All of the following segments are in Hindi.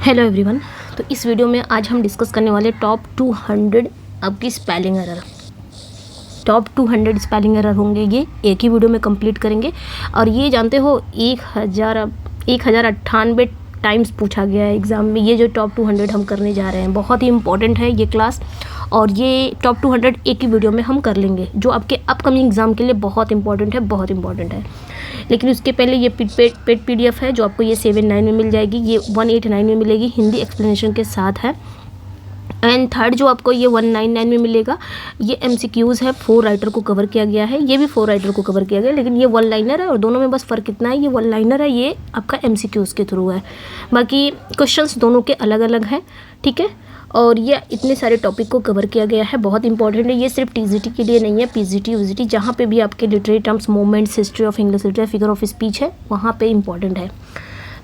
Hello everyone. तो इस वीडियो में आज हम डिस्कस करने वाले टॉप 200 आपकी spelling error. Top 200 spelling error होंगे, ये एक ही वीडियो में कंप्लीट करेंगे। और ये जानते हो 1098 टाइम्स पूछा गया है एग्ज़ाम में। ये जो टॉप 200 हम करने जा रहे हैं बहुत ही इंपॉर्टेंट है ये क्लास, और ये टॉप 200 एक ही वीडियो में हम कर लेंगे, जो आपके अपकमिंग एग्ज़ाम के लिए बहुत इंपॉर्टेंट है। लेकिन उसके पहले ये पेड PDF है जो आपको ये 79 में मिल जाएगी, ये 189 में मिलेगी, हिंदी एक्सप्लेनेशन के साथ है। एंड थर्ड जो आपको ये 199 में मिलेगा, ये MCQs है, 4 राइटर को कवर किया गया है, ये भी 4 राइटर को कवर किया गया, लेकिन ये 1 लाइनर है और दोनों में बस फ़र्क इतना है, ये 1 लाइनर है, ये आपका MCQs के थ्रू है। बाकी क्वेश्चंस दोनों के अलग अलग हैं, ठीक है। और ये इतने सारे टॉपिक को कवर किया गया है, बहुत इंपॉर्टेंट है। ये सिर्फ TGT के लिए नहीं है, PGT UGT जहाँ पे भी आपके literary terms, movements, history of English literature, figure of speech है, वहाँ पे इंपॉर्टेंट है।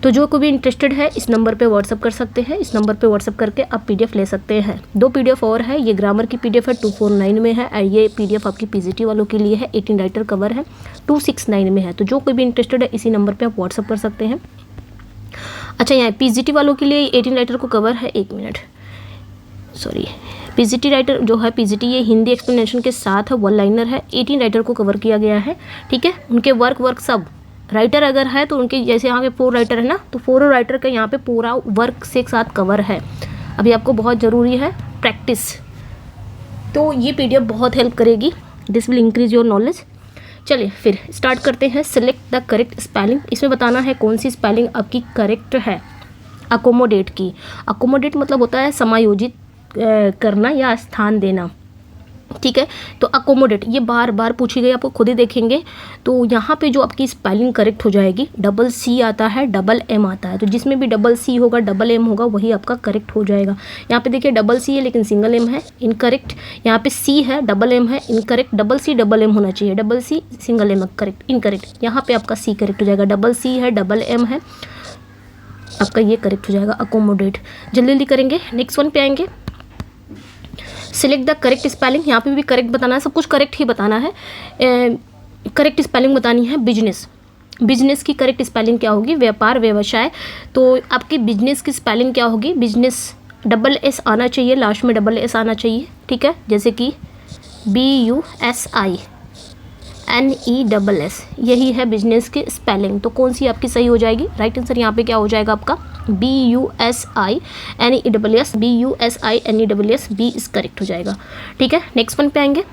तो जो कोई भी इंटरेस्टेड है इस नंबर पे व्हाट्सअप कर सकते हैं, इस नंबर पे व्हाट्सअप करके आप PDF ले सकते हैं। 2 PDF और है, ये ग्रामर की PDF है 249 में है, और ये PDF आपकी PGT वालों के लिए है, 18 राइटर कवर है 269 में है। तो जो कोई भी इंटरेस्टेड है इसी नंबर पे आप व्हाट्सअप कर सकते हैं। अच्छा, यहाँ PGT वालों के लिए 18 राइटर को कवर है, एक मिनट, सॉरी, PGT राइटर जो है, PGT ये हिंदी एक्सप्लेनेशन के साथ है, 1 लाइनर है, 18 राइटर को कवर किया गया है, ठीक है। उनके वर्क सब राइटर अगर है तो उनके, जैसे यहाँ पे 4 राइटर है ना, तो 4 राइटर का यहाँ पे पूरा वर्क से एक साथ कवर है। अभी आपको बहुत ज़रूरी है प्रैक्टिस, तो ये PDF बहुत हेल्प करेगी, this will increase your knowledge. चलिए फिर स्टार्ट करते हैं। सिलेक्ट द करेक्ट स्पेलिंग, इसमें बताना है कौन सी स्पेलिंग आपकी करेक्ट है। अकोमोडेट की, अकोमोडेट मतलब होता है समायोजित करना या स्थान देना, ठीक है। तो अकोमोडेट ये बार बार पूछी गई, आपको खुद ही देखेंगे। तो यहाँ पे जो आपकी स्पेलिंग करेक्ट हो जाएगी, C आता है, M आता है, तो जिसमें भी C होगा, M होगा, वही आपका करेक्ट हो जाएगा। यहाँ पे देखिए C है लेकिन सिंगल M है, इनकरेक्ट। यहाँ पे C है, M है, इनकरेक्ट। C M होना चाहिए, C single M correct, incorrect. यहाँ पे आपका C करेक्ट हो जाएगा, C है, M है, आपका ये करेक्ट हो जाएगा अकोमोडेट। जल्दी करेंगे, नेक्स्ट वन पे आएंगे। सिलेक्ट द करेक्ट स्पेलिंग, यहाँ पे भी करेक्ट बताना है, सब कुछ करेक्ट ही बताना है। करेक्ट स्पेलिंग बतानी है। बिजनेस की करेक्ट स्पेलिंग क्या होगी? व्यापार, व्यवसाय। तो आपकी बिजनेस की स्पेलिंग क्या होगी? बिजनेस SS आना चाहिए, लास्ट में SS आना चाहिए, ठीक है। जैसे कि BUSINESS, यही है बिजनेस की स्पेलिंग। तो कौन सी आपकी सही हो जाएगी? राइट आंसर यहाँ पे क्या हो जाएगा आपका? BUSINESS, B इस करेक्ट हो जाएगा, ठीक है। नेक्स्ट वन पे आएंगे।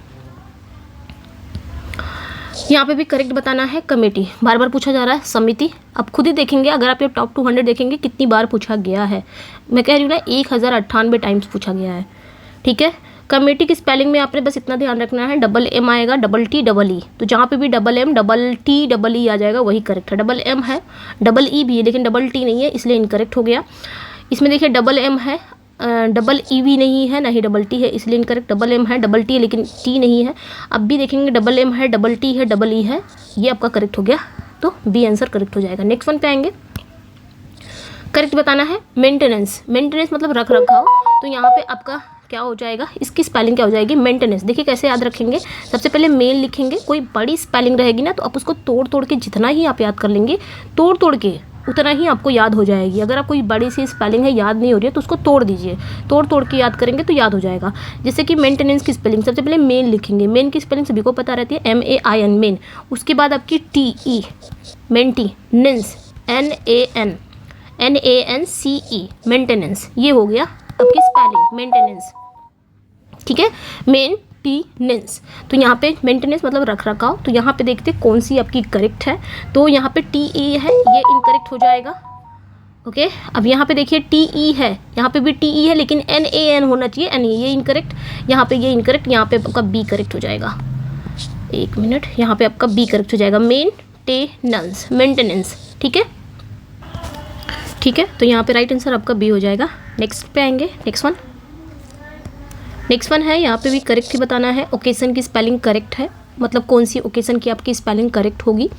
यहाँ पे भी करेक्ट बताना है। कमेटी बार बार पूछा जा रहा है, समिति आप खुद ही देखेंगे, अगर आप ये टॉप 200 देखेंगे कितनी बार पूछा गया है। मैं कह रही हूँ ना, 1098 टाइम्स पूछा गया है, ठीक है। कमेटी की स्पेलिंग में आपने बस इतना ध्यान रखना है, M आएगा, TTE, तो जहाँ पे भी M, TTE आ जाएगा वही करेक्ट है। M है, E भी है, लेकिन T नहीं है, इसलिए इनकरेक्ट हो गया। इसमें देखिए M है, E भी नहीं है, ना ही T है, इसलिए इनकरेक्ट। M है, T है, लेकिन T नहीं है। अब भी देखेंगे M है, T है, E है, ये आपका करेक्ट हो गया, तो B आंसर करेक्ट हो जाएगा। नेक्स्ट वन पे आएंगे। करेक्ट बताना है। मेंटेनेंस मतलब रख रखाव, तो यहाँ पे आपका क्या हो जाएगा? इसकी स्पेलिंग क्या हो जाएगी? मेंटेनेंस। देखिए कैसे याद रखेंगे, सबसे पहले मेन लिखेंगे, कोई बड़ी स्पेलिंग रहेगी ना तो आप उसको तोड़ के जितना ही आप याद कर लेंगे, तोड़ के उतना ही आपको याद हो जाएगी। अगर आप कोई बड़ी सी स्पेलिंग है याद नहीं हो रही है तो उसको तोड़ दीजिए, तोड़ के याद करेंगे तो याद हो जाएगा। जैसे कि मेंटेनेंस की स्पेलिंग सबसे पहले मेन लिखेंगे, मेन की स्पेलिंग सभी को पता रहती है, MAIN, मेन। उसके बाद आपकी TE, मेंटेनेंस, NANCE, मेंटेनेंस, ये हो गया आपकी स्पेलिंग मेंटेनेंस, ठीक है। मेंटेनेंस, तो यहाँ पे मेंटेनेंस मतलब रख रखाव। तो यहाँ पे देखते हैं कौन सी आपकी करेक्ट है। तो यहाँ पे TE है, ये इनकरेक्ट हो जाएगा, ओके। अब यहाँ पे देखिए TE है, यहाँ पे भी TE है, लेकिन NAN होना चाहिए, NA, ये इनकरेक्ट। यहाँ पे ये इनकरेक्ट, यहाँ पे आपका B करेक्ट हो जाएगा, एक मिनट, यहाँ पे आपका B करेक्ट हो जाएगा, मेंटेनेंस, ठीक है। तो यहाँ पे राइट आंसर आपका B हो जाएगा। नेक्स्ट पे आएंगे। नेक्स्ट वन है, यहाँ पे भी करेक्ट ही बताना है। ओकेशन की स्पेलिंग करेक्ट है, मतलब कौन सी ओकेशन की आपकी स्पेलिंग करेक्ट होगी।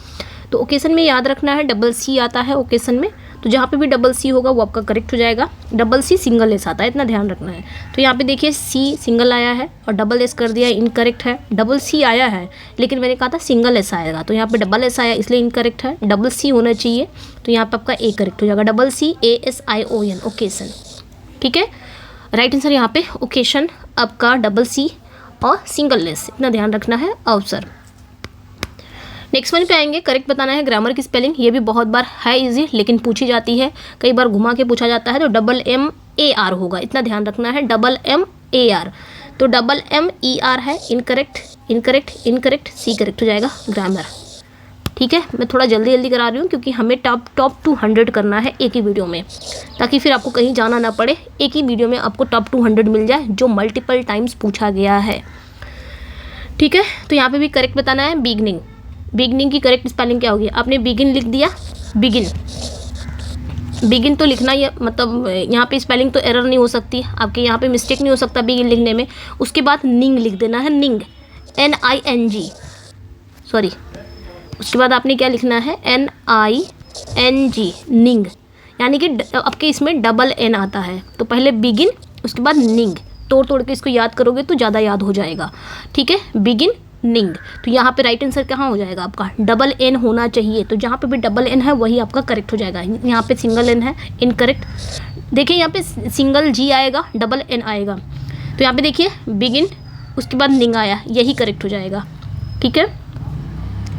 तो ओकेशन में याद रखना है, C आता है ओकेशन में, तो जहाँ पे भी डबल सी होगा वो आपका करेक्ट हो जाएगा। डबल सी सिंगल एस आता है, इतना ध्यान रखना है। तो यहाँ पे देखिए सी सिंगल आया है और डबल एस कर दिया, इनकरेक्ट है। डबल सी आया है लेकिन मैंने कहा था सिंगल एस आएगा, तो यहाँ पे डबल एस आया इसलिए इनकरेक्ट है। डबल सी होना चाहिए, तो यहाँ पे आपका ए करेक्ट हो जाएगा। डबल सी ASION ओकेशन, ठीक है। राइट आंसर यहाँ पे ओकेशन आपका डबल सी और सिंगल एस, इतना ध्यान रखना है अवसर। नेक्स्ट वन पे आएंगे, करेक्ट बताना है ग्रामर की स्पेलिंग। ये भी बहुत बार है इजी लेकिन पूछी जाती है, कई बार घुमा के पूछा जाता है। तो MMAR होगा, इतना ध्यान रखना है, MMAR। तो MER है, incorrect incorrect incorrect, C correct हो जाएगा ग्रामर, ठीक है। मैं थोड़ा जल्दी जल्दी करा रही हूँ क्योंकि हमें टॉप 200 करना है एक ही वीडियो में, ताकि फिर आपको कहीं जाना ना पड़े, एक ही वीडियो में आपको टॉप 200 मिल जाए जो मल्टीपल टाइम्स पूछा गया है, ठीक है। तो यहाँ पे भी करेक्ट बताना है। बिगनिंग, बिगनिंग की करेक्ट स्पेलिंग क्या होगी? आपने बिगिन लिख दिया, बिगिन बिगिन तो लिखना ही, मतलब यहाँ पे स्पेलिंग तो एरर नहीं हो सकती आपके, यहाँ पे मिस्टेक नहीं हो सकता बिगिन लिखने में। उसके बाद निंग लिख देना है, निंग NING, सॉरी। उसके बाद आपने क्या लिखना है? NING, निंग, यानी कि आपके इसमें डबल N आता है। तो पहले बिगिन, उसके बाद निंग, तोड़ के इसको याद करोगे तो ज़्यादा याद हो जाएगा, ठीक है। बिगिन निंग, तो यहाँ पे राइट आंसर कहाँ हो जाएगा आपका? डबल N होना चाहिए, तो जहाँ पे भी डबल N है वही आपका करेक्ट हो जाएगा। यहाँ पे सिंगल N है, इनकरेक्ट। देखिए यहाँ पे सिंगल G आएगा, डबल N आएगा। तो यहाँ पे देखिए बिगिन, उसके बाद निंग आया, यही करेक्ट हो जाएगा, ठीक है।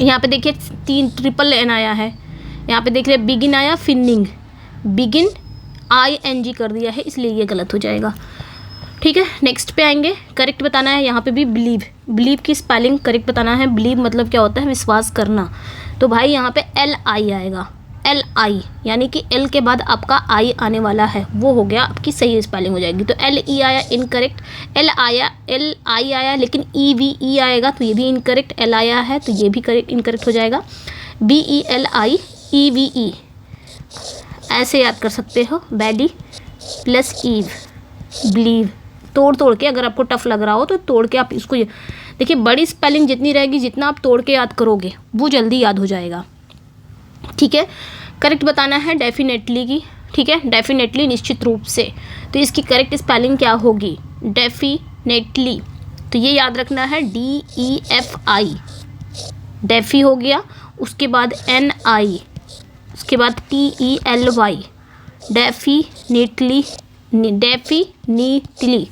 यहाँ पे देखिए 3 ट्रिपल N आया है, यहाँ पे देख रहे बिगिन आया फिर निंग, बिगिन ING कर दिया है, इसलिए ये गलत हो जाएगा, ठीक है। नेक्स्ट पे आएंगे, करेक्ट बताना है। यहाँ पे भी बिलीव, बिलीव की स्पेलिंग करेक्ट बताना है। बिलीव मतलब क्या होता है? विश्वास करना। तो भाई यहाँ पे LI आएगा, LI, यानी कि L के बाद आपका I आने वाला है, वो हो गया आपकी सही स्पेलिंग हो जाएगी। तो LE आया इनकरेक्ट, LI आया लेकिन EVE आएगा, तो ये भी इनकरेक्ट। L आया है तो ये भी करेक्ट इनकरेक्ट हो जाएगा। BELIEVE ऐसे याद कर सकते हो, बैडी प्लस ईव, बिलीव। तोड़ के, अगर आपको टफ लग रहा हो तो तोड़ के आप इसको, देखिए बड़ी स्पेलिंग जितनी रहेगी, जितना आप तोड़ के याद करोगे वो जल्दी याद हो जाएगा, ठीक है। करेक्ट बताना है डेफिनेटली की, ठीक है। डेफिनेटली निश्चित रूप से, तो इसकी करेक्ट स्पेलिंग क्या होगी? डेफिनेटली, तो ये याद रखना है DEFI, डेफी हो गया। उसके बाद NI, उसके बाद TELY, डेफिनेटली, डेफिनेटली।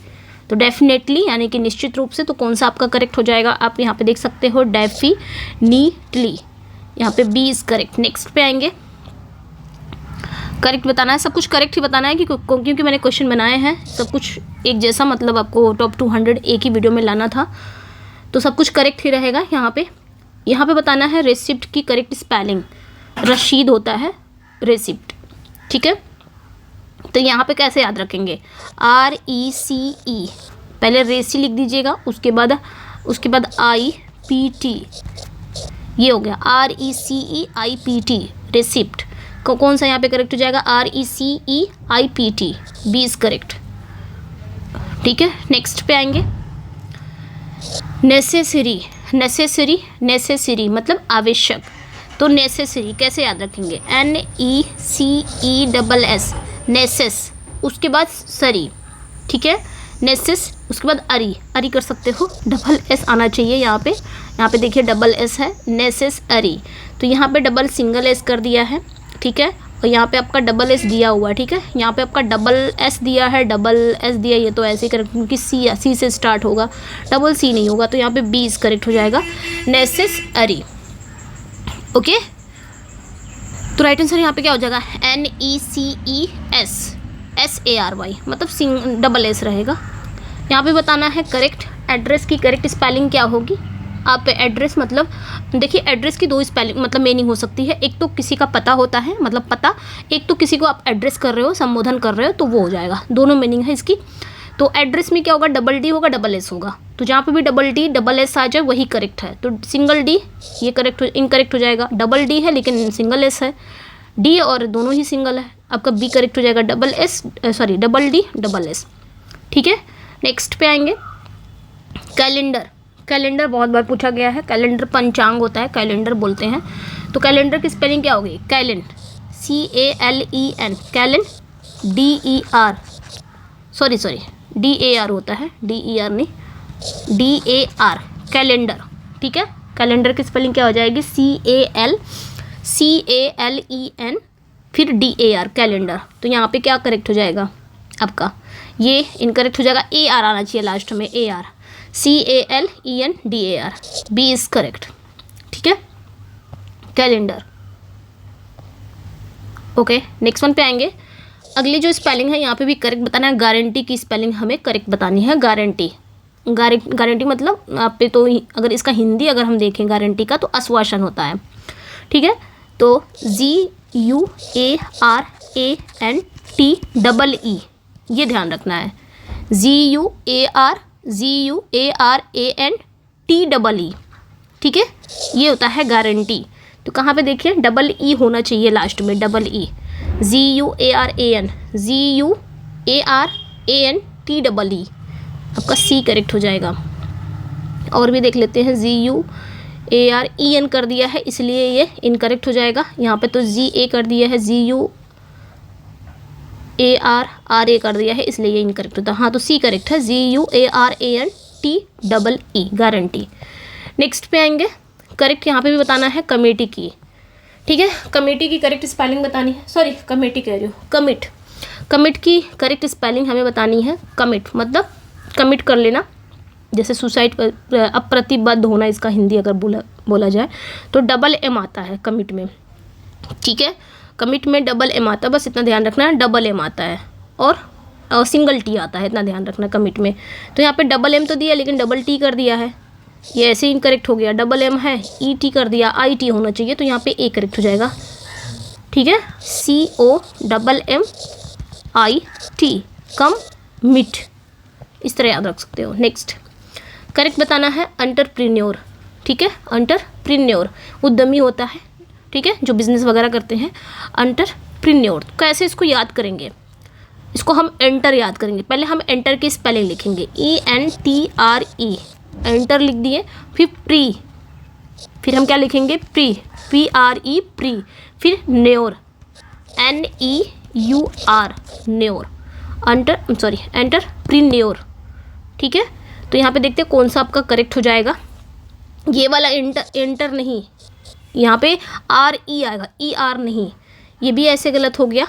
तो डेफिनेटली यानी कि निश्चित रूप से, तो कौन सा आपका करेक्ट हो जाएगा? आप यहाँ पे देख सकते हो डेफिनेटली, यहाँ पे B इज करेक्ट। नेक्स्ट पे आएंगे, करेक्ट बताना है, सब कुछ करेक्ट ही बताना है क्योंकि मैंने क्वेश्चन बनाए हैं सब कुछ एक जैसा, मतलब आपको टॉप 200 एक ही वीडियो में लाना था, तो सब कुछ करेक्ट ही रहेगा। यहाँ पे बताना है रेसिप्ट की करेक्ट स्पेलिंग। रशीद होता है रेसिप्ट, ठीक है। तो यहाँ पे कैसे याद रखेंगे? RECE, पहले रेसी लिख दीजिएगा, उसके बाद IPT, ये हो गया RECEIPT, रेसिप्ट। कौन सा यहाँ पे करेक्ट हो जाएगा? RECEIPT, B इज करेक्ट, ठीक है। नेक्स्ट पे आएंगे, नेसेसरी, नेसेसरी मतलब आवश्यक। तो नेसेसरी कैसे याद रखेंगे? NECESS, नेसेस, उसके बाद सरी, ठीक है। नेसेस, उसके बाद अरी कर सकते हो, डबल S आना चाहिए यहाँ पे देखिए डबल S है, नेसेस अरी। तो यहाँ पे डबल सिंगल S कर दिया है, ठीक है। और यहाँ पे आपका डबल S दिया हुआ है, ठीक है। यहाँ पे आपका डबल S दिया है, डबल S दिया, ये तो ऐसे ही करेक्ट, क्योंकि C से स्टार्ट होगा, डबल C नहीं होगा, तो यहाँ पे B इज करेक्ट हो जाएगा, नेसेस अरी, ओके। तो राइट आंसर यहाँ पे क्या हो जाएगा? NECESSARY, मतलब डबल S रहेगा। यहाँ पे बताना है करेक्ट एड्रेस की करेक्ट स्पेलिंग क्या होगी। आप एड्रेस, मतलब देखिए एड्रेस की 2 स्पेलिंग मतलब मीनिंग हो सकती है। एक तो किसी का पता होता है, मतलब पता, एक तो किसी को आप एड्रेस कर रहे हो, संबोधन कर रहे हो, तो वो हो जाएगा। दोनों मीनिंग है इसकी। तो एड्रेस में क्या होगा? डबल D होगा, डबल S होगा। तो जहाँ पे भी डबल D डबल S आ जाए वही करेक्ट है। तो सिंगल D ये करेक्ट इनकरेक्ट हो जाएगा। डबल D है लेकिन सिंगल S है, D और दोनों ही सिंगल है, आपका B करेक्ट हो जाएगा। डबल D डबल S, ठीक है। नेक्स्ट पे आएंगे, कैलेंडर। कैलेंडर बहुत बार पूछा गया है। कैलेंडर पंचांग होता है, कैलेंडर बोलते हैं। तो कैलेंडर की स्पेलिंग क्या होगी? कैलेंड, CALEN कैलेंड, DER सॉरी DAR होता है, DER नहीं, DAR कैलेंडर, ठीक है। कैलेंडर की स्पेलिंग क्या हो जाएगी? CALEN फिर DAR कैलेंडर। तो यहाँ पे क्या करेक्ट हो जाएगा आपका? ये इनकरेक्ट हो जाएगा, AR आना चाहिए लास्ट में, AR, CALEN DAR, B is correct, ठीक है, कैलेंडर। ओके, नेक्स्ट वन पे आएंगे। अगली जो स्पेलिंग है यहाँ पे भी करेक्ट बताना है। गारंटी की स्पेलिंग हमें करेक्ट बतानी है। गारंटी, गारंटी मतलब आप पे तो अगर इसका हिंदी अगर हम देखें गारंटी का तो आश्वासन होता है, ठीक है। तो GUARANTEE ये ध्यान रखना है, GUARANTEE, ठीक है, ये होता है गारंटी। तो कहाँ पे देखिए डबल ई होना चाहिए लास्ट में, डबल ई, GUARANTEE, आपका सी करेक्ट हो जाएगा। और भी देख लेते हैं, GUAREN कर दिया है इसलिए ये इनकरेक्ट हो जाएगा। यहाँ पे तो GA कर दिया है, GUARRA कर दिया है इसलिए ये इनकरेक्ट होता है। हाँ, तो सी करेक्ट है, GUARANTEE, गारंटी। नेक्स्ट पे आएंगे, करेक्ट यहाँ पे भी बताना है कमेटी की, ठीक है। कमेटी की करेक्ट स्पेलिंग बतानी है, सॉरी कमेटी कह रही हूँ, कमिट, कमिट की करेक्ट स्पेलिंग हमें बतानी है। कमिट मतलब कमिट कर लेना, जैसे सुसाइड पर अप्रतिबद्ध होना, इसका हिंदी अगर बोला जाए तो डबल एम आता है कमिट में, ठीक है। कमिट में डबल एम आता है, बस इतना ध्यान रखना है, डबल एम आता है और सिंगल टी आता है, इतना ध्यान रखना कमिट में। तो यहाँ पे डबल एम तो दिया लेकिन डबल टी कर दिया है, ये ऐसे ही इनकरेक्ट हो गया। डबल एम है, ET कर दिया, IT होना चाहिए, तो यहाँ पे A करेक्ट हो जाएगा, ठीक है, COMMIT, कम मिट, इस तरह याद रख सकते हो। नेक्स्ट करेक्ट बताना है एंटरप्रेन्योर, ठीक है, एंटरप्रेन्योर उद्यमी होता है, ठीक है, जो बिजनेस वगैरह करते हैं, एंटरप्रेन्योर। कैसे इसको याद करेंगे? इसको हम एंटर याद करेंगे। पहले हम एंटर की स्पेलिंग लिखेंगे, ENTRE, एंटर लिख दिए, फिर प्री, फिर हम क्या लिखेंगे? प्री, PRE, प्री, फिर न्योर, NEUR, न्योर, एंटरप्रेन्योर, ठीक है। तो यहाँ पे देखते हैं कौन सा आपका करेक्ट हो जाएगा। ये वाला एंटर नहीं, यहाँ पे RE आएगा, ER नहीं, ये भी ऐसे गलत हो गया।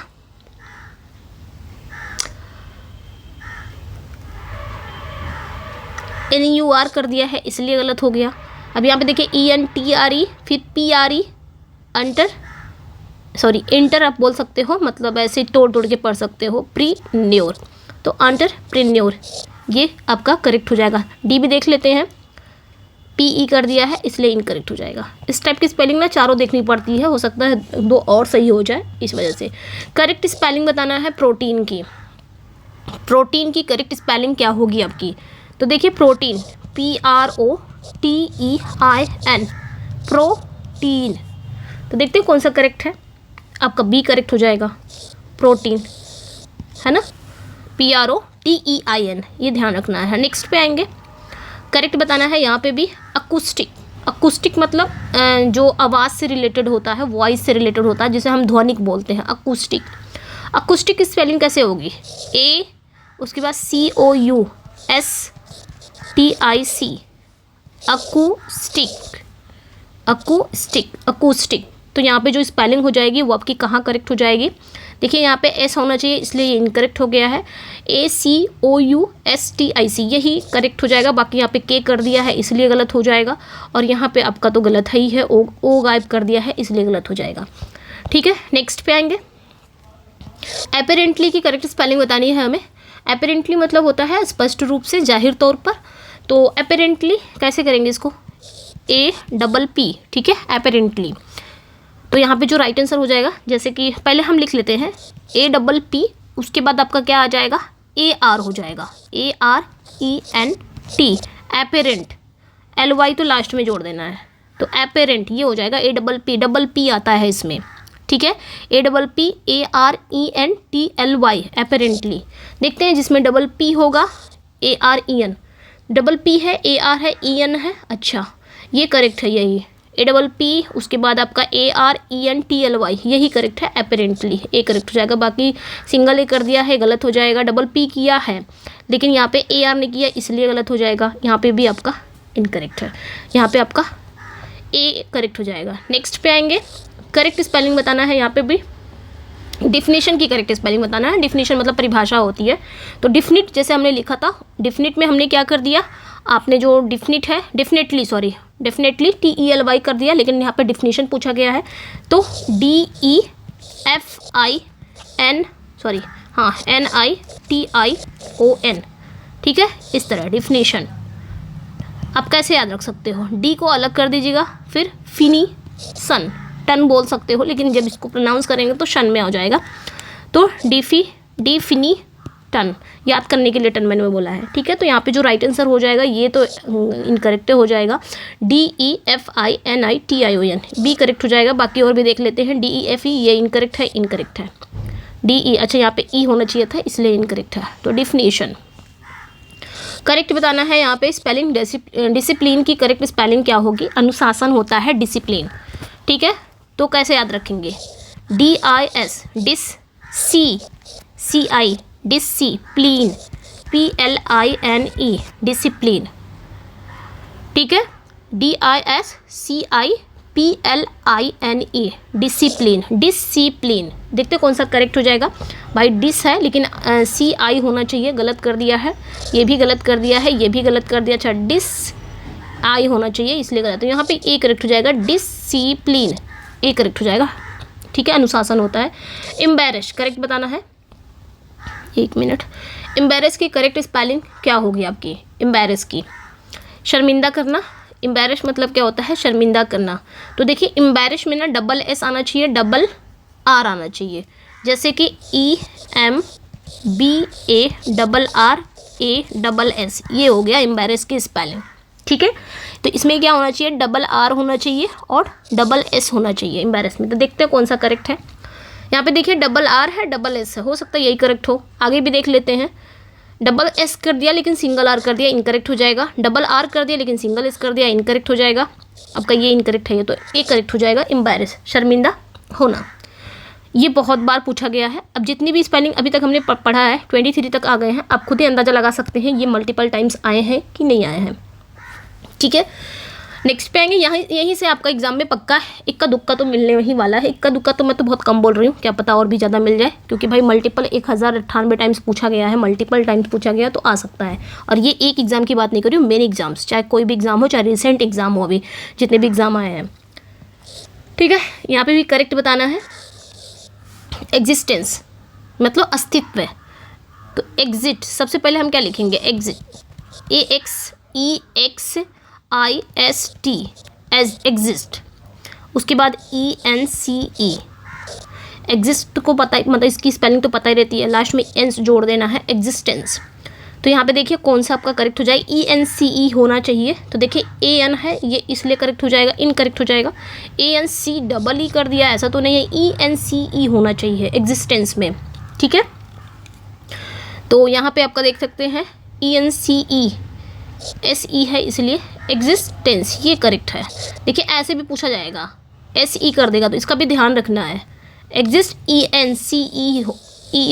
NUR कर दिया है इसलिए गलत हो गया। अब यहाँ पे देखिए ENTRE, फिर PRE, इंटर आप बोल सकते हो, मतलब ऐसे तोड़ के पढ़ सकते हो, प्रीन्योर, तो एंटरप्रेन्योर ये आपका करेक्ट हो जाएगा। D भी देख लेते हैं, PE कर दिया है इसलिए इनकरेक्ट हो जाएगा। इस टाइप की स्पेलिंग ना चारों देखनी पड़ती है, हो सकता है 2 और सही हो जाए इस वजह से। करेक्ट स्पेलिंग बताना है प्रोटीन की। प्रोटीन की करेक्ट स्पेलिंग क्या होगी आपकी? तो देखिए प्रोटीन, PROTEIN, प्रोटीन। तो देखते हैं कौन सा करेक्ट है आपका। B करेक्ट हो जाएगा, प्रोटीन, है ना, PROTEIN, ये ध्यान रखना है। नेक्स्ट पे आएंगे, करेक्ट बताना है यहाँ पे भी अकूस्टिक। अकूस्टिक मतलब जो आवाज़ से रिलेटेड होता है, वॉइस से रिलेटेड होता है, जिसे हम ध्वनिक बोलते हैं, अकूस्टिक। अकूस्टिक की स्पेलिंग कैसे होगी? A, उसके बाद COUSTIC, अकूस्टिक, अकूस्टिक। तो यहाँ पे जो स्पेलिंग हो जाएगी वो आपकी कहाँ करेक्ट हो जाएगी? देखिए यहाँ पे S होना चाहिए इसलिए ये इनकरेक्ट हो गया है, ACOUSTIC यही करेक्ट हो जाएगा। बाकी यहाँ पे K कर दिया है इसलिए गलत हो जाएगा, और यहाँ पे आपका तो गलत है ही है, O गायब कर दिया है इसलिए गलत हो जाएगा, ठीक है। नेक्स्ट पे आएंगे, एपरेंटली की करेक्ट स्पेलिंग बतानी है हमें। एपरेंटली मतलब होता है स्पष्ट रूप से, जाहिर तौर पर। तो एपरेंटली कैसे करेंगे इसको? APP, ठीक है, एपरेंटली। तो यहाँ पे जो राइट आंसर हो जाएगा, जैसे कि पहले हम लिख लेते हैं APP, उसके बाद आपका क्या आ जाएगा? AR हो जाएगा, ARENT, एपेरेंट, LY तो लास्ट में जोड़ देना है, तो एपेरेंट ये हो जाएगा। APP, डबल P आता है इसमें, ठीक है, APP ARENTLY, एपेरेंटली। देखते हैं जिसमें डबल P होगा, AREN, डबल P है, AR है, EN है, अच्छा ये करेक्ट है, यही APP, उसके बाद आपका ARENTLY, यही करेक्ट है अपेरेंटली, ए करेक्ट हो जाएगा। बाकी सिंगल ए कर दिया है, गलत हो जाएगा। PPP किया है लेकिन यहाँ पे AR ने किया इसलिए गलत हो जाएगा। यहाँ पे भी आपका इनकरेक्ट है, यहाँ पे आपका ए करेक्ट हो जाएगा। नेक्स्ट पे आएंगे, करेक्ट स्पेलिंग बताना है। यहाँ पे भी डिफिनीशन की करेक्ट स्पेलिंग बताना है। डिफिनीशन मतलब परिभाषा होती है। तो डिफिनिट जैसे हमने लिखा था, डिफिनिट में हमने क्या कर दिया, आपने जो डिफिनिट है डेफिनेटली TELY कर दिया, लेकिन यहाँ पे डिफिनीशन पूछा गया है तो NITION, ठीक है, इस तरह डिफिनीशन। आप कैसे याद रख सकते हो, डी को अलग कर दीजिएगा, फिर फिनीसन, टन बोल सकते हो लेकिन जब इसको प्रोनाउंस करेंगे तो शन में हो जाएगा। तो डिफिनी टन, याद करने के लिए टन मैंने बोला है, ठीक है। तो यहाँ पे जो राइट आंसर हो जाएगा ये तो इनकरेक्ट हो जाएगा, DEFINITION, बी करेक्ट हो जाएगा। बाकी और भी देख लेते हैं, DEFE ये इनकरेक्ट है DE, अच्छा यहाँ पे ई होना चाहिए था इसलिए इनकरेक्ट है। तो डिफिनीशन करेक्ट बताना है। यहाँ पे स्पेलिंग डिसिप्लिन की करेक्ट स्पेलिंग क्या होगी, अनुशासन होता है डिसिप्लिन, ठीक है। तो कैसे याद रखेंगे, DIS dis, CI discipline, PLINE discipline, ठीक है। DISCIPLINE discipline. देखते हैं कौन सा करेक्ट हो जाएगा। भाई डिस है लेकिन CI होना चाहिए, गलत कर दिया है, ये भी गलत कर दिया है, ये भी गलत कर दिया। अच्छा डिस आई होना चाहिए इसलिए गलत। तो यहाँ पे ए करेक्ट हो जाएगा, डिसिप्लिन, ए करेक्ट हो जाएगा, ठीक है, अनुशासन होता है। एम्बैरेश करेक्ट बताना है, एक मिनट। एम्बैरेस की करेक्ट स्पेलिंग क्या होगी आपकी, एम्बैरेस की, शर्मिंदा करना। एम्बैरेस मतलब क्या होता है, शर्मिंदा करना। तो देखिए एम्बैरेस में ना SS आना चाहिए, RR आना चाहिए, जैसे कि EMBARRASS, ये हो गया एम्बैरेस की स्पेलिंग, ठीक है। तो इसमें क्या होना चाहिए, RR होना चाहिए और SS होना चाहिए एम्बैरेस में। तो देखते हैं कौन सा करेक्ट है। यहाँ पे देखिए RR है, SS है, हो सकता है यही करेक्ट हो। आगे भी देख लेते हैं, SS कर दिया लेकिन सिंगल R कर दिया, इनकरेक्ट हो जाएगा। RR कर दिया लेकिन सिंगल S कर दिया, इनकरेक्ट हो जाएगा। आपका ये इनकरेक्ट है, ये तो ए करेक्ट हो जाएगा, एम्बैरेस, शर्मिंदा होना। ये बहुत बार पूछा गया है। अब जितनी भी स्पेलिंग अभी तक हमने पढ़ा है 23 तक आ गए हैं, आप खुद ही अंदाज़ा लगा सकते हैं ये मल्टीपल टाइम्स आए हैं कि नहीं आए हैं, ठीक है। नेक्स्ट पे आएंगे, यहीं से आपका एग्जाम में पक्का इक्का दुक्का तो मिलने ही वाला है। इक्का दुक्का तो मैं तो बहुत कम बोल रही हूँ, क्या पता और भी ज़्यादा मिल जाए, क्योंकि भाई मल्टीपल 1098 टाइम्स पूछा गया है, मल्टीपल टाइम्स पूछा गया तो आ सकता है। और ये एक एग्जाम की बात नहीं कर रही हूँ, मेरे एग्जाम्स, चाहे कोई भी एग्जाम हो, चाहे रिसेंट एग्जाम हो, अभी जितने भी एग्जाम आए हैं, ठीक है। यहाँ पर भी करेक्ट बताना है। एग्जिस्टेंस मतलब अस्तित्व, तो एग्जिट सबसे पहले हम क्या लिखेंगे, एग्जिट, AXEXIST एज एग्जिस्ट, उसके बाद ENCE, एग्जिस्ट को पता, मतलब इसकी स्पेलिंग तो पता ही रहती है, लास्ट में एंस जोड़ देना है, एग्जिस्टेंस। तो यहाँ पे देखिए कौन सा आपका करेक्ट हो जाए, ENCE होना चाहिए। तो देखिए AN है, ये इसलिए करेक्ट हो जाएगा, इनकरेक्ट हो जाएगा। ANCE कर दिया, ऐसा तो नहीं है, ENCE होना चाहिए एग्जिस्टेंस में, ठीक है। तो यहाँ पे आपका देख सकते हैं ENCE, SE है इसलिए एग्जिस्टेंस, ये करेक्ट है। देखिए ऐसे भी पूछा जाएगा, SE कर देगा, तो इसका भी ध्यान रखना है। एग्जिस्ट ENCE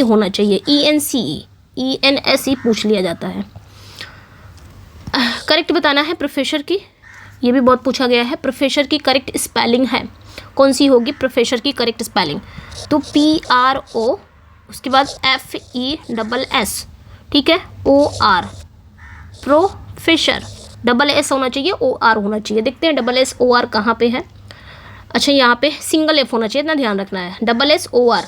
होना चाहिए, ENCE पूछ लिया जाता है। करेक्ट बताना है प्रोफेसर की, ये भी बहुत पूछा गया है। प्रोफेसर की करेक्ट स्पेलिंग है कौन सी होगी, प्रोफेसर की करेक्ट स्पेलिंग, तो PRO, उसके बाद FESS, ठीक है, OR, प्रोफेसर, SS होना चाहिए, OR होना चाहिए। देखते हैं SS OR कहाँ पे है। अच्छा यहाँ पे सिंगल F होना चाहिए, इतना ध्यान रखना है, SS OR,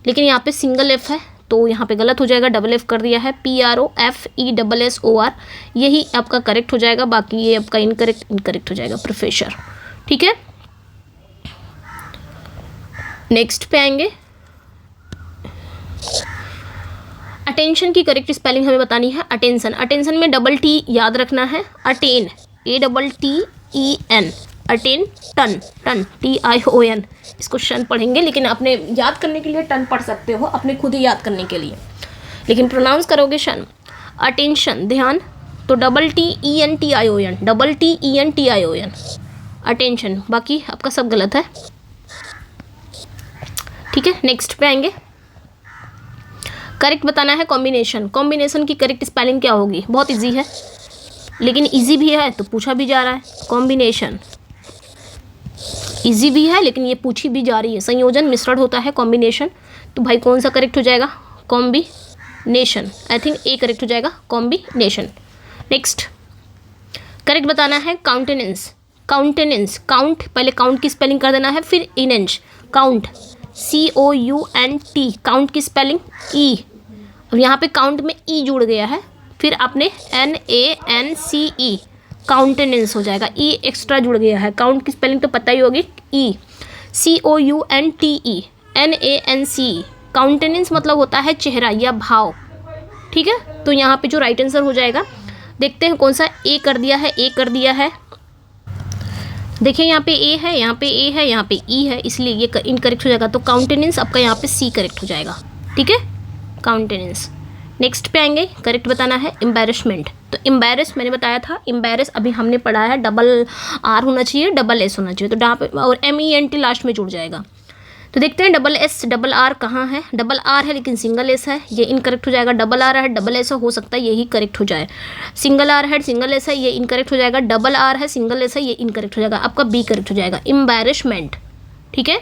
लेकिन यहाँ पे सिंगल F है तो यहाँ पे गलत हो जाएगा, F कर दिया है, PROFESSOR, यही आपका करेक्ट हो जाएगा। बाकी ये आपका इनकरेक्ट हो जाएगा, प्रोफेसर, ठीक है। नेक्स्ट पे आएंगे, अटेंशन की करेक्ट स्पेलिंग हमें बतानी है। अटेंशन में T याद रखना है, atten, ATTEN, atten, tion, TION, इसको शन पढ़ेंगे, लेकिन अपने याद करने के लिए टन पढ़ सकते हो, अपने खुद ही याद करने के लिए, लेकिन प्रोनाउंस करोगे शन। अटेंशन ध्यान, तो TENTION, अटेंशन, बाकी आपका सब गलत है। ठीक है, नेक्स्ट पे आएंगे। करेक्ट बताना है कॉम्बिनेशन। कॉम्बिनेशन की करेक्ट स्पेलिंग क्या होगी? बहुत इजी है, लेकिन इजी भी है तो पूछा भी जा रहा है। कॉम्बिनेशन इजी भी है लेकिन ये पूछी भी जा रही है। संयोजन मिश्रण होता है कॉम्बिनेशन, तो भाई कौन सा करेक्ट हो जाएगा? Combination. I think A correct हो जाएगा, कॉम्बिनेशन। नेक्स्ट करेक्ट बताना है काउंटेनेंस। काउंटेनेंस, काउंट, पहले काउंट की स्पेलिंग कर देना है, फिर इनेंस, काउंट, COUNT, काउंट की स्पेलिंग ई। अब यहाँ पे काउंट में ई जुड़ गया है, फिर आपने NANCE, काउंटेनेंस हो जाएगा, ई एक्स्ट्रा जुड़ गया है। काउंट की स्पेलिंग तो पता ही होगी, ई, COUNTE, NANCE। काउंटेनेंस मतलब होता है चेहरा या भाव। ठीक है, तो यहाँ पे जो राइट आंसर हो जाएगा, देखते हैं कौन सा। ए कर दिया है, ए कर दिया है। देखिए यहाँ पे ए है, यहाँ पे ए है, यहाँ पे ई है, इसलिए ये इनकरेक्ट हो जाएगा। तो काउंटेनेंस आपका यहाँ पे सी करेक्ट हो जाएगा। ठीक है, काउंटेनेंस। नेक्स्ट पे आएंगे, करेक्ट बताना है एम्बैरेसमेंट। तो एम्बैरेस मैंने बताया था, एम्बैरेस अभी हमने पढ़ा है, डबल आर होना चाहिए, डबल एस होना चाहिए, तो डा और MENT लास्ट में जुड़ जाएगा। तो देखते हैं डबल एस डबल आर कहाँ है। डबल आर है लेकिन सिंगल एस है, ये इनकरेक्ट हो जाएगा। डबल आर है, डबल एस हो सकता है यही करेक्ट हो जाए। सिंगल आर है, सिंगल एस है, ये इनकरेक्ट हो जाएगा। डबल आर है, सिंगल एस है, ये इनकरेक्ट हो जाएगा। आपका बी करेक्ट हो जाएगा, एम्बैरेसमेंट। ठीक है,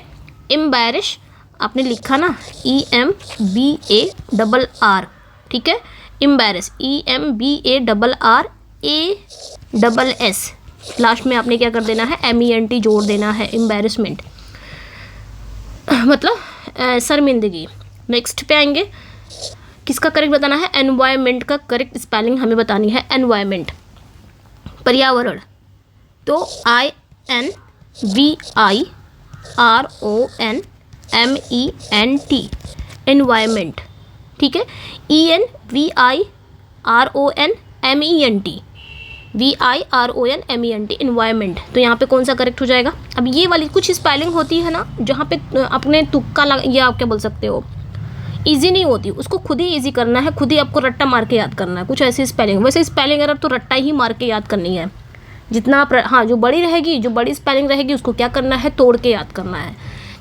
एम्बैरेस आपने लिखा ना, EMBARR। ठीक है, एम्बैरेस, EMBARRASS, लास्ट में आपने क्या कर देना है? MENT जोड़ देना है, एम्बैरेसमेंट मतलब शर्मिंदगी। नेक्स्ट पे आएंगे, किसका करेक्ट बताना है? एनवायरमेंट का करेक्ट स्पेलिंग हमें बतानी है। एनवायरमेंट, पर्यावरण, तो INVIRONMENT, एनवायरमेंट। ठीक है, ENVIRONMENT, VIRONMENT, एनवायरमेंट। तो यहाँ पे कौन सा करेक्ट हो जाएगा? अब ये वाली कुछ स्पेलिंग होती है ना जहाँ पे अपने तुक्का या आप क्या बोल सकते हो, इजी नहीं होती, उसको खुद ही इजी करना है, खुद ही आपको रट्टा मार के याद करना है। कुछ ऐसी स्पेलिंग, वैसे स्पेलिंग अगर तो रट्टा ही मार के याद करनी है जितना आप, हाँ जो बड़ी रहेगी, जो बड़ी स्पेलिंग रहेगी उसको क्या करना है? तोड़ के याद करना है।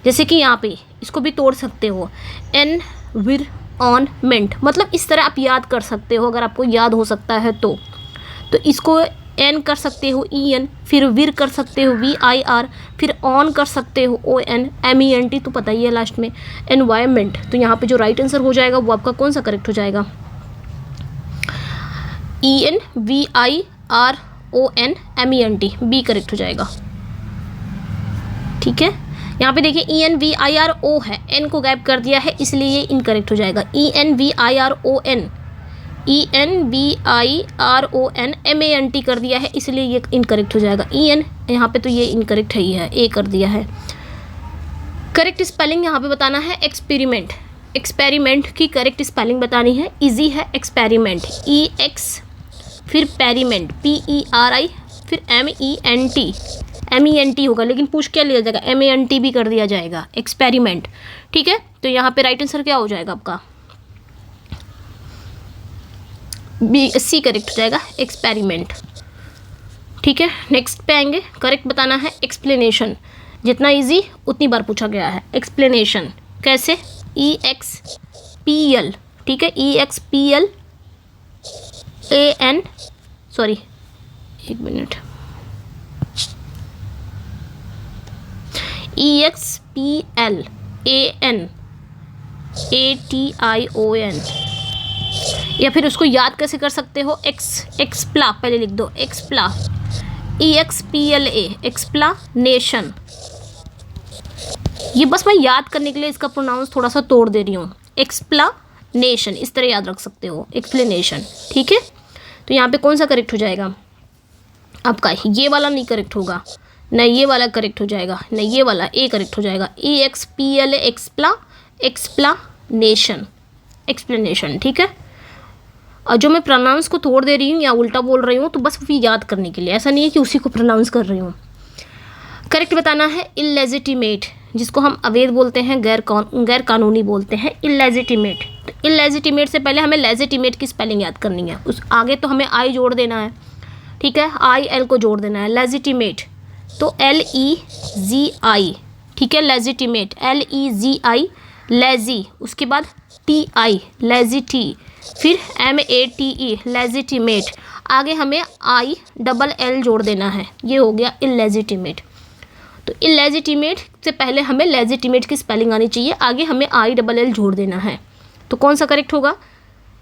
जैसे कि यहाँ पे इसको भी तोड़ सकते हो, एनवायरनमेंट, मतलब इस तरह आप याद कर सकते हो अगर आपको याद हो सकता है तो इसको एन कर सकते हो, EN, फिर विर कर सकते हो, VIR, फिर ऑन कर सकते हो, ON, MENT, तो पता ही है लास्ट में एनवायरमेंट। तो यहाँ पे जो राइट आंसर हो जाएगा वो आपका कौन सा करेक्ट हो जाएगा? ENVIRONMENT, बी करेक्ट हो जाएगा। ठीक है, यहाँ पे देखिए ENVIRO है, एन को गायब कर दिया है इसलिए ये इनकरेक्ट हो जाएगा। ENVIRONMENT कर दिया है इसलिए ये इनकरेक्ट हो जाएगा। EN यहाँ पे तो ये इनकरेक्ट है ही है, ए कर दिया है। करेक्ट स्पेलिंग यहाँ पे बताना है एक्सपेरिमेंट। एक्सपेरिमेंट की करेक्ट स्पेलिंग बतानी है, इजी है। एक्सपेरिमेंट, EX, फिर पेरीमेंट, PERI, फिर MENT होगा, लेकिन पूछ क्या लिया जाएगा? MENT भी कर दिया जाएगा, एक्सपेरिमेंट। ठीक है, तो यहाँ पे राइट आंसर क्या हो जाएगा आपका? सी करेक्ट हो जाएगा, एक्सपेरिमेंट। ठीक है, नेक्स्ट पे आएंगे, करेक्ट बताना है एक्सप्लेनेशन। जितना इजी उतनी बार पूछा गया है। एक्सप्लेनेशन कैसे? EXPL, ठीक है, EXPL AN, सॉरी एक मिनट, EXPL ANATION, या फिर उसको याद कैसे कर सकते हो? एक्सप्ला, पहले लिख दो एक्सप्ला, EXPLA, एक्सप्लानेशन। ये बस मैं याद करने के लिए इसका प्रोनाउंस थोड़ा सा तोड़ दे रही हूँ, एक्सप्लानेशन, इस तरह याद रख सकते हो, एक्सप्लेनेशन। ठीक है, तो यहाँ पे कौन सा करेक्ट हो जाएगा आपका? ये वाला नहीं करेक्ट होगा, न ये वाला करेक्ट हो जाएगा, न ये वाला, ए करेक्ट हो जाएगा। EXPLA, explanation, explanation. ठीक है, और जो मैं प्रोनाउंस को तोड़ दे रही हूँ या उल्टा बोल रही हूँ तो बस वो याद करने के लिए, ऐसा नहीं है कि उसी को प्रोनाउंस कर रही हूँ। करेक्ट बताना है इलेजिटिमेट, जिसको हम अवैध बोलते हैं, गैर कानूनी बोलते हैं, इलेजिटिमेट। तो इलेजिटिमेट से पहले हमें लेजिटिमेट की स्पेलिंग याद करनी है, उस आगे तो हमें आई जोड़ देना है। ठीक है, IL को जोड़ देना है, लेजिटिमेट, तो LEGI, ठीक है, लेजिटिमेट, LEGI लेजी, उसके बाद TI लेजिटी, फिर MATE लेजिटिमेट, आगे हमें ILL जोड़ देना है, ये हो गया इलेजिटिमेट। तो इलेजिटिमेट से पहले हमें लेजिटिमेट की स्पेलिंग आनी चाहिए, आगे हमें ILL जोड़ देना है। तो कौन सा करेक्ट होगा?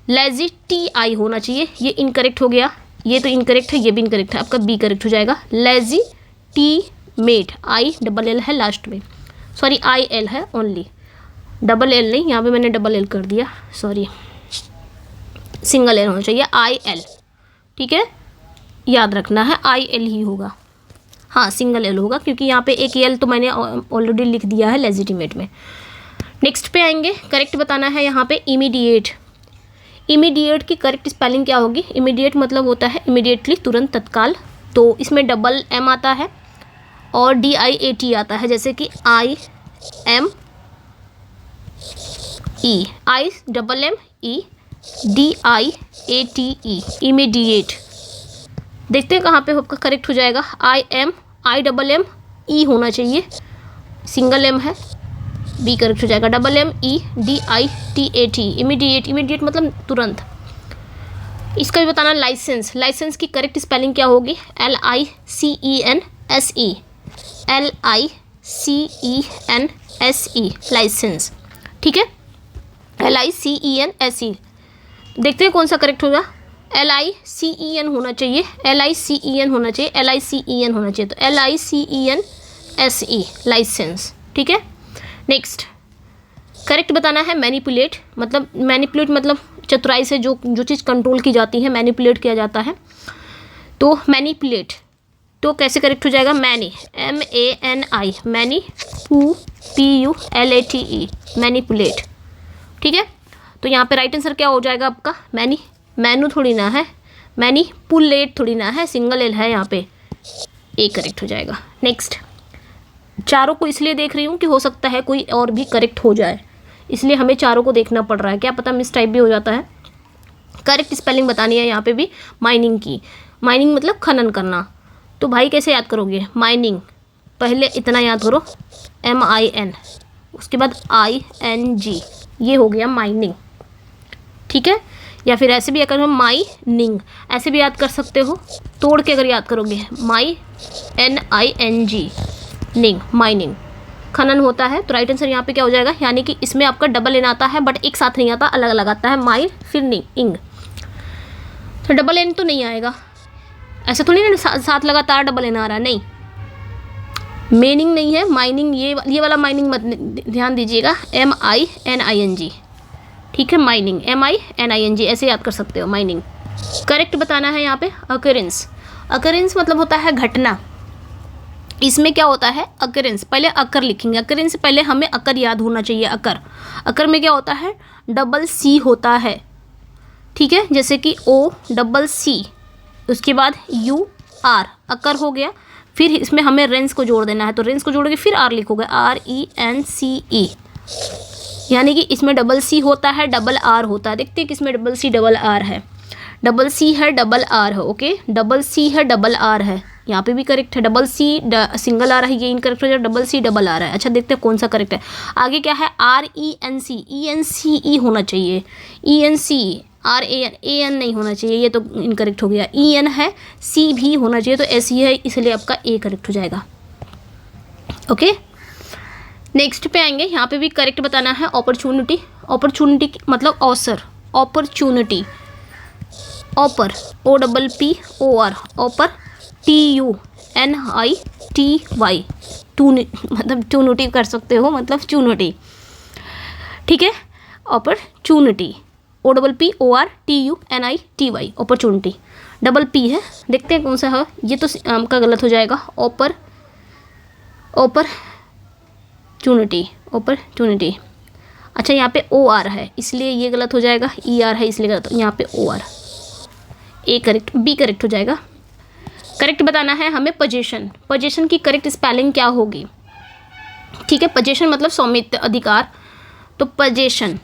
लेजिटी होना चाहिए, ये इनकरेक्ट हो गया, ये तो इनकरेक्ट है, ये भी इनकरेक्ट है, आपका बी करेक्ट हो जाएगा। लेजिटीमेट, ILL है लास्ट में, सॉरी IL है ओनली, डबल एल नहीं, यहाँ पे मैंने डबल एल कर दिया, सॉरी, सिंगल एल होना चाहिए, IL, ठीक है, याद रखना है IL ही होगा, हाँ सिंगल एल होगा, क्योंकि यहाँ पे एक एल तो मैंने ऑलरेडी लिख दिया है लेजिटिमेट में। नेक्स्ट पे आएंगे, करेक्ट बताना है यहाँ पे इमीडिएट। इमीडिएट की करेक्ट स्पेलिंग क्या होगी? इमीडिएट मतलब होता है इमीडिएटली, तुरंत, तत्काल, तो इसमें डबल M आता है और DIAT आता है, जैसे कि IME, IMME DIATE, इमीडिएट। देखते हैं कहाँ पे आपका करेक्ट हो जाएगा। IMME होना चाहिए, सिंगल M है, बी करेक्ट हो जाएगा। MMEDITAT, इमीडिएट, इमीडिएट मतलब तुरंत। इसका भी बताना। लाइसेंस, लाइसेंस की करेक्ट स्पेलिंग क्या होगी? LICENSE, LICENSE, लाइसेंस, ठीक है, LICENSE। देखते हैं कौन सा करेक्ट होगा। LICEN होना चाहिए, LICEN होना चाहिए, LICEN होना चाहिए, तो LICENSE, लाइसेंस, ठीक है। नेक्स्ट करेक्ट बताना है मैनिपुलेट, मतलब मैनिपुलेट मतलब चतुराई से जो चीज़ कंट्रोल की जाती है, मैनिपुलेट किया जाता है, तो मैनिपुलेट, तो कैसे करेक्ट हो जाएगा? Many, MANI, many, PULATE, manipulate, ठीक है। तो यहाँ पे राइट आंसर क्या हो जाएगा आपका? मैनी, मैनू थोड़ी ना है, मैनिपुलेट थोड़ी ना है, सिंगल एल है यहाँ पे, ए करेक्ट हो जाएगा। नेक्स्ट, चारों को इसलिए देख रही हूँ कि हो सकता है कोई और भी करेक्ट हो जाए, इसलिए हमें चारों को देखना पड़ रहा है, क्या पता मिस टाइप भी हो जाता है। करेक्ट स्पेलिंग बतानी है यहाँ पे भी माइनिंग की। माइनिंग मतलब खनन करना, तो भाई कैसे याद करोगे? माइनिंग, पहले इतना याद करो, MIN, उसके बाद ING, ये हो गया माइनिंग, ठीक है। या फिर ऐसे भी याद करो, माइनिंग, ऐसे भी याद कर सकते हो, तोड़ के अगर याद करोगे, MINING, निंग, माइनिंग, खनन होता है। तो राइट आंसर यहाँ पे क्या हो जाएगा? यानी कि इसमें आपका डबल एन आता है, बट एक साथ नहीं आता, अलग अलग आता है, माइन फिर निंग, इंग, तो डबल एन तो नहीं आएगा, ऐसा तो नहीं ना साथ लगातार डबल एन आ रहा है, नहीं, मेनिंग नहीं है, माइनिंग, ये वाला माइनिंग मत ध्यान दीजिएगा, MINING, ठीक है, माइनिंग, MINING, ऐसे याद कर सकते हो, माइनिंग। करेक्ट बताना है यहाँ पे अकरेंस। अकरेंस मतलब होता है घटना, इसमें क्या होता है? अकरेंस, पहले अकर लिखेंगे, अकरेंस से पहले हमें अकर याद होना चाहिए। अकर, अकर में क्या होता है? डबल C होता है, ठीक है, जैसे कि OCC, उसके बाद UR, अकर हो गया, फिर इसमें हमें रेंस को जोड़ देना है, तो रेंस को जोड़ोगे फिर R लिखोगे, RENCE, यानी कि इसमें डबल C होता है, डबल R होता है। देखते हैं किसमें डबल C डबल R है, डबल C है, डबल R है, ओके, डबल C है, डबल R है, यहाँ पे भी करेक्ट है, डबल C सिंगल आ रहा है, ये इनकरेक्ट हो जाएगा, डबल C डबल आ रहा है। अच्छा देखते हैं कौन सा करेक्ट है। आगे क्या है? RENCE होना चाहिए, ENC, RAN नहीं होना चाहिए, ये तो इनकरेक्ट हो गया, EN है, C भी होना चाहिए, तो SE है, इसलिए आपका A करेक्ट हो जाएगा, ओके। नेक्स्ट पे आएंगे, यहाँ पे भी करेक्ट बताना है अपॉर्चुनिटी। अपॉर्चुनिटी मतलब अवसर, अपॉर्चुनिटी, ऑपर, OPPOR, ऑपर, TUNITY, मतलब टूनिटी कर सकते हो, मतलब चूनिटी, ठीक है, opportunity, OPPORTUNITY, opportunity, double P है, देखते हैं कौन सा है, ये तो आपका गलत हो जाएगा, अपॉर्चुनिटी, अच्छा यहाँ पे OR है, इसलिए ये गलत हो जाएगा, ER है इसलिए गलत, यहाँ पे OR, A correct, B correct हो जाएगा। करेक्ट बताना है हमें पोजीशन। पोजीशन की करेक्ट स्पेलिंग क्या होगी? ठीक है, पोजीशन मतलब स्वामित्व, अधिकार, तो पोजीशन,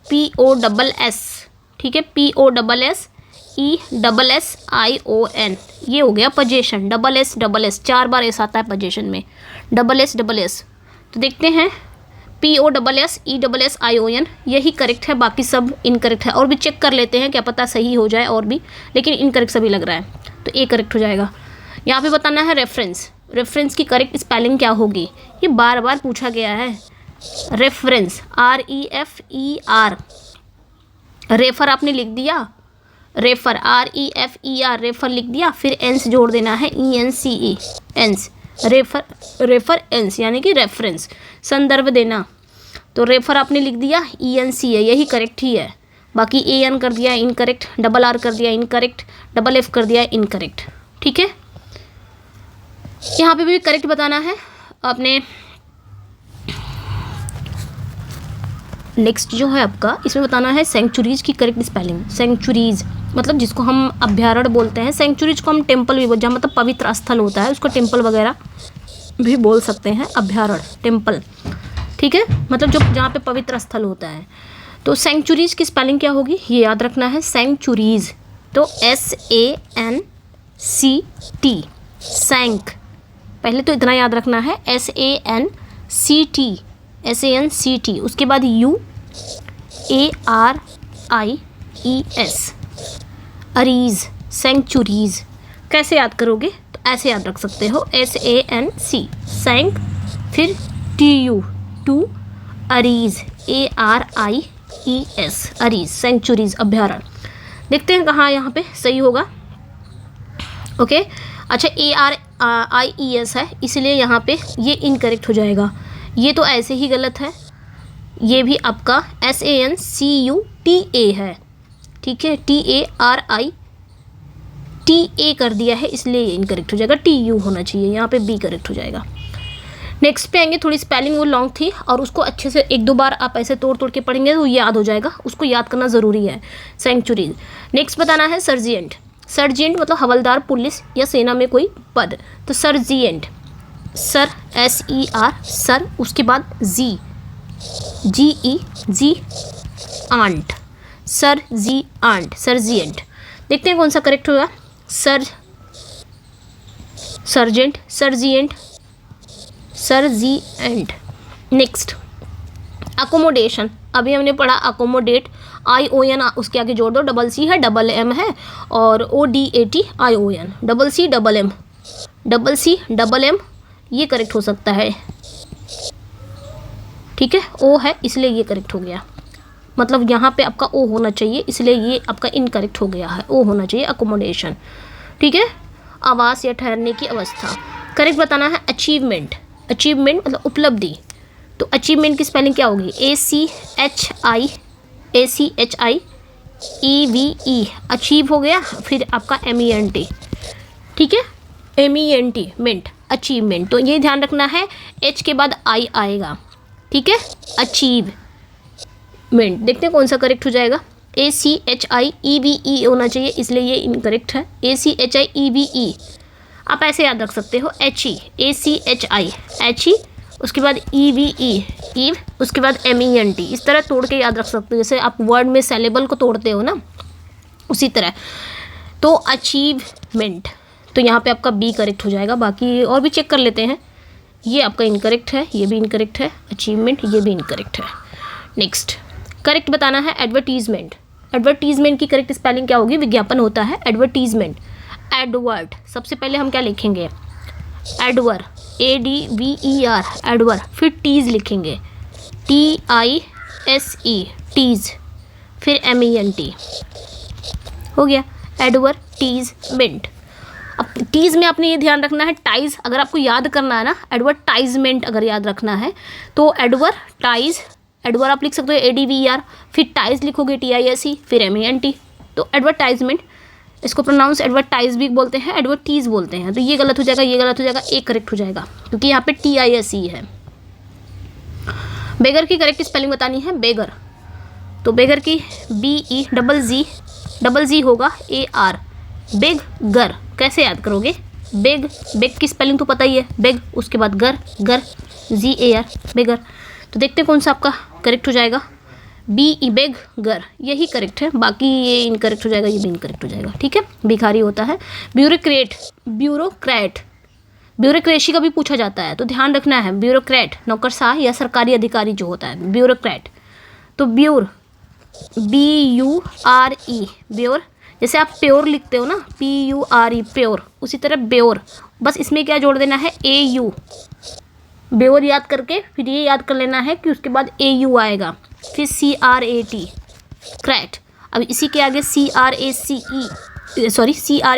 POSS, ठीक है, POSS POSSESSION, ये हो गया पोजेशन। डबल एस 4 बार एस आता है पोजेशन में, डबल एस। तो देखते हैं POSSESSION यही करेक्ट है, बाकी सब इनकरेक्ट है। और भी चेक कर लेते हैं, क्या पता सही हो जाए और भी, लेकिन इनकरेक्ट सभी लग रहा है, तो ए करेक्ट हो जाएगा। यहाँ पे बताना है रेफरेंस। रेफरेंस की करेक्ट स्पेलिंग क्या होगी, ये बार बार पूछा गया है। रेफरेंस REFER, रेफर आपने लिख दिया, रेफर REFER, रेफर लिख दिया, फिर एंस जोड़ देना है ENCE, एंस, रेफरेंस यानी कि रेफरेंस, संदर्भ देना। तो रेफर आपने लिख दिया, ENC है, यही करेक्ट ही है। बाकी AN कर दिया इनकरेक्ट, डबल R कर दिया इनकरेक्ट, डबल F कर दिया इनकरेक्ट। ठीक है, यहाँ पे भी करेक्ट बताना है आपने। नेक्स्ट जो है आपका, इसमें बताना है सेंचुरीज की करेक्ट स्पेलिंग। सेंचुरीज मतलब जिसको हम अभ्यारण्य बोलते हैं, सेंचुरीज को हम टेम्पल भी बोलते हैं, जहाँ मतलब पवित्र स्थल होता है उसको टेम्पल वगैरह भी बोल सकते हैं, अभ्यारण्य, टेम्पल। ठीक है, मतलब जो जहाँ पे पवित्र स्थल होता है। तो सेंचुरीज की स्पेलिंग क्या होगी, ये याद रखना है, सेंचुरीज। तो SANCT, सैंक, पहले तो इतना याद रखना है, SANCT, उसके बाद UARIES, अरीज, सेंचुरीज। कैसे याद करोगे, तो ऐसे याद रख सकते हो, SANC, सैंक, फिर TU, aries, ARIES, aries, sanctuaries, अभ्यारण्य। देखते हैं कहाँ यहाँ पे सही होगा। ओके, अच्छा ARIES है, इसलिए यहाँ पे ये इनकरेक्ट हो जाएगा। ये तो ऐसे ही गलत है, ये भी आपका SANCUTA है। ठीक है, TARITA कर दिया है, इसलिए ये इनकरेक्ट हो जाएगा, TU होना चाहिए, यहाँ पे B करेक्ट हो जाएगा। नेक्स्ट पे आएंगे, थोड़ी स्पेलिंग वो लॉन्ग थी और उसको अच्छे से एक दो बार आप ऐसे तोड़ के पढ़ेंगे तो याद हो जाएगा, उसको याद करना ज़रूरी है, सेंचुरीज। नेक्स्ट बताना है सर्जिएंट। सर्जिएंट मतलब हवलदार, पुलिस या सेना में कोई पद। तो सर्जिएंट, सर, SER, सर, उसके बाद GE आंट, सर्जिएंट। देखते हैं कौन सा करेक्ट होगा, सर्जिएंट। नेक्स्ट अकोमोडेशन, अभी हमने पढ़ा अकोमोडेट, ION उसके आगे जोड़ दो, डबल C है, डबल M है, और ODAT ION, double C double M, ये करेक्ट हो सकता है। ठीक है, O है इसलिए ये करेक्ट हो गया, मतलब यहाँ पे आपका O होना चाहिए, इसलिए ये आपका इनकरेक्ट हो गया है, O होना चाहिए अकोमोडेशन। ठीक है, आवास या ठहरने की अवस्था। करेक्ट बताना है अचीवमेंट। अचीवमेंट मतलब उपलब्धि। तो अचीवमेंट की स्पेलिंग क्या होगी, ACHIEVE, अचीव हो गया, फिर आपका MENT। ठीक है, MENT, मेंट, अचीवमेंट। तो ये ध्यान रखना है, H के बाद I आएगा। ठीक है, अचीवमेंट। देखते हैं कौन सा करेक्ट हो जाएगा, ACHIEVE होना चाहिए, इसलिए ये इनकरेक्ट है, ACHIEVE। आप ऐसे याद रख सकते हो, HE, ACHI, उसके बाद EVE, ईव, उसके बाद MENT, इस तरह तोड़ के याद रख सकते हो, जैसे आप वर्ड में सेलेबल को तोड़ते हो ना, उसी तरह। तो अचीवमेंट, तो यहाँ पे आपका B करेक्ट हो जाएगा। बाकी और भी चेक कर लेते हैं, ये आपका इनकरेक्ट है, ये भी इनकरेक्ट है, अचीवमेंट ये भी इनकरेक्ट है। नेक्स्ट करेक्ट बताना है एडवर्टीजमेंट। एडवर्टीजमेंट की करेक्ट स्पेलिंग क्या होगी, विज्ञापन होता है एडवर्टीजमेंट। एडवर्ड, सबसे पहले हम क्या लिखेंगे, एडवर, ADVER, एडवर, फिर टीज लिखेंगे, TISE, टीज, फिर MENT, हो गया एडवर्टीजमेंट। अब टीज में आपने ये ध्यान रखना है, टाइज अगर आपको याद करना है ना, एडवर्टाइजमेंट अगर याद रखना है तो एडवर्टाइज, एडवर आप लिख सकते हो ADVER, फिर टाइज लिखोगे TISE, फिर MENT। तो एडवर्टाइजमेंट, इसको प्रोनाउंस एडवर्टाइज भी बोलते हैं, एडवर्टीज बोलते हैं। तो ये गलत हो जाएगा, ये गलत हो जाएगा, एक करेक्ट हो जाएगा क्योंकि यहाँ पे TISE है। बेगर की करेक्ट स्पेलिंग बतानी है, बेगर। तो बेगर की BE डबल Z होगा AR, बेग, गर। कैसे याद करोगे, बेग, बेग की स्पेलिंग तो पता ही है, बेग, उसके बाद गर, GAR, बेगर। तो देखते हैं कौन सा आपका करेक्ट हो जाएगा, बी ई बेग गर, यही करेक्ट है, बाकी ये इनकरेक्ट हो जाएगा, ये भी इनकरेक्ट हो जाएगा। ठीक है, भिखारी होता है। ब्यूरोक्रेट, ब्यूरोक्रेट, ब्यूरोक्रेसी का भी पूछा जाता है तो ध्यान रखना है, ब्यूरोक्रेट नौकरशाह या सरकारी अधिकारी जो होता है ब्यूरोक्रेट। तो bure, B U R E, bure, जैसे आप प्योर लिखते हो ना, P U R E pure, उसी तरह ब्योर, बस इसमें क्या जोड़ देना है, ए यू, ब्योर याद करके फिर ये याद कर लेना है कि उसके बाद ए यू आएगा, फिर C R A T, crat. अब इसी के आगे सी आर ए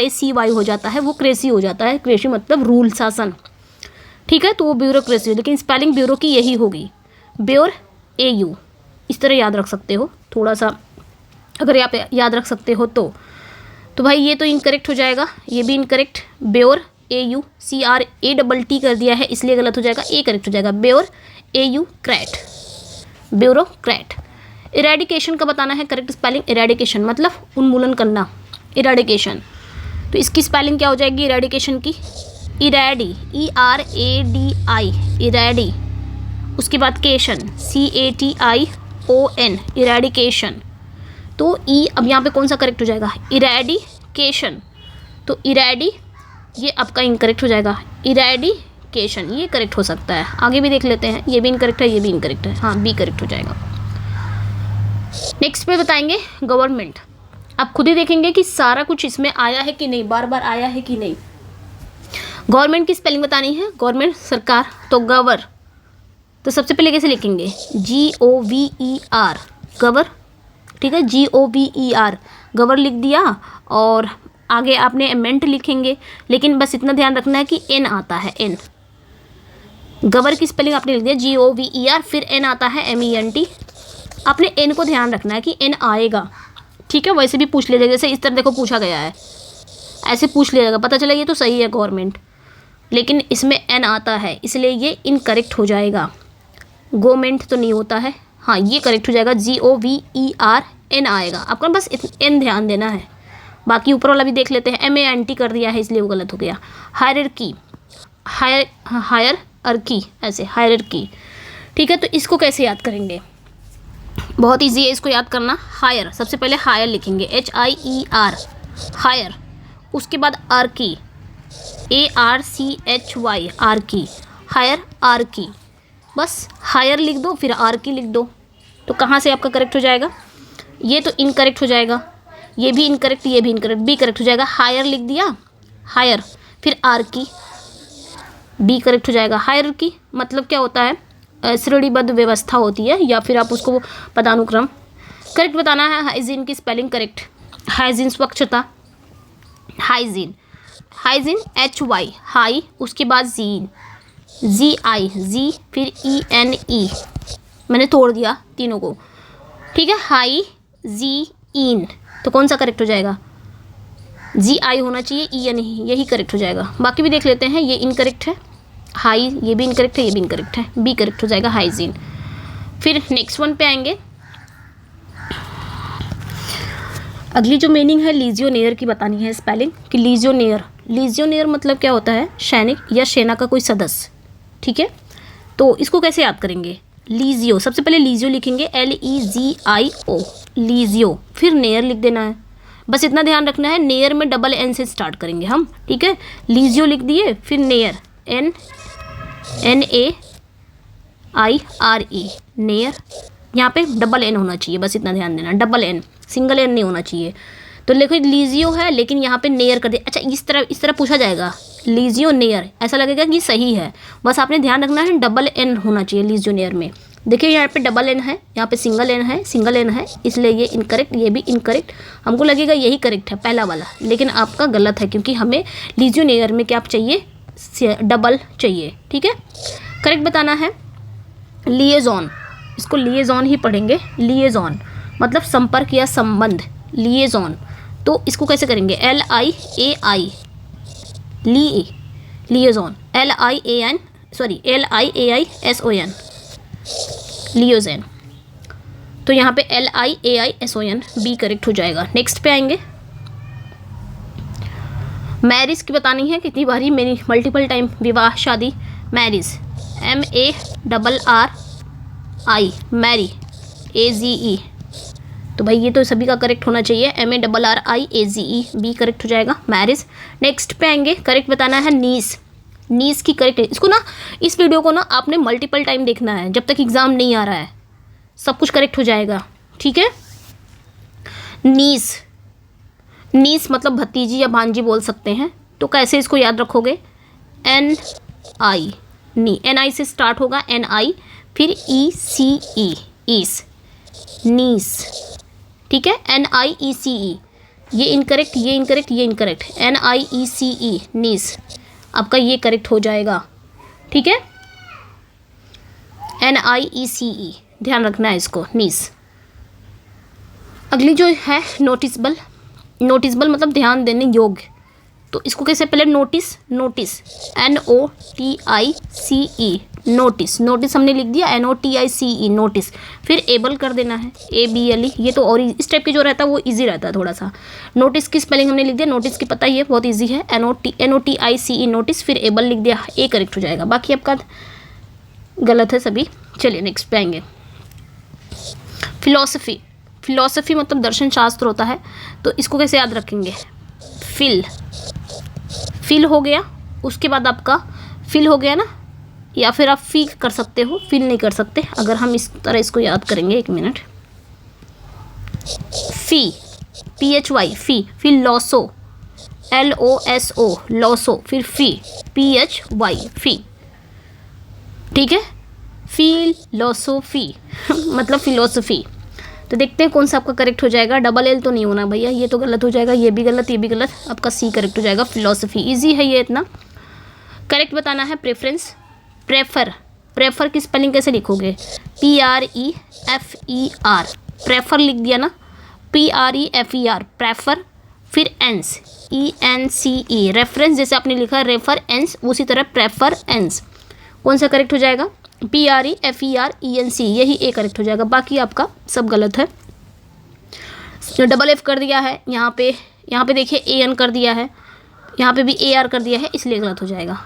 सी वाई हो जाता है, वो क्रेसी हो जाता है, क्रेसी मतलब रूल, शासन। ठीक है, तो वो ब्यूरोक्रेसी, लेकिन स्पेलिंग ब्यूरो की यही होगी, ब्योर ए यू, इस तरह याद रख सकते हो। थोड़ा सा अगर आप याद रख सकते हो तो भाई ये तो इनकरेक्ट हो जाएगा, ये भी incorrect, bure A U, C R A double T कर दिया है इसलिए गलत हो जाएगा, ए करेक्ट हो जाएगा, ब्योर A you crate, bureaucrat. Eradication का बताना है करेक्ट स्पेलिंग, इरेडिकेशन मतलब उन्मूलन करना, इरेडिकेशन। तो इसकी स्पेलिंग क्या हो जाएगी इरेडिकेशन की, इरेडी, E R A D I, eradi, उसके बाद cation, C A T I O N, eradication. तो ई अब यहाँ पे कौन सा करेक्ट हो जाएगा, इरेडिकेशन, तो इरेडी ये आपका इनकरेक्ट हो जाएगा, इरेडिकेशन ये करेक्ट हो सकता है। आगे भी देख लेते हैं, ये भी इनकरेक्ट है, ये भी इनकरेक्ट है, हाँ बी करेक्ट हो जाएगा। नेक्स्ट पे बताएंगे गवर्नमेंट। आप खुद ही देखेंगे कि सारा कुछ इसमें आया है कि नहीं, बार बार आया है कि नहीं। गवर्नमेंट की स्पेलिंग बतानी है, गवर्नमेंट सरकार, तो गवर, तो सबसे पहले कैसे लिखेंगे, जी ओ वी ई आर, गवर। ठीक है, जी ओ वी ई आर, गवर लिख दिया, और आगे आपने एमेंट लिखेंगे, लेकिन बस इतना ध्यान रखना है कि एन आता है, एन, गवर की स्पेलिंग आपने लिख दिया जी ओ वी ई आर, फिर एन आता है एम ई एन टी, आपने एन को ध्यान रखना है कि एन आएगा। ठीक है, वैसे भी पूछ लीजिएगा, जैसे इस तरह देखो पूछा गया है, ऐसे पूछ लीजिएगा, पता चला ये तो सही है गवर्नमेंट, लेकिन इसमें एन आता है इसलिए ये इनकरेक्ट हो जाएगा। गवर्नमेंट तो नहीं होता है, हाँ ये करेक्ट हो जाएगा, G O V E R, N आएगा, आपको बस एन ध्यान देना है। बाकी ऊपर वाला भी देख लेते हैं, एम ए एन टी कर दिया है इसलिए वो गलत हो गया। हायरकी, हायर अर्की, ऐसे हायरकी। ठीक है, तो इसको कैसे याद करेंगे, बहुत ईजी है इसको याद करना। हायर, सबसे पहले हायर लिखेंगे, H I E R, hier, उसके बाद archy, A R C H Y, archy, hier archy, बस हायर लिख दो फिर आर्की लिख दो। तो कहाँ से आपका करेक्ट हो जाएगा, ये तो इनकरेक्ट हो जाएगा, ये भी इनकरेक्ट, ये भी इनकरेक्ट, बी करेक्ट हो जाएगा। हायर लिख दिया, हायर, फिर आर्की, बी करेक्ट हो जाएगा। हायरार्की मतलब क्या होता है, श्रेणीबद्ध व्यवस्था होती है, या फिर आप उसको पदानुक्रम। करेक्ट बताना है, हाइजीन की स्पेलिंग करेक्ट, हाइजीन स्वच्छता, hygiene, hygiene H Y, hy, उसके बाद जीन, जी आई, जी, फिर ई एन ई, मैंने तोड़ दिया तीनों को। ठीक है, हाई जी इन, तो कौन सा करेक्ट हो जाएगा, जी आई होना चाहिए, ई एन ही, यही करेक्ट हो जाएगा। बाकी भी देख लेते हैं, ये इनकरेक्ट है, हाई, ये भी इनकरेक्ट है, ये भी इनकरेक्ट है, बी करेक्ट हो जाएगा, हाइजीन। फिर नेक्स्ट वन पे आएंगे, अगली जो मीनिंग है लीजियोनेयर की बतानी है स्पेलिंग, कि लीजियोनेयर, लीजियोनेयर मतलब क्या होता है, सैनिक या सेना का कोई सदस्य। ठीक है, तो इसको कैसे याद करेंगे, लीजियो, सबसे पहले लीजियो लिखेंगे, LEGIO, लीजियो, फिर नेयर लिख देना है, बस इतना ध्यान रखना है, नेयर में डबल एन से स्टार्ट करेंगे हम। ठीक है, लीजियो लिख दिए, फिर नेयर, NAIRE, नेयर, यहाँ पे डबल एन होना चाहिए, बस इतना ध्यान देना, डबल एन, सिंगल एन नहीं होना चाहिए। तो देखो लीजियो है लेकिन यहाँ पे नेयर कर दिया। अच्छा, इस तरह पूछा जाएगा, लीजियो नेयर, ऐसा लगेगा कि सही है, बस आपने ध्यान रखना है डबल एन होना चाहिए लीजियो नेयर में। देखिए यहाँ पे डबल एन है, यहाँ पे सिंगल एन है, सिंगल एन है, इसलिए ये इनकरेक्ट, ये भी इनकरेक्ट। हमको लगेगा यही करेक्ट है पहला वाला, लेकिन आपका गलत है, क्योंकि हमें लीजियो नेयर में क्या चाहिए, डबल चाहिए। ठीक है, करेक्ट बताना है, लिएजॉन, इसको लिएजॉन ही पढ़ेंगे, लिएजॉन मतलब संपर्क या संबंध, लिएजॉन। तो इसको कैसे करेंगे, LIAI, लिएजॉन, LIAISON, लियोजन। तो यहाँ पे LIAISON, बी करेक्ट हो जाएगा। नेक्स्ट पे आएंगे, मैरिज की बतानी है, कितनी बारी मेरी मल्टीपल टाइम, विवाह शादी, मैरिज, MARRI, मैरी, MARRIAGE, तो भाई ये तो सभी का करेक्ट होना चाहिए। MARRIAGE, बी करेक्ट हो जाएगा, मैरिज। नेक्स्ट पे आएंगे, करेक्ट बताना है नीस। नीस की करेक्ट, इसको ना, इस वीडियो को ना आपने मल्टीपल टाइम देखना है जब तक एग्ज़ाम नहीं आ रहा है, सब कुछ करेक्ट हो जाएगा, ठीक है। नीस, नीस मतलब भतीजी या भांजी बोल सकते हैं। तो कैसे इसको याद रखोगे? NI, नी, NI से स्टार्ट होगा, NI, फिर ECE, ईस, नीस, ठीक है। NIECE, ये इनकरेक्ट, ये इनकरेक्ट, ये इनकरेक्ट, NIECE, नीस, आपका ये करेक्ट हो जाएगा, ठीक है। NIECE, ध्यान रखना है इसको, नीस। अगली जो है नोटिसबल, नोटिसबल मतलब ध्यान देने योग्य। तो इसको कैसे, पहले notice, notice, NOTICE, notice, notice हमने लिख दिया NOTICE, नोटिस। फिर एबल कर देना है, ABLE, ये तो और इस टाइप के जो रहता है वो इजी रहता है थोड़ा सा। नोटिस की स्पेलिंग हमने लिख दिया, नोटिस की पता ही है, बहुत इजी है, NOTICE, नोटिस, फिर एबल लिख दिया, ए करेक्ट हो जाएगा, बाकी आपका गलत है सभी। चलिए नेक्स्ट पे आएंगे, फिलॉसफी। फिलॉसफी मतलब दर्शन शास्त्र होता है, तो इसको कैसे याद रखेंगे? फिल, फिल हो गया, उसके बाद आपका फिल हो गया ना, या फिर आप फी कर सकते हो, फिल नहीं कर सकते। अगर हम इस तरह इसको याद करेंगे, एक मिनट, फी, PHY, फी, फिर लॉसो, LOSO, लॉसो, फिर फी, PHY, फी, ठीक है। फिलोसोफी मतलब फिलोसफी। तो देखते हैं कौन सा आपका करेक्ट हो जाएगा। डबल एल तो नहीं होना भैया, ये तो गलत हो जाएगा, ये भी गलत, ये भी गलत, आपका सी करेक्ट हो जाएगा, फिलोसफी। इजी है ये इतना। करेक्ट बताना है प्रेफरेंस, प्रेफर, प्रेफर की स्पेलिंग कैसे लिखोगे? PREFER, प्रेफर लिख दिया ना, PREFER, प्रेफर, फिर एंस, ENCE, रेफरेंस जैसे आपने लिखा रेफर एंस, उसी तरह प्रेफर एंस। कौन सा करेक्ट हो जाएगा? PREFERENC, यही ए करेक्ट हो जाएगा, बाकी आपका सब गलत है। जो डबल एफ कर दिया है यहाँ पे देखिए AN कर दिया है, यहाँ पे भी AR कर दिया है, इसलिए गलत हो जाएगा।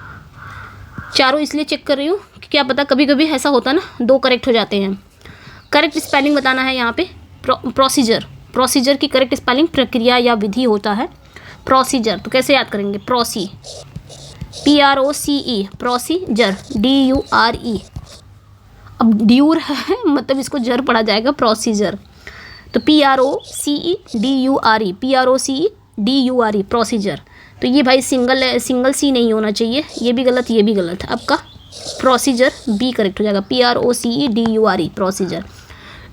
चारों इसलिए चेक कर रही हूँ कि क्या पता कभी कभी ऐसा होता ना, दो करेक्ट हो जाते हैं। करेक्ट स्पेलिंग बताना है यहाँ पे, प्रोसीजर, प्रोसीजर की करेक्ट स्पेलिंग प्रक्रिया या विधि होता है, प्रोसीजर। तो कैसे याद करेंगे? प्रोसी, PROCE, प्रोसीजर, DURE, अब ड्यूर है मतलब इसको जर पढ़ा जाएगा, प्रोसीजर। तो PROCE DURE, PROCE DURE, procedure. तो ये भाई सिंगल सी नहीं होना चाहिए, ये भी गलत, ये भी गलत। आपका प्रोसीजर बी करेक्ट हो जाएगा, PROCE DURE, प्रोसीजर।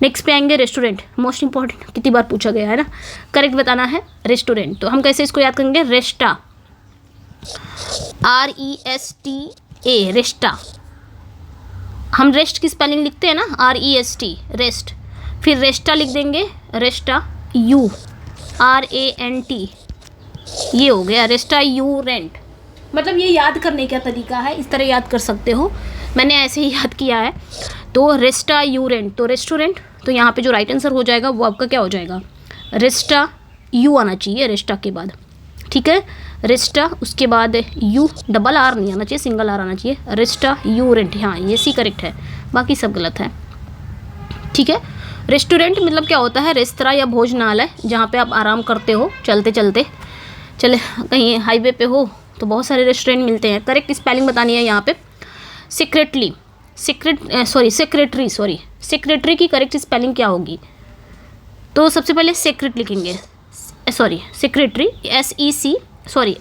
नेक्स्ट पे आएंगे रेस्टोरेंट, मोस्ट इंपॉर्टेंट, कितनी बार पूछा गया है ना। करेक्ट बताना है रेस्टोरेंट। तो हम कैसे इसको याद करेंगे? Resta, RESTA, Resta. हम रेस्ट की स्पेलिंग लिखते हैं ना, REST, रेस्ट। फिर रेस्टा लिख देंगे, रेस्टा, URANT, ये हो गया रेस्टा यू रेंट। मतलब ये याद करने का तरीका है, इस तरह याद कर सकते हो, मैंने ऐसे ही याद किया है। तो रेस्टा यू रेंट, तो रेस्टोरेंट। तो यहाँ पे जो राइट आंसर हो जाएगा वो आपका क्या हो जाएगा? रेस्टा, यू आना चाहिए रेस्टा के बाद, ठीक है। रेस्टा, उसके बाद यू, डबल आर नहीं आना चाहिए, सिंगल आर आना चाहिए, रेस्टा यू रेंट। हाँ ये सी करेक्ट है, बाकी सब गलत है, ठीक है। रेस्टोरेंट मतलब क्या होता है? रेस्तरां या भोजनालय, जहाँ पे आप आराम करते हो चलते चलते, चले कहीं हाईवे पे हो तो बहुत सारे रेस्टोरेंट मिलते हैं। करेक्ट स्पेलिंग बतानी है यहाँ पे, सेक्रेटरी, सेक्रेटरी की करेक्ट स्पेलिंग क्या होगी? तो सबसे पहले सेक्रेट लिखेंगे, सेक्रेटरी, SECRET,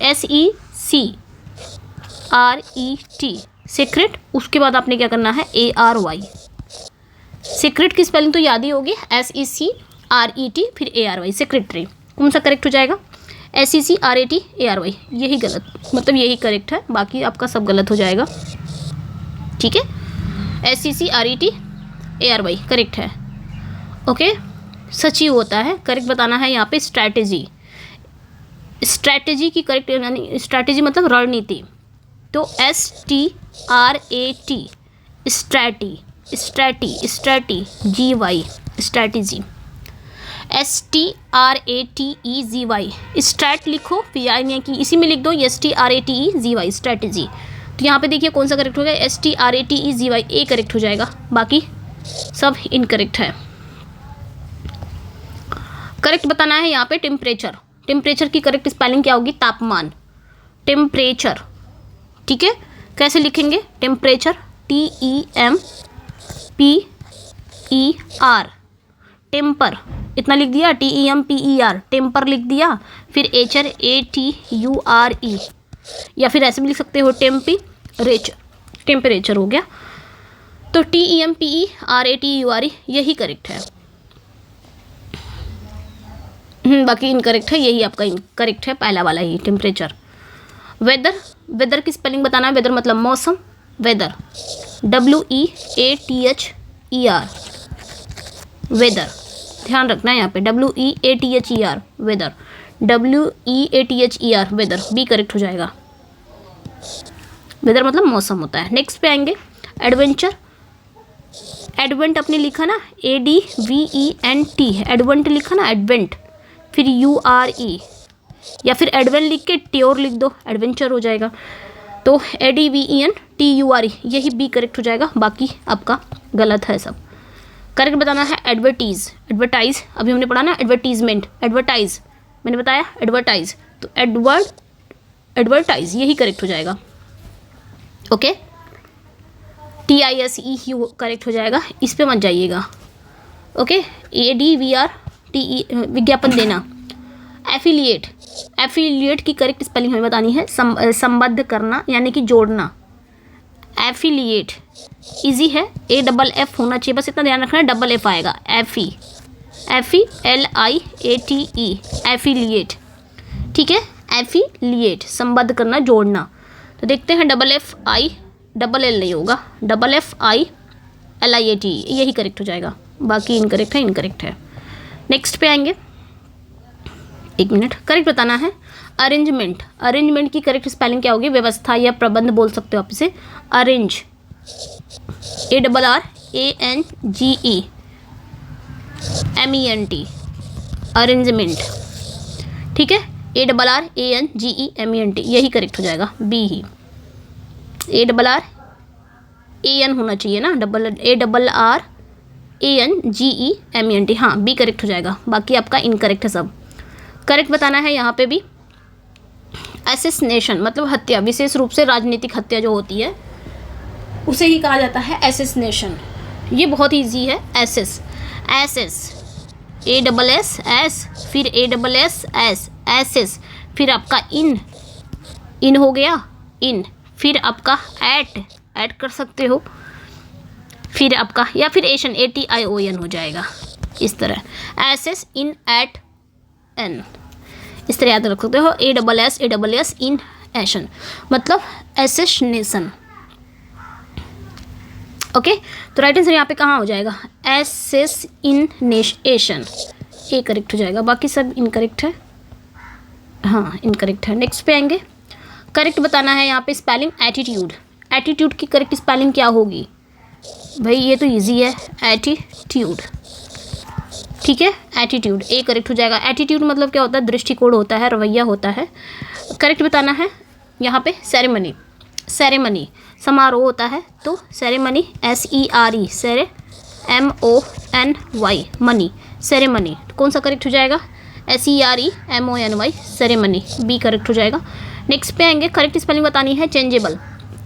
सेक्रेट। उसके बाद आपने क्या करना है? ARY। सेक्रेट की स्पेलिंग तो याद ही होगी, SECRET, फिर ARY, सेक्रेटरी। कौन सा करेक्ट हो जाएगा? SECRET ARY, यही गलत, मतलब यही करेक्ट है, बाकी आपका सब गलत हो जाएगा, ठीक है। SECRET ARY करेक्ट है, ओके। सचिव होता है, करेक्ट बताना है यहाँ पे स्ट्रैटेजी। स्ट्रैटेजी की करेक्ट, यानी स्ट्रैटेजी मतलब रणनीति। तो STRAT, स्ट्रैटी, GY, strategy. STRATEGY, straight लिखो, यानी कि इसी में लिख दो STRATEGY, स्ट्रैटेजी। तो यहाँ पे देखिए कौन सा करेक्ट हो गया? STRATEGY, ए करेक्ट हो जाएगा, बाकी सब इनकरेक्ट है। करेक्ट बताना है यहाँ पे टेम्परेचर। टेम्परेचर की करेक्ट स्पेलिंग क्या होगी? तापमान, टेम्परेचर। ठीक है, कैसे लिखेंगे? टेम्परेचर, TEMPER, टेम्पर, इतना लिख दिया, TEMPER, टेम्पर लिख दिया, फिर एचर, ATURE, या फिर ऐसे भी लिख सकते हो टेम्परेचर, टेम्परेचर हो गया। तो TEMPERATURE यही करेक्ट है। बाकी इनकरेक्ट है, यही आपका इनकरेक्ट है, पहला वाला ही टेम्परेचर। वेदर, वेदर की स्पेलिंग बताना है। वेदर मतलब मौसम, वेदर, WEATHER, वेदर, ध्यान रखना है यहाँ पे, WEATHER, weather, WEATHER, weather, B correct हो जाएगा। वेदर मतलब मौसम होता है। नेक्स्ट पे आएंगे एडवेंचर। एडवेंट आपने लिखा ना, ADVENT, एडवेंट लिखा ना, एडवेंट, फिर URE, या फिर एडवेंट लिख के ट्योर लिख दो, एडवेंचर हो जाएगा। तो ADVENTURE यही बी करेक्ट हो जाएगा, बाकी आपका गलत है सब। करेक्ट बताना है एडवर्टीज। एडवर्टाइज अभी हमने पढ़ा ना, एडवर्टीजमेंट, एडवर्टाइज मैंने बताया, एडवर्टाइज, तो एडवर्टाइज यही करेक्ट हो जाएगा। ओके, TISE करेक्ट हो जाएगा, इस पे मत जाइएगा। ओके, ADVRTE विज्ञापन देना। एफिलिएट, एफिलिएट की करेक्ट स्पेलिंग हमें बतानी है, संबद्ध करना यानी कि जोड़ना। एफिलिएट इजी है, AFF होना चाहिए, बस इतना ध्यान रखना है, डबल F आएगा, FELIATE, एफिलिएट। ठीक है, एफिलिएट संबद्ध करना, जोड़ना। तो देखते हैं FFI, डबल L नहीं होगा, FFILIATE यही करेक्ट हो जाएगा, बाकी इनकरेक्ट है, इनकरेक्ट है। नेक्स्ट पे आएंगे, एक मिनट, करेक्ट बताना है अरेंजमेंट। अरेंजमेंट की करेक्ट स्पेलिंग क्या होगी? व्यवस्था या प्रबंध बोल सकते हो आप इसे, अरेंज, ARRANGEMENT, अरेंजमेंट। ठीक है, ARRANGEMENT यही करेक्ट हो जाएगा, बी ही। ARRAN होना चाहिए ना, ARRANGEMENT, हाँ बी करेक्ट हो जाएगा, बाकी आपका इनकरेक्ट है सब। करेक्ट बताना है यहाँ पे भी एसेसिनेशन, मतलब हत्या, विशेष रूप से राजनीतिक हत्या जो होती है उसे ही कहा जाता है एसेसिनेशन। ये बहुत ईजी है, एसेस, ASS, फिर ASS, एसेस, फिर आपका इन हो गया, इन, फिर आपका ऐड कर सकते हो, फिर आपका, या फिर एशन, ATION हो जाएगा, इस तरह, एसेस, इन, एट, एन, इस तरह याद रख सकते हो। ASS इन एशन मतलब एसेसिनेशन। ओके, तो राइट आंसर यहाँ पे कहाँ हो जाएगा? एसेसिनेशन, ए करेक्ट हो जाएगा, बाकी सब इनकरेक्ट है, हाँ इनकरेक्ट है। नेक्स्ट पे आएंगे, करेक्ट बताना है यहाँ पे स्पेलिंग एटीट्यूड। एटीट्यूड की करेक्ट स्पेलिंग क्या होगी? भाई ये तो इजी है, एटीट्यूड। ठीक है, एटीट्यूड, ए करेक्ट हो जाएगा। एटीट्यूड मतलब क्या होता है? दृष्टिकोण होता है, रवैया होता है। करेक्ट बताना है यहाँ पे सेरेमनी। सेरेमनी समारोह होता है, तो सेरेमनी, SERE, सेरे, MONY, मनी, सेरेमनी, कौन सा करेक्ट हो जाएगा? SEREMONY, सेरेमनी, बी करेक्ट हो जाएगा। नेक्स्ट पे आएंगे, करेक्ट स्पेलिंग बतानी है चेंजेबल।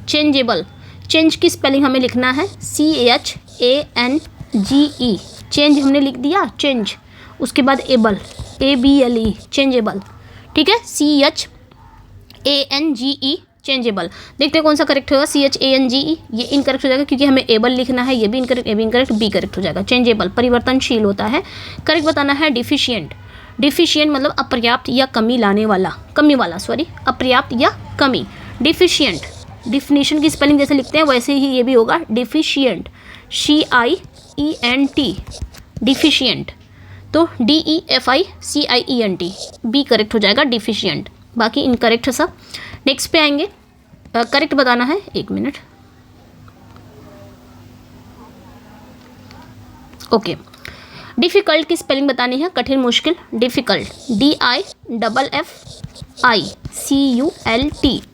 चेंजेबल, चेंज की स्पेलिंग हमें लिखना है CHANGE, चेंज हमने लिख दिया, चेंज, उसके बाद एबल, ABLE, चेंजेबल। ठीक है, CHANGE, चेंजेबल। देखते हैं कौन सा करेक्ट होगा, CHANGE, ये इनकरेक्ट हो जाएगा क्योंकि हमें एबल लिखना है, ये भी इनकरेक्ट, ये भी इनकरेक्ट, बी करेक्ट हो जाएगा। चेंजेबल परिवर्तनशील होता है। करेक्ट बताना है डिफिशियंट। डिफिशियंट मतलब अपर्याप्त या कमी लाने वाला, अपर्याप्त या कमी, डिफिशियंट। डिफिनीशन की स्पेलिंग जैसे लिखते हैं वैसे ही ये भी होगा, डिफिशियंट, CIENT, डिफिशियंट। तो DEFICIENT, बी करेक्ट हो जाएगा, डिफिशियंट, बाकी इनकरेक्ट है सब। नेक्स्ट पे आएंगे, करेक्ट बताना है, एक मिनट, ओके। डिफ़िकल्ट की स्पेलिंग बतानी है, कठिन मुश्किल, difficult, DIFFICULT,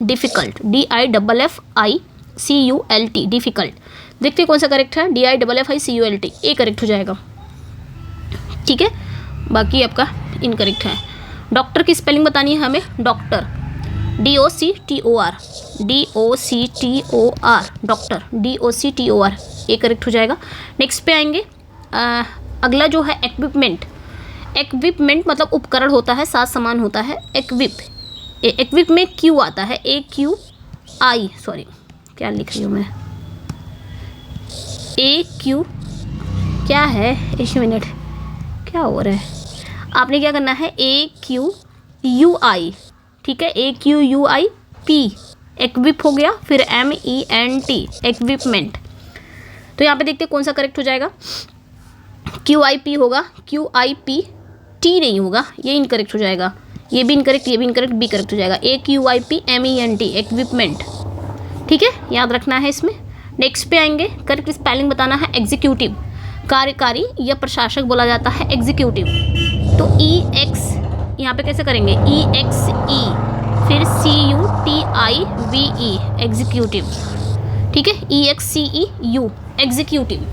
difficult, DIFFICULT, difficult. देखते हैं कौन सा करेक्ट है, DIFFICULT, ए करेक्ट हो जाएगा। ठीक है, बाकी आपका इनकरेक्ट है। डॉक्टर की स्पेलिंग बतानी है हमें, doctor DOCTOR, DOCTOR, doctor DOCTOR, ये करेक्ट हो जाएगा। नेक्स्ट पे आएंगे, अगला जो है इक्विपमेंट। इक्विपमेंट मतलब उपकरण होता है, साज सामान होता है। इक्विप में क्यू आता है, AQI, सॉरी क्या लिख रही हूँ मैं, AQ क्या है, एक मिनट क्या हो रहा है, आपने क्या करना है, AQUI, ठीक है, AQUIP, इक्विप हो गया, फिर MENT, इक्विपमेंट। तो यहाँ पे देखते हैं कौन सा करेक्ट हो जाएगा। QIP होगा, QIP, T नहीं होगा, ये इनकरेक्ट हो जाएगा, ये भी इनकरेक्ट, ये भी इनकरेक्ट, बी करेक्ट हो जाएगा। AQIP MENT, इक्विपमेंट, ठीक है, याद रखना है इसमें। नेक्स्ट पे आएंगे, करेक्ट स्पेलिंग बताना है, एग्जीक्यूटिव, कार्यकारी या प्रशासक बोला जाता है एग्जीक्यूटिव। तो EX यहाँ पे कैसे करेंगे, EXE, फिर CUTIVE, एग्जीक्यूटिव, ठीक है, EXCEU, एग्जीक्यूटिव।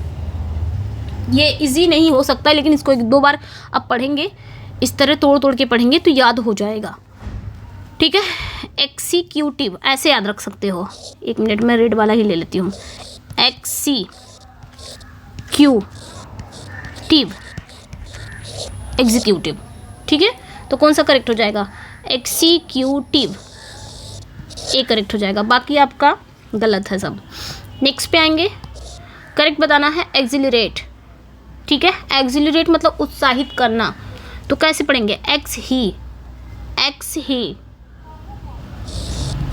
ये इजी नहीं हो सकता, लेकिन इसको 1-2 बार आप पढ़ेंगे, इस तरह तोड़ तोड़ के पढ़ेंगे तो याद हो जाएगा, ठीक है। एक्सीक्यूटिव ऐसे याद रख सकते हो, 1 मिनट में रेड वाला ही ले लेती हूँ, एक्सीक्यूटिव, एग्जीक्यूटिव, ठीक है। तो कौन सा करेक्ट हो जाएगा, एक्सीक्यूटिव, ए करेक्ट हो जाएगा, बाकी आपका गलत है सब। नेक्स्ट पे आएंगे, करेक्ट बताना है एक्सिलरेट, ठीक है, एक्सिलरेट मतलब उत्साहित करना। तो कैसे पढ़ेंगे, एक्स ही,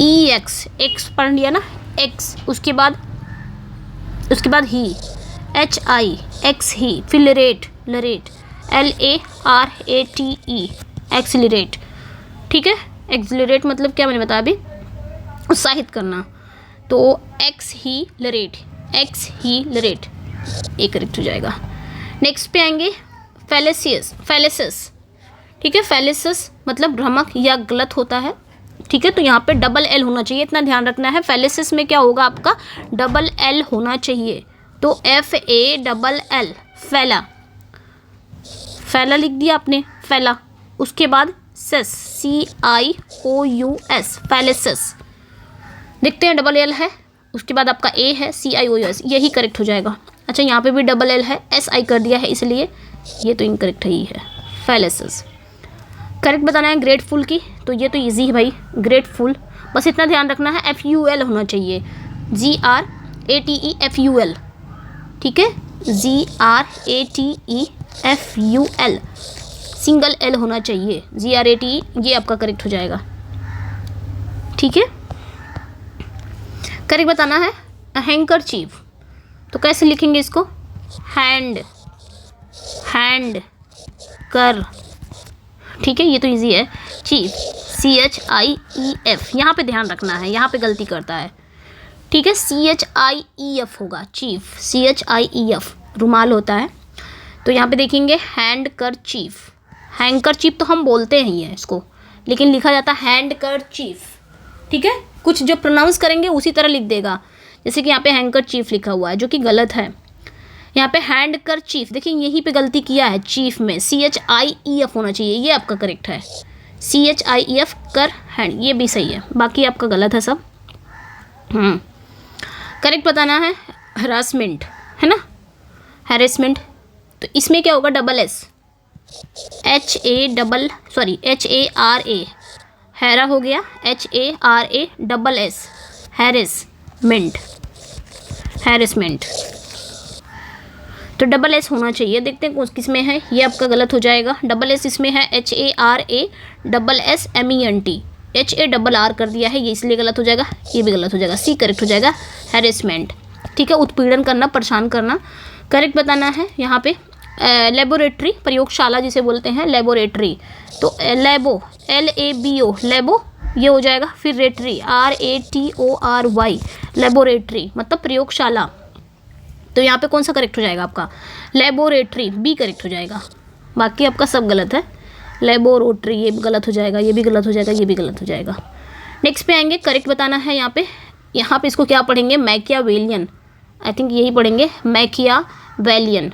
EX, एक्स पढ़ लिया ना, एक्स, उसके बाद ही, HI, एक्स ही, फिर लरेट, LARATE, एक्सिलरेट, ठीक है। एक्सिलरेट मतलब क्या मैंने बताया अभी, उत्साहित करना। तो एक्स ही लरेट, ये करेक्ट हो जाएगा। नेक्स्ट पे आएंगे, फैलेसिस, ठीक है, फैलेसिस मतलब भ्रमक या गलत होता है, ठीक है। तो यहाँ पे डबल L होना चाहिए, इतना ध्यान रखना है। फैलेसिस में क्या होगा आपका, डबल L होना चाहिए, तो FALL, फैला लिख दिया आपने, फैला, उसके बाद सेस, CIOUS, फैलेसिस। देखते हैं, डबल L है, उसके बाद आपका A है, CIOUS, यही करेक्ट हो जाएगा। अच्छा, यहाँ पे भी डबल L है, SI कर दिया है, इसलिए ये तो इनकरेक्ट ही है, फैलेसिस। करेक्ट बताना है ग्रेटफुल की, तो ये तो इजी है भाई, ग्रेटफुल, बस इतना ध्यान रखना है, FUL होना चाहिए, GRATEFUL, ठीक है, GRATEFUL, सिंगल L होना चाहिए, GRATE, ये आपका करेक्ट हो जाएगा, ठीक है। करेक्ट बताना है हैंकरचीफ, तो कैसे लिखेंगे इसको, हैंड कर, ठीक है, ये तो इजी है। चीफ, CHIEF, यहाँ पे ध्यान रखना है, यहाँ पे गलती करता है, ठीक है, CHIEF होगा, चीफ, CHIEF, रुमाल होता है। तो यहाँ पे देखेंगे हैंड कर चीफ, हैंकरचीफ तो हम बोलते हैं ये इसको, लेकिन लिखा जाता है हैंड कर चीफ, ठीक है। कुछ जो प्रोनाउंस करेंगे उसी तरह लिख देगा, जैसे कि यहाँ पे हैंकरचीफ लिखा हुआ है, जो कि गलत है। यहाँ पे हैंड कर चीफ, देखिए यहीं पे गलती किया है, चीफ में CHIEF होना चाहिए, ये आपका करेक्ट है, CHIEF कर हैंड, ये भी सही है, बाकी आपका गलत है सब। करेक्ट बताना है हरासमेंट, है ना, हैरेसमेंट, तो इसमें क्या होगा, डबल S, HARA, हैरा हो गया, HARA डबल S, हैरेसमेंट, तो डबल S होना चाहिए। देखते हैं किस में है, ये आपका गलत हो जाएगा, डबल S इसमें है, HARA डबल SMENT, HARR कर दिया है, ये इसलिए गलत हो जाएगा, ये भी गलत हो जाएगा, C करेक्ट हो जाएगा, हैरेसमेंट, ठीक है, उत्पीड़न करना, परेशान करना। करेक्ट बताना है यहाँ पे लेबोरेटरी, प्रयोगशाला जिसे बोलते हैं, लेबोरेटरी, तो लेबो, LABO, लेबो, ये हो जाएगा, फिर रेटरी, RATORY, लेबोरेटरी मतलब प्रयोगशाला। तो यहाँ पे कौन सा करेक्ट हो जाएगा आपका, लेबोरेटरी, बी करेक्ट हो जाएगा, बाकी आपका सब गलत है। लेबोरेटरी ये भी गलत हो जाएगा, ये भी गलत हो जाएगा, ये भी गलत हो जाएगा। नेक्स्ट पे आएंगे, करेक्ट बताना है यहाँ पे इसको क्या पढ़ेंगे, मैकियावेलियन, आई थिंक यही पढ़ेंगे, मैकियावेलियन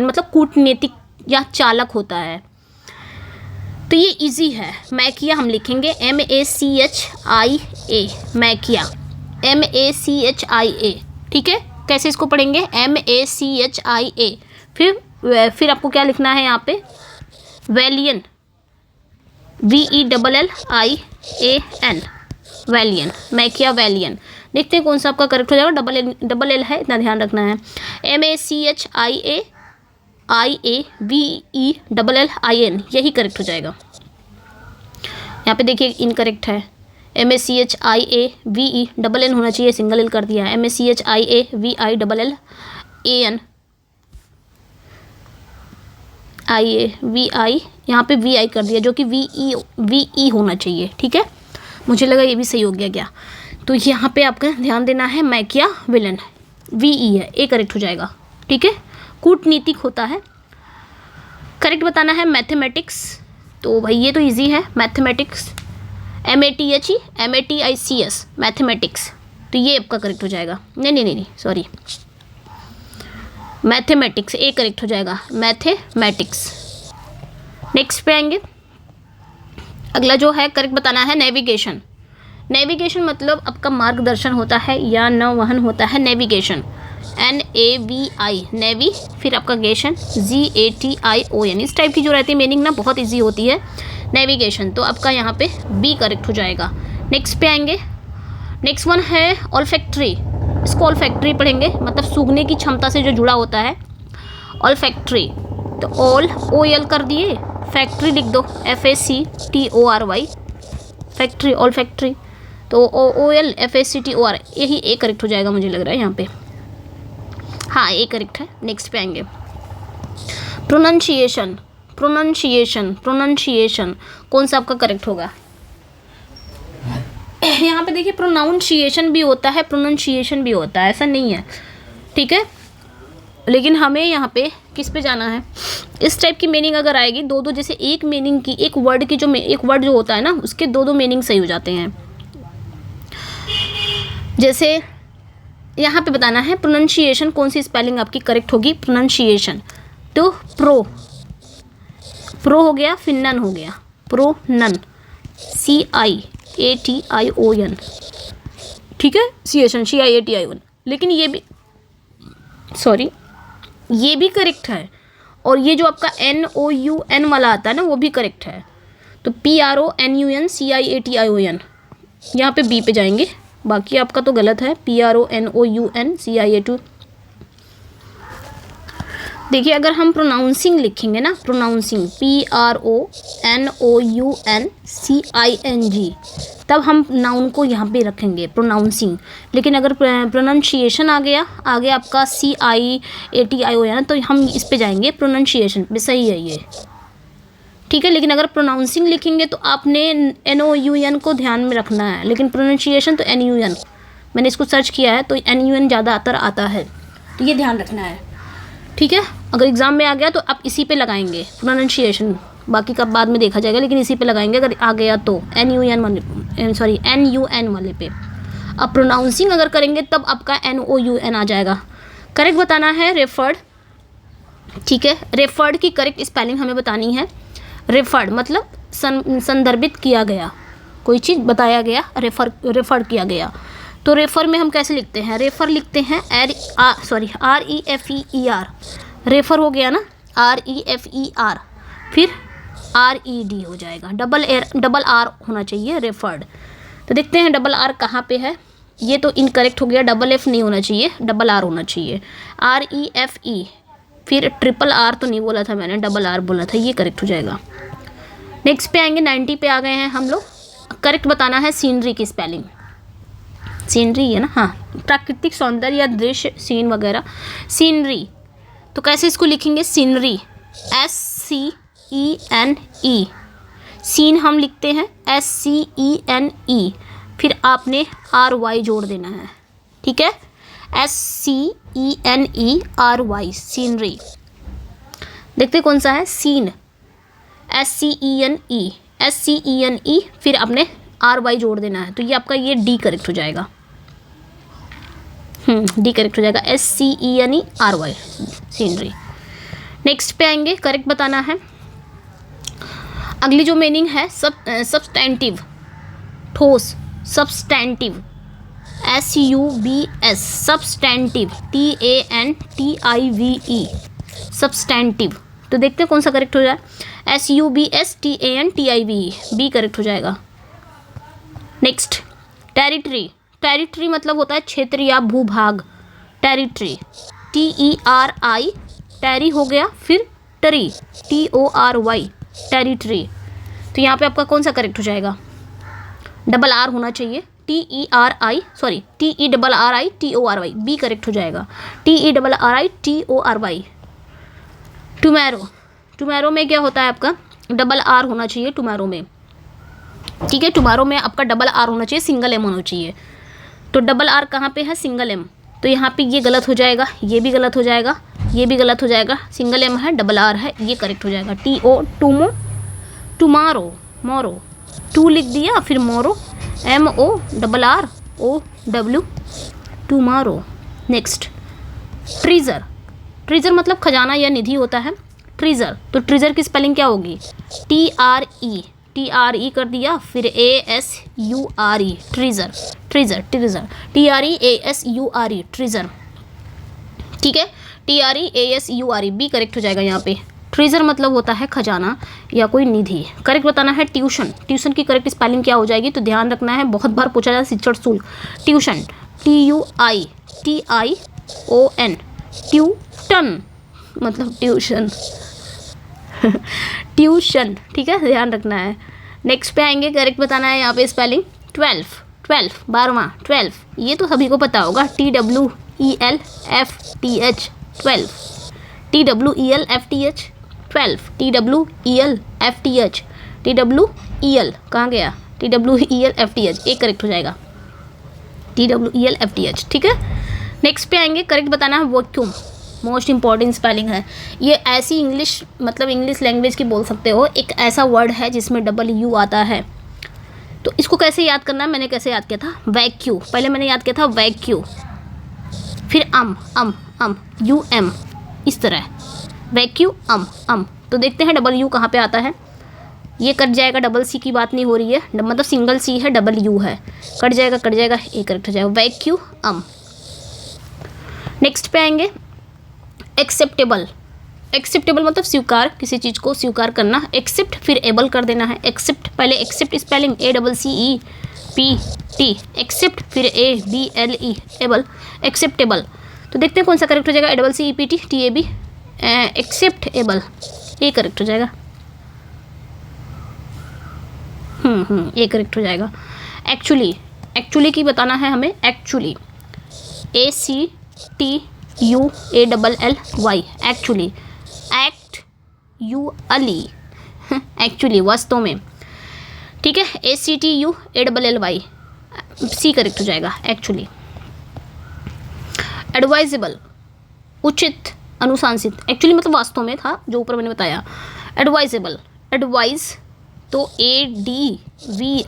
मतलब कूटनीतिक या चालक होता है, तो ये इजी है। मैकिया हम लिखेंगे MACHIA, मैकिया, MACHIA। ठीक है, कैसे इसको पढ़ेंगे? MACHIA। फिर आपको क्या लिखना है यहाँ पे? वैलियन, VELLIAN, वैलियन, मैकिया वैलियन। देखते हैं कौन सा आपका करेक्ट हो जाएगा। डबल एल है, इतना ध्यान रखना है। MACHIAVELLIAN, यही करेक्ट हो जाएगा। यहाँ पे देखिए इनकरेक्ट है। MACHIAVELLAN होना चाहिए, सिंगल एल कर दिया है। MACHIAVILLAN, VI, यहाँ पे VI कर दिया, जो कि VE होना चाहिए। ठीक है, मुझे लगा ये भी सही हो गया क्या। तो यहाँ पे आपका ध्यान देना है, मैकिया विलन, VE है, ए करेक्ट हो जाएगा। ठीक है, कूटनीतिक होता है। करेक्ट बताना है मैथमेटिक्स, तो भाई ये तो इजी है। मैथमेटिक्स, MATHE, मैथमेटिक्स, तो ये आपका करेक्ट हो जाएगा। नहीं, सॉरी, मैथमेटिक्स, ए करेक्ट हो जाएगा, मैथमेटिक्स। नेक्स्ट पे आएंगे। अगला जो है करेक्ट बताना है नेविगेशन। नेविगेशन मतलब आपका मार्गदर्शन होता है या नौवहन होता है, नेविगेशन, NAVI, नेवी, फिर आपका गेशन, GATION। इस टाइप की जो रहती है मीनिंग ना, बहुत इजी होती है नेविगेशन, तो आपका यहाँ पे बी करेक्ट हो जाएगा। नेक्स्ट पे आएंगे। नेक्स्ट वन है ऑल्फैक्टरी। इसको ऑल्फैक्टरी पढ़ेंगे, मतलब सूंघने की क्षमता से जो जुड़ा होता है, ऑल्फैक्टरी। तो OL कर दिए, फैक्ट्री लिख दो, FACTORY, फैक्ट्री, ऑल्फैक्टरी। तो OL FACTOR, यही ए करेक्ट हो जाएगा मुझे लग रहा है यहाँ पे। हाँ, ए करेक्ट है। नेक्स्ट पे आएंगे। प्रोनाउंसिएशन, कौन सा आपका करेक्ट होगा? यहाँ पे देखिए प्रोनाउंसिएशन भी होता है, प्रोनाउंसिएशन भी होता है, ऐसा नहीं है। ठीक है, लेकिन हमें यहाँ पे किस पे जाना है? इस टाइप की मीनिंग अगर आएगी दो, जैसे एक मीनिंग की, एक वर्ड की जो एक वर्ड जो होता है ना, उसके दो मीनिंग सही हो जाते हैं। जैसे यहाँ पे बताना है प्रोनाउंसिएशन, कौन सी स्पेलिंग आपकी करेक्ट होगी? प्रोनाउंसिएशन, तो प्रो हो गया, फिर नन हो गया, प्रोनन, CIATION। ठीक है, CIATION। लेकिन ये भी, सॉरी, ये भी करेक्ट है, और ये जो आपका NOUN वाला आता है ना, वो भी करेक्ट है। तो PRONUN CIATION, यहाँ पे बी पे जाएंगे, बाकी आपका तो गलत है। PRONOUN CIATION। देखिए अगर हम प्रोनाउंसिंग लिखेंगे ना, प्रोनाउंसिंग PRONOUNCING, तब हम नाउन को यहाँ पे रखेंगे प्रोनाउंसिंग। लेकिन अगर प्रोनाउंसिएशन आ गया आपका CIATION, तो हम इस पे जाएंगे प्रोनाउंसिएशन पे, सही है ये। ठीक है, लेकिन अगर प्रोनाउंसिंग लिखेंगे तो आपने NOUN को ध्यान में रखना है, लेकिन प्रोनाउंसिएशन तो NUN। मैंने इसको सर्च किया है तो NUN ज़्यादातर आता है, तो ये ध्यान रखना है। ठीक है, अगर एग्ज़ाम में आ गया तो आप इसी पे लगाएंगे प्रोनाउंसिएशन, बाकी का बाद में देखा जाएगा, लेकिन इसी पे लगाएंगे अगर आ गया तो, NUN वाले पे। अब प्रोनाउंसिंग अगर करेंगे तब आपका NOUN आ जाएगा। करेक्ट बताना है रेफर्ड। ठीक है, रेफर्ड की करेक्ट स्पेलिंग हमें बतानी है। रेफर्ड मतलब संदर्भित किया गया, कोई चीज़ बताया गया, रेफर किया गया। तो रेफर में हम कैसे लिखते हैं? रेफर लिखते हैं REFER, रेफर हो गया ना, REFER, फिर RED हो जाएगा, डबल आर होना चाहिए, रेफर्ड। तो देखते हैं डबल आर कहाँ पे है। ये तो इनकरेक्ट हो गया, डबल F नहीं होना चाहिए, डबल आर होना चाहिए, REFE, फिर ट्रिपल आर तो नहीं बोला था मैंने, डबल आर बोला था, ये करेक्ट हो जाएगा। नेक्स्ट पे आएंगे, 90 पे आ गए हैं हम लोग। करेक्ट बताना है सीनरी की स्पेलिंग। सीनरी है ना, हाँ, प्राकृतिक सौंदर्य या दृश्य, सीन वगैरह, सीनरी। तो कैसे इसको लिखेंगे? सीनरी, SCENE, सीन हम लिखते हैं SCENE, फिर आपने RY जोड़ देना है। ठीक है, SCENERY, सीनरी। देखते कौन सा है? सीन, SCENE, फिर आपने RY जोड़ देना है, तो ये आपका ये D करेक्ट हो जाएगा। D करेक्ट हो जाएगा, SCENERY, सीनरी। नेक्स्ट पे आएंगे, करेक्ट बताना है। अगली जो मीनिंग है सब्सटेंटिव, ठोस, substantive, SUBS, substantive, TANTIVE, substantive. तो देखते हैं कौन सा करेक्ट हो जाए। SUBSTANTIVE, बी करेक्ट हो जाएगा। Next, territory. टेरिटरी मतलब होता है क्षेत्र या भूभाग। टेरिटरी, TERI, टेरी हो गया, फिर टरी, TORY, टेरिटरी। तो यहाँ पे आपका कौन सा करेक्ट हो जाएगा? डबल आर होना चाहिए, TERRI, बी करेक्ट हो जाएगा, TERRI। टुमारो, टुमारो में क्या होता है आपका? डबल आर होना चाहिए टुमारो में, ठीक है। टुमारो में आपका डबल आर होना चाहिए, सिंगल एम होना चाहिए। तो डबल आर कहाँ पे है? Single M. तो यहाँ पे ये गलत हो जाएगा, ये भी गलत हो जाएगा, ये भी गलत हो जाएगा। सिंगल एम है, डबल आर है, ये करेक्ट हो जाएगा। टूमो, टुमारो, मोरो, टू लिख दिया, फिर मोरो, MORROW, tomorrow. Next, treasure. Treasure मतलब खजाना या निधि होता है, ट्रीजर। तो ट्रीजर की स्पेलिंग क्या होगी? TRE कर दिया, फिर ASURE, treasure, treasure, treasure, TREASURE, treasure, ठीक है। TREASURE, बी करेक्ट हो जाएगा यहाँ पे। ट्रेजर मतलब होता है खजाना या कोई निधि। करेक्ट बताना है ट्यूशन। ट्यूशन की करेक्ट स्पेलिंग क्या हो जाएगी? तो ध्यान रखना है, बहुत बार पूछा जाए शिक्षण शुल्क। ट्यूशन, TUITION, ट्यूटन मतलब ट्यूशन ट्यूशन, ठीक है, ध्यान रखना है। नेक्स्ट पे आएंगे, करेक्ट बताना है यहाँ पे स्पेलिंग। 12, 12वां 12, ये तो सभी को पता होगा, TWELFTH, 12, TWELFTH, 12, TWELFTH, TWEL कहाँ गया? TWELFTH, एक करेक्ट हो जाएगा, TWELFTH, ठीक है। नेक्स्ट पे आएंगे, करेक्ट बताना है वैक्यूम। मोस्ट इंपॉर्टेंट स्पेलिंग है ये। ऐसी इंग्लिश मतलब इंग्लिश लैंग्वेज की बोल सकते हो, एक ऐसा वर्ड है जिसमें WU आता है। तो इसको कैसे याद करना है? मैंने कैसे याद किया था? वैक्यू, पहले मैंने याद किया था वैक्यू, फिर UM, इस तरह वैक्यू अम। तो देखते हैं WU कहाँ पे आता है। ये कट जाएगा, डबल सी की बात नहीं हो रही है, मतलब सिंगल सी है, WU है, कट जाएगा, कट जाएगा, ये करेक्ट हो जाएगा, वैक्यू अम। नेक्स्ट पे आएंगे, एक्सेप्टेबल। एक्सेप्टेबल मतलब स्वीकार, किसी चीज़ को स्वीकार करना। एक्सेप्ट फिर एबल कर देना है। एक्सेप्ट, पहले एक्सेप्ट स्पेलिंग ACCEPT, एक्सेप्ट फिर ABLE, एबल, एक्सेप्टेबल। तो देखते हैं कौन सा करेक्ट हो जाएगा। ACCEPT, TAB, एक्सेप्टेबल, ये करेक्ट हो जाएगा। ये करेक्ट हो जाएगा। एक्चुअली, एक्चुअली की बताना है हमें, एक्चुअली, ACTUALLY, एक्चुअली, एक्चुअली वास्तव में, ठीक है। ACTUALLY, सी करेक्ट हो जाएगा, एक्चुअली। एडवाइजेबल, उचित, अनुशासित। एक्चुअली मतलब वास्तव में था, जो ऊपर मैंने बताया। एडवाइजेबल, एडवाइज तो ADVIS,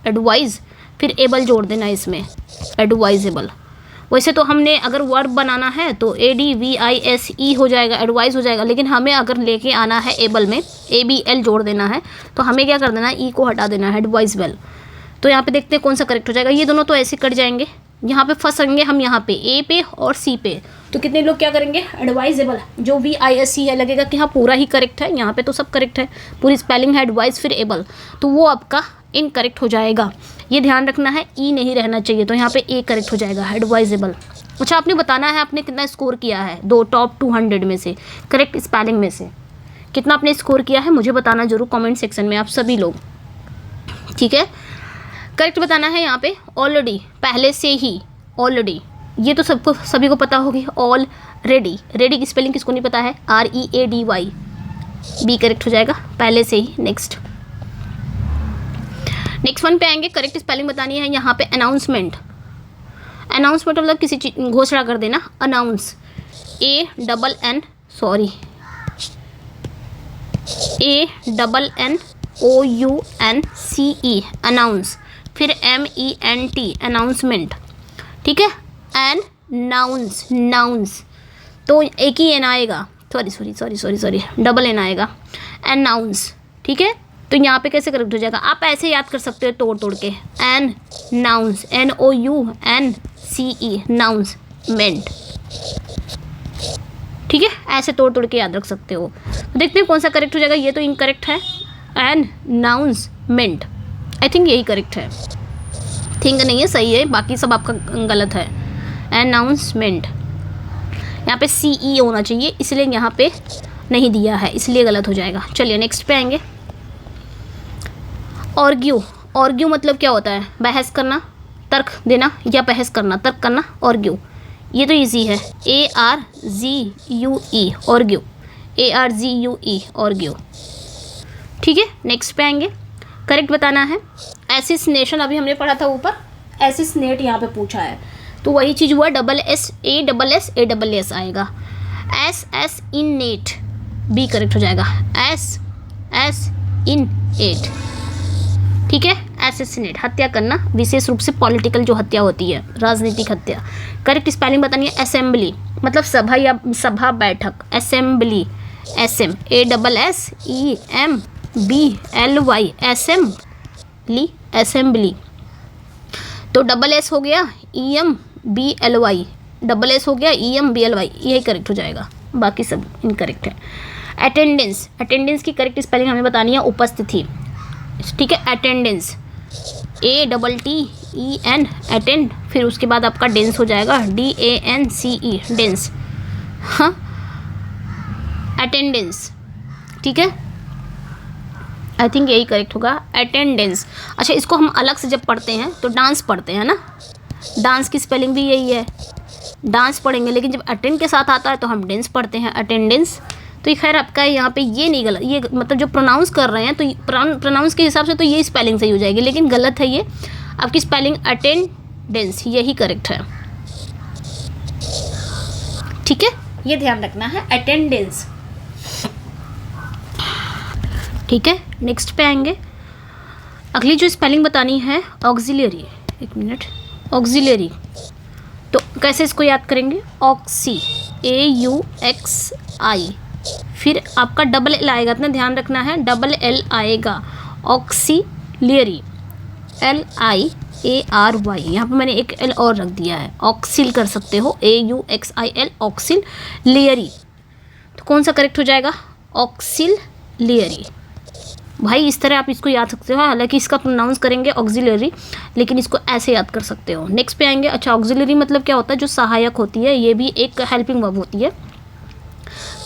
एडवाइज, फिर एबल जोड़ देना इसमें, एडवाइजेबल। वैसे तो हमने अगर वर्ब बनाना है तो ADVISE हो जाएगा, एडवाइस हो जाएगा, लेकिन हमें अगर लेके आना है एबल में ABL जोड़ देना है, तो हमें क्या कर देना है? ई को हटा देना है, एडवाइजेबल। तो यहाँ पे देखते हैं कौन सा करेक्ट हो जाएगा। ये दोनों तो ऐसे कट जाएंगे, यहाँ पे फंसेंगे हम, यहाँ पे A पे और C पे। तो कितने लोग क्या करेंगे? एडवाइजेबल, जो VISE है लगेगा कि हाँ पूरा ही करेक्ट है, यहाँ पे तो सब करेक्ट है, पूरी स्पेलिंग है एडवाइस फिर एबल, तो वो आपका इनकरेक्ट हो जाएगा। ये ध्यान रखना है, ई नहीं रहना चाहिए, तो यहाँ पे ए करेक्ट हो जाएगा, एडवाइजेबल। अच्छा, आपने बताना है आपने कितना स्कोर किया है, दो टॉप 200 में से, करेक्ट स्पेलिंग में से कितना आपने स्कोर किया है, मुझे बताना जरूर कमेंट सेक्शन में, आप सभी लोग, ठीक है। करेक्ट बताना है यहाँ पे ऑलरेडी, पहले से ही, ऑलरेडी, ये तो सबको सभी को पता होगी। ऑलरेडी, रेडी की स्पेलिंग किसको नहीं पता है? READY, बी करेक्ट हो जाएगा, पहले से ही। नेक्स्ट वन पे आएंगे, करेक्ट स्पेलिंग बतानी है यहाँ पे। अनाउंसमेंट, अनाउंसमेंट मतलब किसी चीज घोषणा कर देना, अनाउंस, ANNOUNCE, अनाउंस, फिर MENT, अनाउंसमेंट, ठीक है। एन नाउंस, नाउंस तो एक ही एन आएगा, सॉरी डबल एन आएगा, अनाउंस, ठीक है, तो यहाँ पे कैसे करेक्ट हो जाएगा, आप ऐसे याद कर सकते हो तोड़ तोड़ के, एन नाउंस, NOUNCE नाउंस मेंट, ठीक है, ऐसे तोड़ तोड़ के याद रख सकते हो। तो देखते हैं कौन सा करेक्ट हो जाएगा। ये तो इनकरेक्ट है, announcement, I think यही करेक्ट है, थिंक नहीं है, सही है, बाकी सब आपका गलत है। अनाउंसमेंट, यहाँ पे CE होना चाहिए, इसलिए यहाँ पे नहीं दिया है, इसलिए गलत हो जाएगा। चलिए नेक्स्ट पे आएंगे। ऑर्ग्यू, ऑर्ग्यू मतलब क्या होता है, बहस करना, तर्क देना, या बहस करना, तर्क करना, ऑर्ग्यू। ये तो इजी है, ARGUE ऑर्ग्यू, ARGUE ऑर्ग्यू, ठीक है। नेक्स्ट पे आएंगे, करेक्ट बताना है। एसिसनेशन अभी हमने पढ़ा था ऊपर, एसिसनेट यहाँ पे पूछा है, तो वही चीज़ हुआ, SSASS आएगा। SS in nate, B correct हो जाएगा, SS इन एट, ठीक है। एसिसनेट हत्या करना, विशेष रूप से पॉलिटिकल जो हत्या होती है, राजनीतिक हत्या। करेक्ट स्पेलिंग बतानी है। असेंबली मतलब सभा या सभा बैठक, असेंबली, ASSEMBLY असेंबली, असेंबली। तो SS हो गया, EMBLY, SS हो गया, EMBLY, यही करेक्ट हो जाएगा, बाकी सब इनकरेक्ट है। अटेंडेंस, अटेंडेंस की करेक्ट स्पेलिंग हमें बतानी है, उपस्थिति, ठीक है। अटेंडेंस, ATTEN अटेंड, फिर उसके बाद आपका डेंस हो जाएगा, DANCE डेंस, हाँ, अटेंडेंस, ठीक है, आई थिंक यही करेक्ट होगा, अटेंडेंस। अच्छा, इसको हम अलग से जब पढ़ते हैं तो डांस पढ़ते हैं ना, डांस की स्पेलिंग भी यही है, डांस पढ़ेंगे, लेकिन जब अटेंड के साथ आता है तो हम डेंस पढ़ते हैं, अटेंडेंस। तो ये खैर आपका यहाँ पे ये नहीं गलत, ये मतलब जो प्रोनाउंस कर रहे हैं तो प्रोनाउंस के हिसाब से तो ये स्पेलिंग सही हो जाएगी, लेकिन गलत है ये आपकी स्पेलिंग, अटेंडेंस, यही करेक्ट है, ठीक है, ये ध्यान रखना है, अटेंडेंस, ठीक है। नेक्स्ट पे आएंगे, अगली जो स्पेलिंग बतानी है, ऑक्सिलरी, एक मिनट, ऑक्सिलरी, तो कैसे इसको याद करेंगे, ऑक्सी, AUXI, फिर आपका डबल L आएगा, इतना ध्यान रखना है, डबल L आएगा, ऑक्सिलरी, LIARY, यहाँ पे मैंने एक L और रख दिया है, ऑक्सिल कर सकते हो, AUXIL, ऑक्सिलरी। तो कौन सा करेक्ट हो जाएगा, ऑक्सिलरी। भाई इस तरह आप इसको याद सकते हो, हालांकि इसका प्रोनाउंस करेंगे ऑक्सिलरी, लेकिन इसको ऐसे याद कर सकते हो। नेक्स्ट पे आएंगे। अच्छा, ऑक्सिलरी मतलब क्या होता है, जो सहायक होती है, ये भी एक हेल्पिंग वर्ब होती है,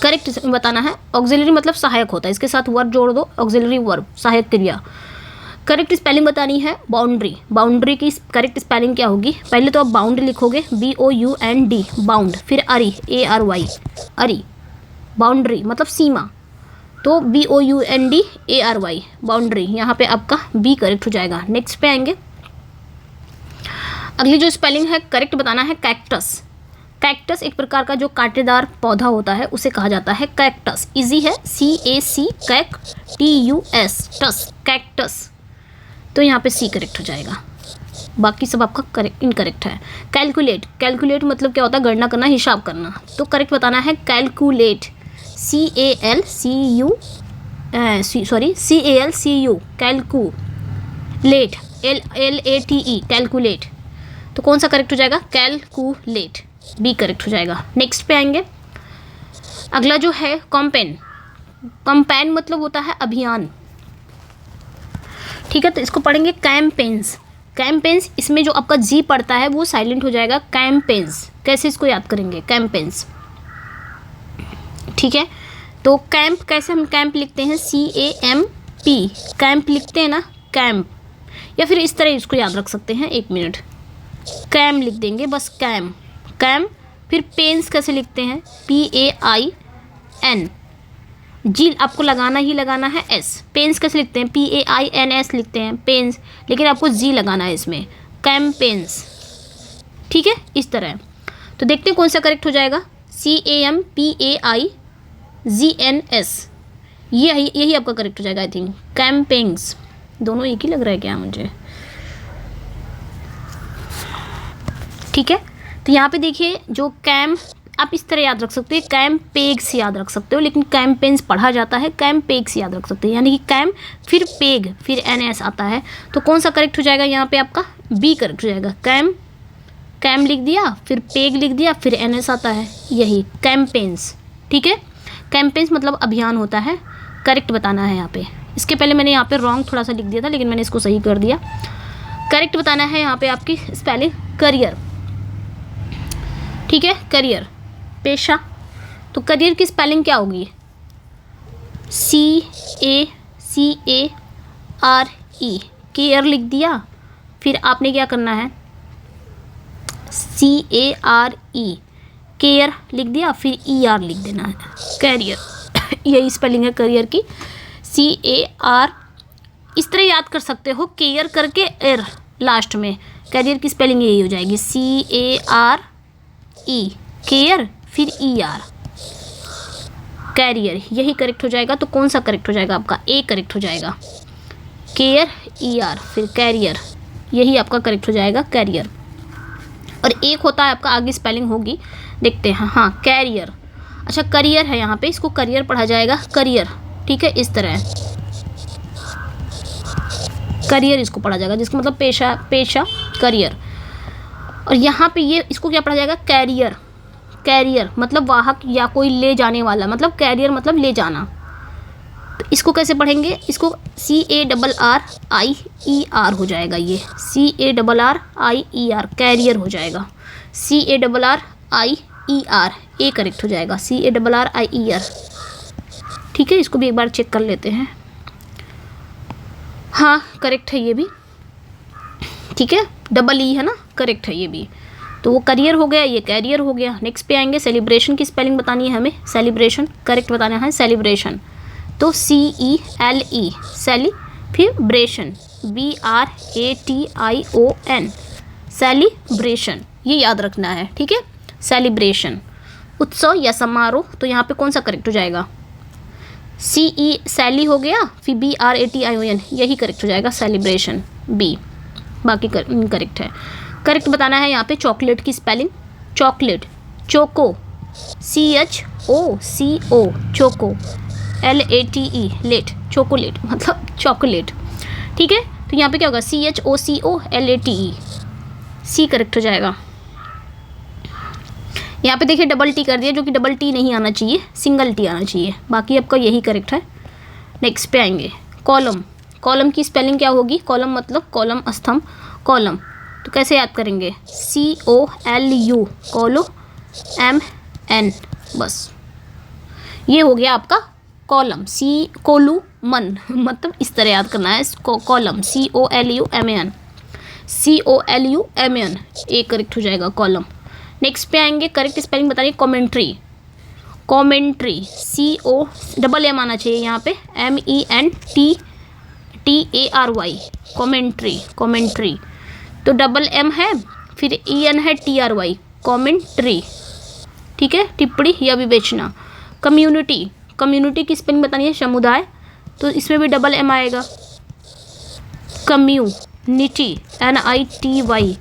करेक्ट बताना है। ऑक्सिलरी मतलब सहायक होता है, इसके साथ वर्ब जोड़ दो, ऑक्सिलरी वर्ब, सहायक क्रिया। करेक्ट स्पेलिंग बतानी है, बाउंड्री, बाउंड्री की करेक्ट स्पेलिंग क्या होगी, पहले तो आप बाउंड लिखोगे, BOUND, बाउंड, फिर अरी, ARY, अरी, बाउंड्री मतलब सीमा, तो BOUNDARY, बाउंड्री, यहाँ पे आपका बी करेक्ट हो जाएगा। नेक्स्ट पे आएंगे, अगली जो स्पेलिंग है, करेक्ट बताना है, कैक्टस। कैक्टस एक प्रकार का जो कांटेदार पौधा होता है, उसे कहा जाता है कैक्टस, इजी है, CAC, TUS, टस, कैक्टस, तो यहाँ पे C करेक्ट हो जाएगा, बाकी सब आपका करेक्ट इनकरेक्ट है। कैलकुलेट, कैलकुलेट मतलब क्या होता है, गणना करना, हिसाब करना, तो करेक्ट बताना है, calculate, CALCU, calculate, LATE, calculate, तो कौन सा करेक्ट हो जाएगा, कैलकुलेट, बी करेक्ट हो जाएगा। नेक्स्ट पे आएंगे, अगला जो है, कॉम्पेन, कॉम्पेन मतलब होता है अभियान, ठीक है, तो इसको पढ़ेंगे कैंपेन्स, कैंपेन्स, इसमें जो आपका जी पड़ता है वो साइलेंट हो जाएगा, कैंपेन्स। कैसे इसको याद करेंगे, कैंपेन्स, ठीक है। तो कैंप, कैसे हम कैंप लिखते हैं, CAMP, कैंप लिखते हैं ना, कैंप, या फिर इस तरह इसको याद रख सकते हैं, एक मिनट, कैम लिख देंगे बस, कैम, कैम। फिर पेन्स कैसे लिखते हैं, PAIN, जी आपको लगाना ही लगाना है, S। पेन्स कैसे लिखते हैं, PAINS लिखते हैं, पेन्स, लेकिन आपको जी लगाना है इसमें, कैंपेन्स, ठीक है, इस तरह। तो देखते हैं कौन सा करेक्ट हो जाएगा, CAMPAIGNS, यही आपका करेक्ट हो जाएगा, आई थिंक, कैंपेन्स, दोनों एक ही लग रहा है क्या मुझे, ठीक है। तो यहाँ पे देखिए, जो कैम आप इस तरह याद रख सकते हो, कैम्पेग्स याद रख सकते हो, लेकिन कैम्पेन्स पढ़ा जाता है, कैम्पेग्स याद रख सकते हो, यानी कि कैम फिर पेग फिर NS आता है। तो कौन सा करेक्ट हो जाएगा यहाँ पे आपका? बी करेक्ट हो जाएगा। कैम लिख दिया, फिर पेग लिख दिया, फिर NS आता है, यही कैम्पेन्स। ठीक है, कैम्पेन्स मतलब अभियान होता है, करेक्ट बताना है यहाँ पे। इसके पहले मैंने यहाँ पे रॉन्ग थोड़ा सा लिख दिया था, लेकिन मैंने इसको सही कर दिया। करेक्ट बताना है यहाँ पे आपकी स्पेलिंग करियर। ठीक है, करियर पेशा, तो करियर की स्पेलिंग क्या होगी? CARE, केयर लिख दिया, फिर आपने क्या करना है? CARE, केयर लिख दिया, फिर ER लिख देना है, कैरियर। यही स्पेलिंग है करियर की, CAR। इस तरह याद कर सकते हो, केयर करके एर लास्ट में, करियर की स्पेलिंग यही हो जाएगी, CARE, केयर फिर ER, कैरियर। यही करेक्ट हो जाएगा। तो कौन सा करेक्ट हो जाएगा आपका? ए करेक्ट हो जाएगा। केयर ER फिर कैरियर, यही आपका करेक्ट हो जाएगा, कैरियर। और एक होता है आपका, आगे स्पेलिंग होगी, देखते हैं। हाँ, कैरियर। अच्छा, करियर है यहाँ पे, इसको करियर पढ़ा जाएगा, करियर। ठीक है, इस तरह करियर इसको पढ़ा जाएगा, जिसका मतलब पेशा करियर। और यहाँ पे ये इसको क्या पढ़ा जाएगा? कैरियर। कैरियर मतलब वाहक या कोई ले जाने वाला, मतलब कैरियर मतलब ले जाना। तो इसको कैसे पढ़ेंगे? इसको CARRIER हो जाएगा, ये CARRIER कैरियर हो जाएगा, CARRIER, ए करेक्ट हो जाएगा, CARRIER। ठीक है, इसको भी एक बार चेक कर लेते हैं। हाँ, करेक्ट है ये भी। ठीक है, E है ना, करेक्ट है ये भी। तो वो करियर हो गया, ये कैरियर हो गया। नेक्स्ट पे आएंगे, सेलिब्रेशन की स्पेलिंग बतानी है हमें। सेलिब्रेशन करेक्ट बताना है, सेलिब्रेशन। तो CELE, सेली, फिर ब्रेशन, BRATION, सेलिब्रेशन, ये याद रखना है। ठीक है, सेलिब्रेशन, उत्सव या समारोह। तो यहाँ पे कौन सा करेक्ट हो जाएगा? सेली हो गया, फिर BRATION, यही करेक्ट हो जाएगा, सेलिब्रेशन, बी। बाकी करेक्ट है। करेक्ट बताना है यहाँ पे चॉकलेट की spelling. Chocolate, choco, CHOCO, choco, LATE, late, chocolate मतलब चॉकलेट। ठीक है, तो यहाँ पे क्या होगा? CHOCO LATE, सी करेक्ट हो जाएगा। यहाँ पे देखिए डबल टी कर दिया, जो कि डबल टी नहीं आना चाहिए, सिंगल टी आना चाहिए। बाकी आपका यही करेक्ट है। नेक्स्ट पे आएंगे, कॉलम। कॉलम की स्पेलिंग क्या होगी? कॉलम मतलब कॉलम, स्तंभ, कॉलम। तो कैसे याद करेंगे? COLU, कॉलो, MN, बस ये हो गया आपका कॉलम। कोलू मन मतलब इस तरह याद करना है, कॉलम, COLUMAN, COLUMAN, ए करेक्ट हो जाएगा, कॉलम। नेक्स्ट पे आएंगे, करेक्ट स्पेलिंग बताइए, कॉमेंट्री। कॉमेंट्री, COMM आना चाहिए यहाँ पे, MENTTARY, कॉमेंट्री, कॉमेंट्री। तो M है, फिर EN है, TRY, कॉमेंट्री। ठीक है, टिप्पणी या विवेचना। कम्युनिटी, कम्युनिटी की स्पेलिंग बतानी है, समुदाय। तो इसमें भी M आएगा, community, NITY,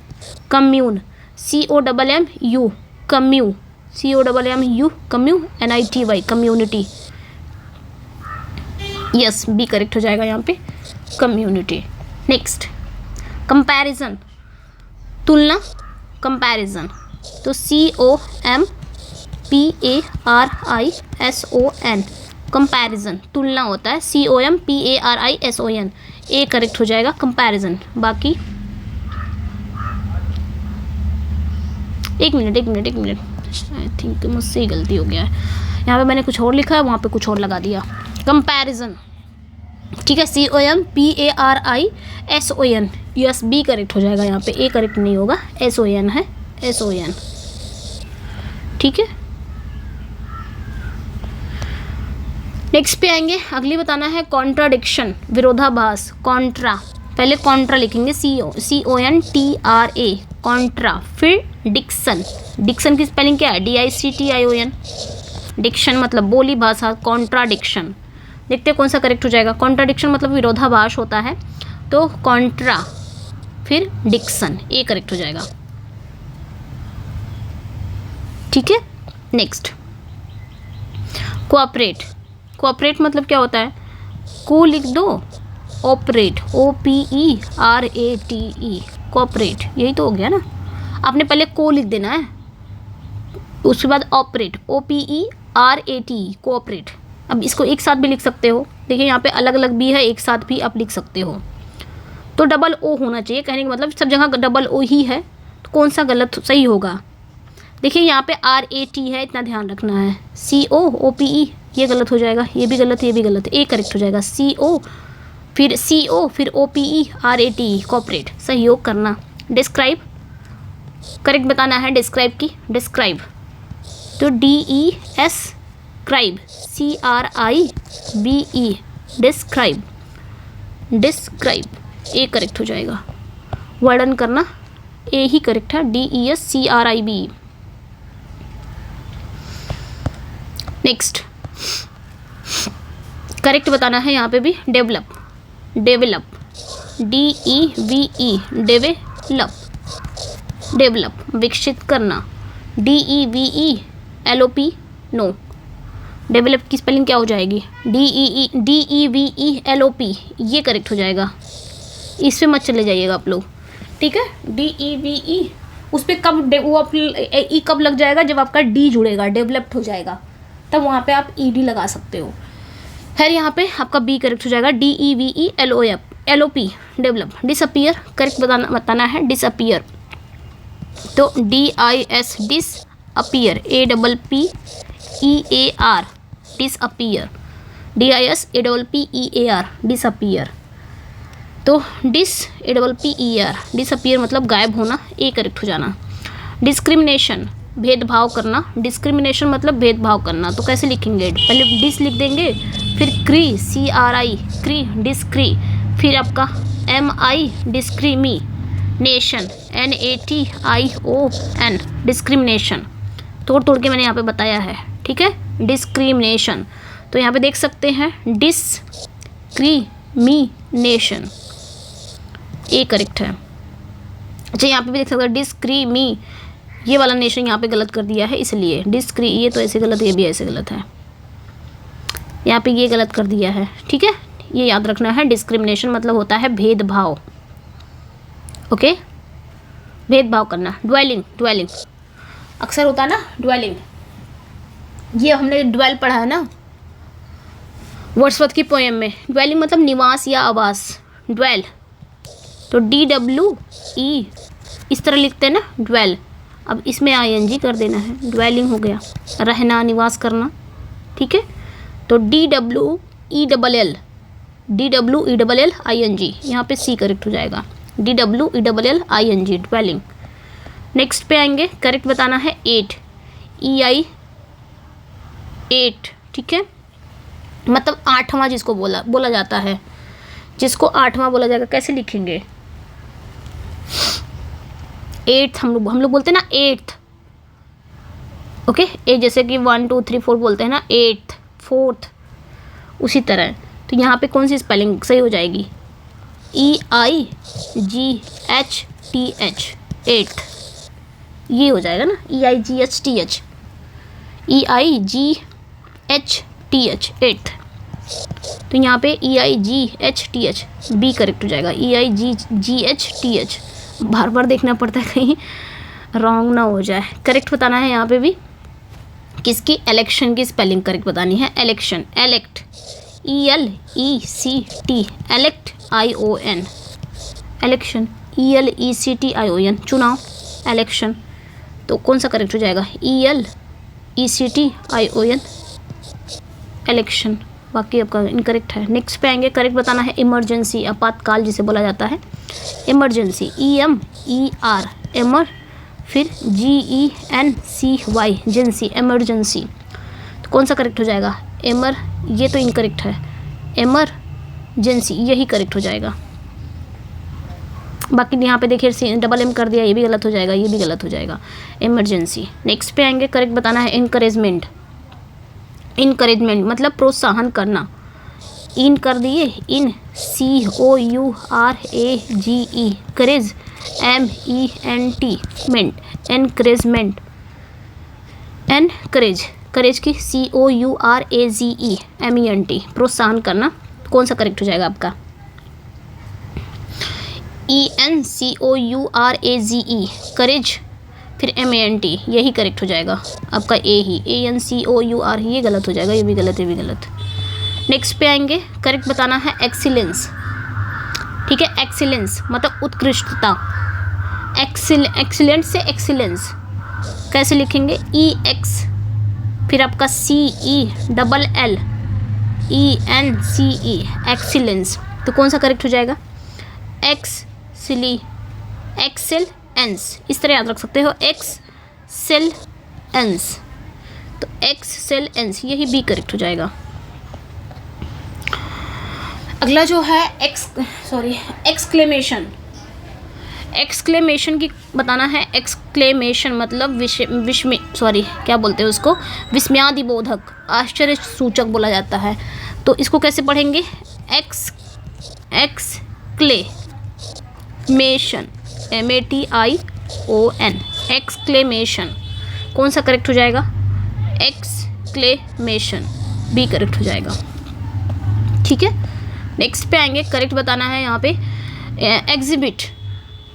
commune, COMMU, commu, COMMU, commu, NITY, community. Yes, B correct हो जाएगा यहाँ पे, कम्युनिटी। नेक्स्ट, कंपैरिजन, तुलना, कंपैरिजन। तो COMPARISON, कंपैरिजन, तुलना होता है, COMPARISON, ए करेक्ट हो जाएगा, कंपैरिजन। बाकी एक मिनट आई थिंक मुझसे ही गलती हो गया है, यहाँ पे मैंने कुछ और लिखा है, वहाँ पे कुछ और लगा दिया। कंपैरिजन, ठीक है, COMPARISON, यस, बी करेक्ट हो जाएगा यहाँ पे, ए करेक्ट नहीं होगा, SON है, SON। ठीक है, नेक्स्ट पे आएंगे, अगली बताना है कॉन्ट्राडिक्शन, विरोधाभास। कॉन्ट्रा, पहले कॉन्ट्रा लिखेंगे, CONTRA, कॉन्ट्रा। फिर डिक्शन, डिक्शन की स्पेलिंग क्या है? DICTION, डिक्शन मतलब बोली भाषा, कॉन्ट्राडिक्शन। देखते हैं कौन सा करेक्ट हो जाएगा। कॉन्ट्राडिक्शन मतलब विरोधाभास होता है, तो कॉन्ट्रा फिर डिक्शन, ए करेक्ट हो जाएगा। ठीक है, नेक्स्ट कोऑपरेट। कोऑपरेट मतलब क्या होता है, को लिख दो, ऑपरेट, OPERATE, कोऑपरेट, यही तो हो गया ना। आपने पहले को लिख देना है, उसके बाद ऑपरेट, OPERATE, कोऑपरेट। अब इसको एक साथ भी लिख सकते हो, देखिए यहाँ पे अलग अलग भी है, एक साथ भी आप लिख सकते हो। तो डबल ओ होना चाहिए, कहने का मतलब सब जगह डबल ओ ही है, तो कौन सा गलत सही होगा। देखिए यहाँ पे RAT है, इतना ध्यान रखना है। COOPE ये गलत हो जाएगा, ये भी गलत, ये भी गलत, ए करेक्ट हो जाएगा। CO फिर OPERATE, कॉपरेट, सहयोग करना। डिस्क्राइब, करेक्ट बताना है डिस्क्राइब की, डिस्क्राइब तो DES cribe, CRIBE, describe, describe, A correct हो जाएगा। वर्णन करना, ए ही करेक्ट है, DESCRIBE। नेक्स्ट करेक्ट बताना है यहाँ पे भी, develop, develop, DEVE, develop, develop, विकसित करना, DEVELOP, नो, डेवलप की स्पेलिंग क्या हो जाएगी, DEVELOP, ये करेक्ट हो जाएगा। इस पे मत चले जाइएगा आप लोग, ठीक है। DEVE उस पर कब वो ई कब लग जाएगा, जब आपका डी जुड़ेगा, डेवलप्ड हो जाएगा, तब वहाँ पे आप ED लगा सकते हो। खैर यहाँ पे आपका बी करेक्ट हो जाएगा, DEVELOP, डेवलप। डिसअपियर, करेक्ट बताना है, डिसअपियर तो DIS, disappear, APPEAR, disappear, DISAPPEAR, disappear तो DISAPPEAR, डिसअपियर मतलब गायब होना, ए करेक्ट हो जाना। डिस्क्रिमिनेशन, भेदभाव करना, डिस्क्रिमिनेशन मतलब भेदभाव करना, तो कैसे लिखेंगे, पहले डिस लिख देंगे, फिर CRI, क्री, डिस्क्री, फिर आपका MI, डिस्क्रिमिनेशन, NATION, डिस्क्रिमिनेशन, तोड़ तोड़ के मैंने यहाँ पे बताया है, ठीक है। डिस्क्रिमिनेशन तो यहाँ पे देख सकते हैं, डिस्क्रिमिनेशन, ए करेक्ट है। अच्छा यहाँ पे भी देख सकते हैं, डिस्क्रिमी, ये वाला नेशन यहाँ पे गलत कर दिया है, इसलिए डिस्क्री, ये तो ऐसे गलत, ये भी ऐसे गलत है, यहाँ पे ये गलत कर दिया है, ठीक है। ये याद रखना है, डिस्क्रिमिनेशन मतलब होता है भेदभाव, ओके, भेदभाव करना। ड्वेलिंग, ड्वेलिंग अक्सर होता है ना, ड्वेलिंग, ये हमने ड्वेल पढ़ा है ना वर्ड्सवर्थ की पोएम में। ड्वेलिंग मतलब निवास या आवास, ड्वेल तो DWE इस तरह लिखते हैं ना, ड्वेल। अब इसमें ING कर देना है, ड्वेलिंग हो गया, रहना, निवास करना, ठीक है। तो DWELL, ING, यहाँ पे C करेक्ट हो जाएगा, DWELL ING, ड्वेलिंग। नेक्स्ट पे आएंगे, करेक्ट बताना है 8, EI 8, ठीक है, मतलब 8वां जिसको बोला जाता है, जिसको 8वां बोला जाएगा, कैसे लिखेंगे, 8th हम लोग बोलते हैं ना, 8th, ओके, ए जैसे कि 1 2 3 4 बोलते हैं ना, 8th 4th, उसी तरह। तो यहाँ पे कौन सी स्पेलिंग सही हो जाएगी, EIGHTH, 8th, ये हो जाएगा ना, EIGHTH, EIGHTH, 8th। तो यहाँ पे EIGHTH, बी करेक्ट हो जाएगा, EIGHTH, बार बार देखना पड़ता है कहीं रॉन्ग ना हो जाए। करेक्ट बताना है यहाँ पे भी, किसकी, इलेक्शन की स्पेलिंग करेक्ट बतानी है, election, elect, ELECT, elect, ION, election, ELECTION, चुनाव, इलेक्शन, तो कौन सा करेक्ट हो जाएगा, ELECTION, इलेक्शन, बाकी आपका इनकरेक्ट है। नेक्स्ट पे आएंगे, करेक्ट बताना है, इमरजेंसी, आपातकाल जिसे बोला जाता है, इमरजेंसी, EMER, एमर, फिर GENCY, जेंसी, इमरजेंसी, तो कौन सा करेक्ट हो जाएगा, एमर, ये तो इनकरेक्ट है, एमरजेंसी, यही करेक्ट हो जाएगा। बाकी यहाँ पे देखिए डबल M कर दिया, ये भी गलत हो जाएगा, ये भी गलत हो जाएगा, इमरजेंसी। नेक्स्ट पे आएंगे, करेक्ट बताना है, इनकरेजमेंट, इनकरेजमेंट मतलब प्रोत्साहन करना, इन कर दिए, इन, COURAGE, करेज, MENT, मेंट, एनकरेजमेंट, एन करेज, करेज की COURAGEMENT, प्रोत्साहन करना, कौन सा करेक्ट हो जाएगा आपका? ENCOURAGE करेज, फिर MENT, यही करेक्ट हो जाएगा आपका ए ही, ANCOUR, ये गलत हो जाएगा, ये भी गलत, ये भी गलत। नेक्स्ट पे आएंगे, करेक्ट बताना है एक्सीलेंस, ठीक है, एक्सीलेंस मतलब उत्कृष्टता, एक्सीलेंट से एक्सीलेंस कैसे लिखेंगे? EX, फिर आपका CELLENCE, एक्सीलेंस, तो कौन सा करेक्ट हो जाएगा? एक्सेलेंस, इस तरह याद रख सकते हो, एक्सेलेंस, तो एक्सेलेंस यही बी करेक्ट हो जाएगा। अगला जो है एक्सक्लेमेशन, एक्सक्लेमेशन की बताना है। एक्सक्लेमेशन मतलब क्या बोलते हैं उसको? विस्मयादिबोधक, आश्चर्य सूचक बोला जाता है। तो इसको कैसे पढ़ेंगे? एक्सक्लेमेशन, METION, एक्सक्लेमेशन, कौन सा करेक्ट हो जाएगा? एक्सक्लेमेशन, बी करेक्ट हो जाएगा, ठीक है। नेक्स्ट पे आएंगे, करेक्ट बताना है यहाँ पे एग्जिबिट,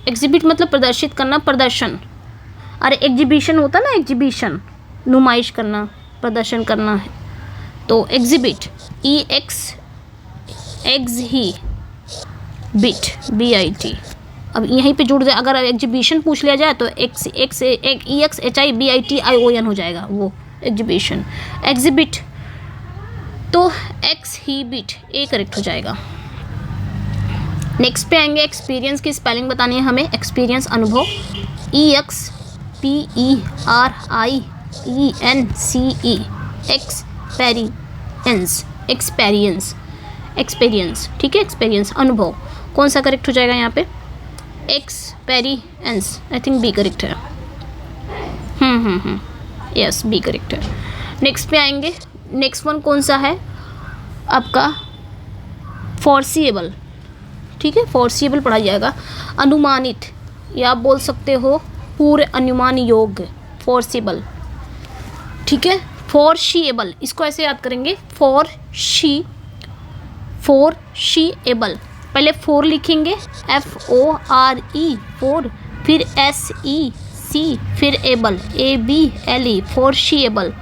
एग्जिबिट मतलब प्रदर्शित करना, प्रदर्शन। अरे एग्जीबिशन होता ना, एग्जीबिशन नुमाइश करना, प्रदर्शन करना है, तो एग्जिबिट, EXHIBIT। अब यहीं पे जुड़ जाए, अगर एग्जीबिशन पूछ लिया जाए तो EXHIBITION हो जाएगा वो एग्जीबिशन, एग्जिबिट, तो एक्सहिबिट, ए करेक्ट हो जाएगा। नेक्स्ट पे आएंगे, एक्सपीरियंस की स्पेलिंग बतानी है हमें। एक्सपीरियंस अनुभव, EXPERIENCE, एक्सपेरियंस, एक्सपीरियंस, एक्सपीरियंस, ठीक है, एक्सपीरियंस अनुभव, कौन सा करेक्ट हो जाएगा यहाँ पे? Experience, I think B correct है। यस, बी करेक्ट है। नेक्स्ट पे आएंगे, नेक्स्ट वन कौन सा है आपका? फॉरसीएबल, ठीक है, फॉरसीएबल पढ़ा जाएगा। अनुमानित, या आप बोल सकते हो पूरे अनुमान योग्य, फॉरसीएबल, ठीक है। फॉरसीएबल, इसको ऐसे याद करेंगे, फॉरसीएबल, पहले फोर लिखेंगे, FORE, फोर, फिर SEC, फिर एबल, ABLE, फॉरसीएबल,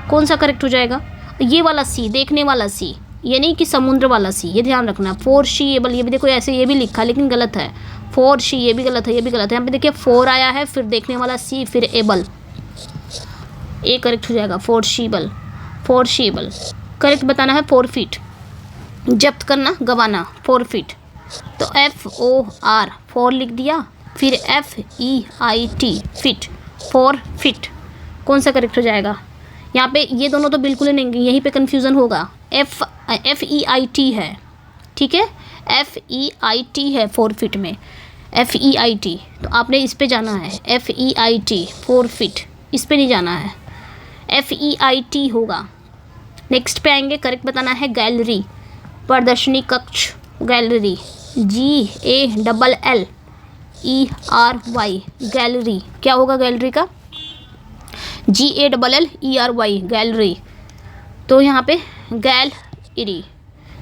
कौन सा करेक्ट हो जाएगा? ये वाला सी, देखने वाला सी, ये नहीं कि समुद्र वाला सी, ये ध्यान रखना। फॉरसीएबल, ये भी देखो ऐसे, ये भी लिखा लेकिन गलत है, फॉरसी, ये भी गलत है, ये भी गलत है। यहाँ पे देखिए फोर आया है, फिर देखने वाला सी, फिर एबल, ए करेक्ट हो जाएगा। फॉरसीएबल, फॉरसीएबल करेक्ट बताना है। फॉरफिट, जब्त करना, गवाना, फॉरफिट, तो FOR, फॉर लिख दिया, फिर FEIT, फिट, फॉरफिट, कौन सा करेक्ट हो जाएगा? यहाँ पे ये दोनों तो बिल्कुल ही नहीं, यहीं पे कन्फ्यूज़न होगा। FEIT है, ठीक है, FEIT है फॉरफिट में, FEIT, तो आपने इस पे जाना है, FEIT फॉरफिट, इस पे नहीं जाना है, FEIT होगा। नेक्स्ट पे आएंगे, करेक्ट बताना है गैलरी, प्रदर्शनी कक्ष, गैलरी, GALLERY, गैलरी, क्या होगा गैलरी का? GALLERY, गैलरी, तो यहाँ पे gallery,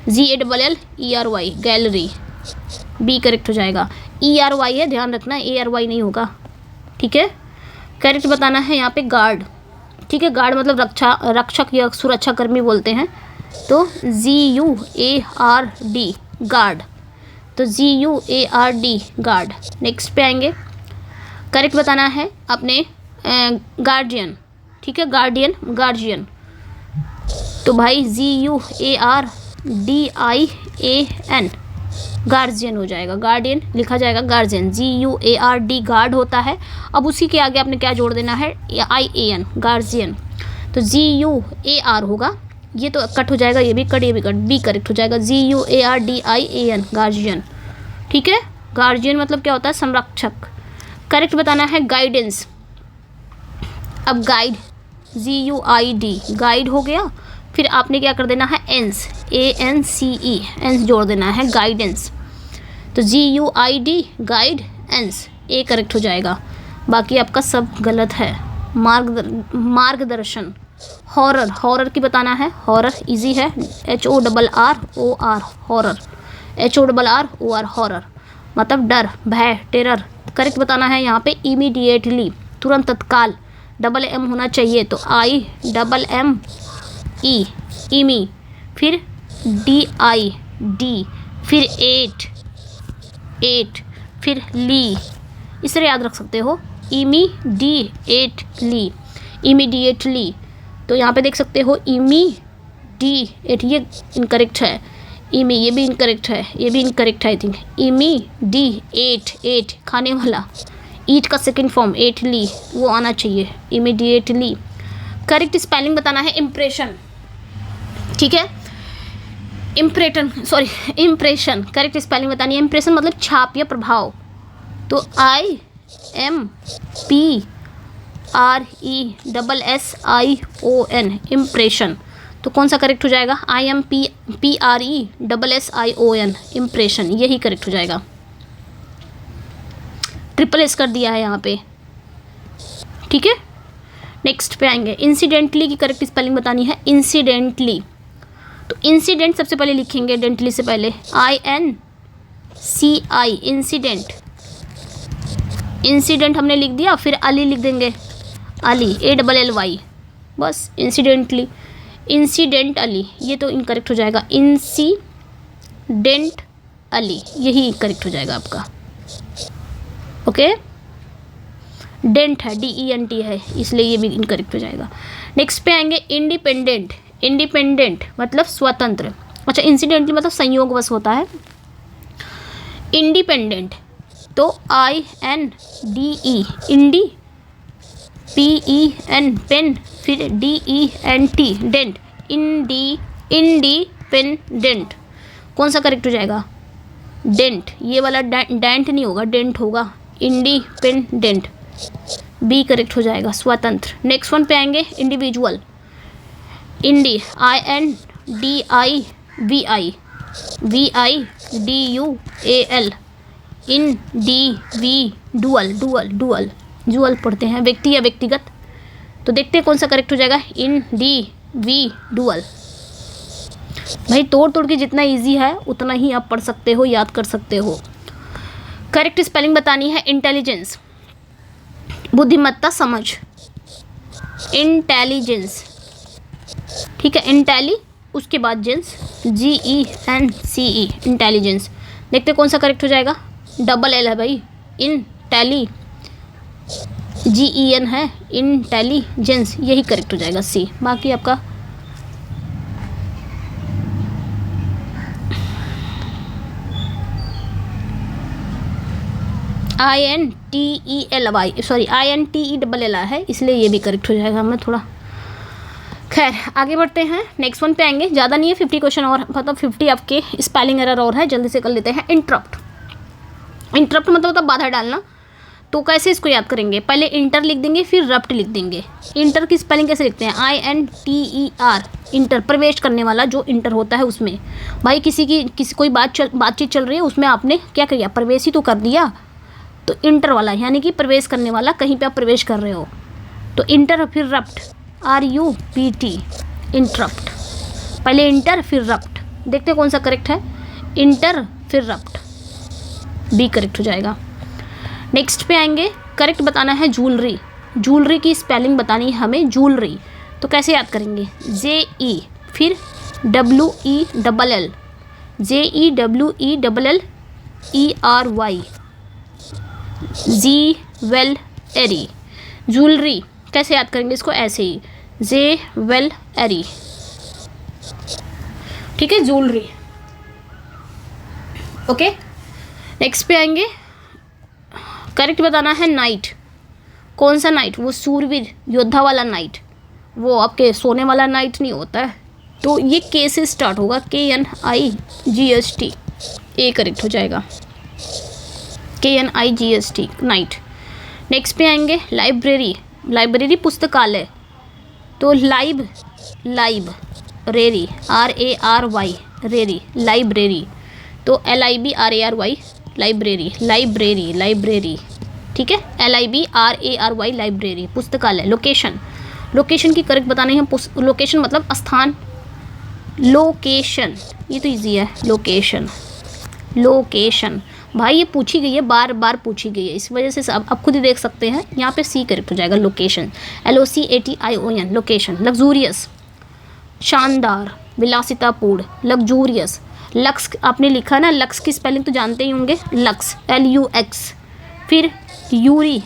GALLERY, gallery, B correct हो जाएगा। ERY है, ध्यान रखना, ARY नहीं होगा, ठीक है। करेक्ट बताना है यहाँ पे गार्ड, ठीक है, गार्ड मतलब रक्षक या सुरक्षा कर्मी बोलते हैं, तो GUARD, गार्ड, तो GUARD, गार्ड। नेक्स्ट पे आएंगे, करेक्ट बताना है अपने गार्जियन, ठीक है, गार्डियन, गार्जियन, तो भाई GUARDIAN, गार्जियन हो जाएगा, गार्डियन लिखा जाएगा, गार्जियन, GUARD, गार्ड होता है। अब उसी के आगे आपने क्या जोड़ देना है? IAN, गार्जियन, तो GUAR होगा, ये तो कट हो जाएगा, ये भी कट, ये भी कट, बी करेक्ट हो जाएगा, GUARDIAN, गार्जियन, ठीक है। गार्जियन मतलब क्या होता है? संरक्षक। करेक्ट बताना है गाइडेंस। अब गाइड, GUID, गाइड हो गया, फिर आपने क्या कर देना है? एंस, ANCE, एंस जोड़ देना है, गाइडेंस, तो GUID, गाइड, एंस, ए करेक्ट हो जाएगा। बाकी आपका सब गलत है, मार्गदर्शन। हॉरर, हॉरर की बताना है, हॉरर इजी है, HORROR हॉरर, HORROR हॉरर मतलब डर, भय, टेरर। करेक्ट बताना है यहाँ पे इमीडिएटली, तुरंत, तत्काल, डबल एम होना चाहिए तो IMME इमी, फिर DID, फिर एट, फिर ली, इस तरह याद रख सकते हो, इमीडिएटली। तो यहाँ पे देख सकते हो इमीडिएट, ये इनकरेक्ट है, ये भी इनकरेक्ट है, ये भी इनकरेक्ट है आई थिंक। एट खाने वाला, ईट का सेकंड फॉर्म एटली, वो आना चाहिए, इमीडिएटली। करेक्ट स्पेलिंग बताना है इम्प्रेशन, ठीक है, इम्प्रेशन। करेक्ट स्पेलिंग बतानी है, इम्प्रेशन मतलब छाप या प्रभाव, तो IMPRESSION इम्प्रेशन। तो कौन सा करेक्ट हो जाएगा, IMPRESSION इम्प्रेशन, यही करेक्ट हो जाएगा। ट्रिपल एस कर दिया है यहाँ पे, ठीक है। नेक्स्ट पे आएंगे, इंसिडेंटली की करेक्ट स्पेलिंग बतानी है, इंसिडेंटली। तो इंसिडेंट सबसे पहले लिखेंगे डेंटली से पहले, INCI इंसिडेंट, इंसिडेंट हमने लिख दिया, फिर अली लिख देंगे, अली ALLY, बस इंसिडेंटली, इंसिडेंट अली, ये तो इनकरेक्ट हो जाएगा, इंसिडेंट अली, यही करेक्ट हो जाएगा आपका, ओके। डेंट है, DENT है, इसलिए ये भी इनकरेक्ट हो जाएगा। नेक्स्ट पे आएंगे इंडिपेंडेंट, इंडिपेंडेंट मतलब स्वतंत्र, अच्छा इंसिडेंटली मतलब संयोगवश होता है, इंडिपेंडेंट तो INDE इंडी, PEN पेन, फिर DENT डेंट, इंडिपेंडेंट। कौन सा करेक्ट हो जाएगा, डेंट, ये वाला डेंट नहीं होगा, डेंट होगा, इंडिपेंडेंट, बी करेक्ट हो जाएगा, स्वतंत्र। नेक्स्ट वन पे आएंगे इंडिविजुअल, इंडी INDIVIDUAL इंडिविडुअल, डुअल पढ़ते हैं, व्यक्ति या व्यक्तिगत। तो देखते हैं कौन सा करेक्ट हो जाएगा, इंडिविडुअल। भाई तोड़ के जितना इजी है उतना ही आप पढ़ सकते हो, याद कर सकते हो। करेक्ट स्पेलिंग बतानी है, इंटेलिजेंस बुद्धिमत्ता, समझ, इंटेलिजेंस, ठीक है, इंटेली उसके बाद जेंस, GENCE इंटेलिजेंस। देखते कौन सा करेक्ट हो जाएगा, डबल L है भाई, इंटेली, GEN है, इंटेलिजेंस, यही करेक्ट हो जाएगा, C। बाकी आपका INTELLY है, इसलिए ये भी करेक्ट हो जाएगा। मैं थोड़ा, खैर आगे बढ़ते हैं, नेक्स्ट वन पे आएंगे, ज़्यादा नहीं है, 50 क्वेश्चन और, मतलब 50 आपके स्पेलिंग एरर और है, जल्दी से कर लेते हैं। इंटरप्ट, इंटरप्ट मतलब होता बाधा डालना। तो कैसे इसको याद करेंगे, पहले इंटर लिख देंगे, फिर रप्ट लिख देंगे। इंटर की स्पेलिंग कैसे लिखते हैं, INTER इंटर, प्रवेश करने वाला जो इंटर होता है उसमें। भाई किसी कोई बातचीत चल रही है, उसमें आपने क्या किया, प्रवेश ही तो कर दिया, तो इंटर वाला यानी कि प्रवेश करने वाला, कहीं पे आप प्रवेश कर रहे हो तो इंटर, फिर रप्ट, RUPT इंटरप्ट, पहले इंटर फिर रप्ट। देखते कौन सा करेक्ट है, इंटर फिर रप्ट, बी करेक्ट हो जाएगा। नेक्स्ट पे आएंगे, करेक्ट बताना है ज्वेलरी, ज्वेलरी की स्पेलिंग बतानी है हमें, ज्वेलरी। तो कैसे याद करेंगे, JE फिर WELL, JEWELLERY, ज्वेलरी, ज्वेलरी कैसे याद करेंगे इसको, ऐसे ही, ज्वेलरी, ठीक है, ज्वेलरी, ओके। नेक्स्ट पे आएंगे, करेक्ट बताना है नाइट, कौन सा नाइट, वो सूरवीर योद्धा वाला नाइट, वो आपके सोने वाला नाइट नहीं होता है। तो ये के से स्टार्ट होगा, KNIGST, ए करेक्ट हो जाएगा, KNIGST नाइट। नेक्स्ट पे आएंगे लाइब्रेरी, लाइब्रेरी पुस्तकालय, तो लाइब रेरी, RARY रेरी, लाइब्रेरी, तो LIBRARY लाइब्रेरी, लाइब्रेरी, ठीक है, LIBRARY लाइब्रेरी, पुस्तकालय। लोकेशन, लोकेशन की करेक्ट बतानी है। लोकेशन मतलब स्थान, लोकेशन, ये तो इजी है। लोकेशन, लोकेशन भाई ये पूछी गई है, बार बार पूछी गई है, इस वजह से आप खुद ही देख सकते हैं। यहाँ पे सी करेक्ट हो जाएगा, लोकेशन, LOCATION, लोकेशन। लग्जूरियस, शानदार, विलासितापूर्ण, लग्जूरियस। लक्स आपने लिखा ना, लक्स की स्पेलिंग तो जानते ही होंगे, लक्स, LUX। फिर Yuri,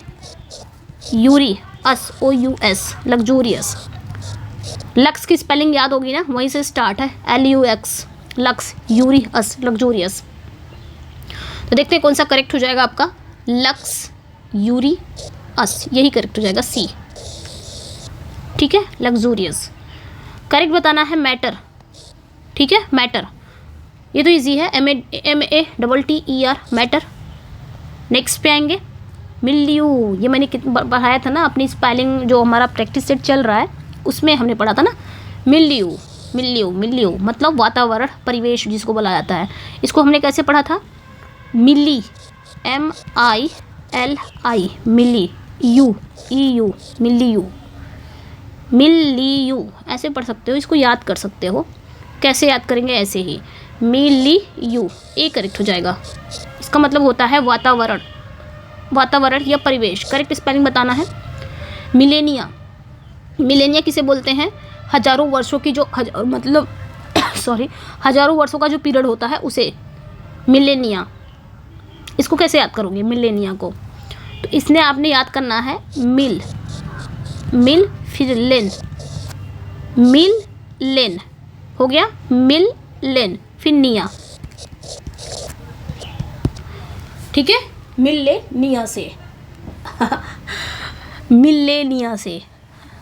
Yuri, SOUS, luxurious. Lux की स्पेलिंग याद होगी ना, वहीं से स्टार्ट है, LUX, लक्स, यूरी, लग्जूरियस। तो देखते हैं कौन सा करेक्ट हो जाएगा आपका, लक्स, यूरी, यही करेक्ट हो जाएगा, सी। ठीक है, लग्जूरियस। करेक्ट बताना है मैटर, ठीक है, मैटर, ये तो इजी है, MATTER, मैटर। नेक्स्ट पे आएंगे, मिल्यू, ये मैंने पढ़ाया था ना, अपनी स्पेलिंग जो हमारा प्रैक्टिस सेट चल रहा है उसमें हमने पढ़ा था ना, मिल्यू, मिल्यू, मिल्यू मतलब वातावरण, परिवेश जिसको बोला जाता है। इसको हमने कैसे पढ़ा था, मिली, MILI, मिली, EU, मिलियू, मिलियू ऐसे पढ़ सकते हो, इसको याद कर सकते हो। कैसे याद करेंगे, ऐसे ही, मिलियू, ए करेक्ट हो जाएगा। इसका मतलब होता है वातावरण, वातावरण या परिवेश। करेक्ट स्पेलिंग बताना है। मिलेनिया, मिलेनिया किसे बोलते हैं, हजारों वर्षों की जो मतलब हजारों वर्षों का जो पीरियड होता है उसे मिलेनिया। इसको कैसे याद करोगे मिलेनिया को, तो इसने आपने याद करना है, मिल, मिल फिर लेन, मिल लेन हो गया, मिल लेन फिर निया, ठीक है, मिलेनिया से मिलेनिया से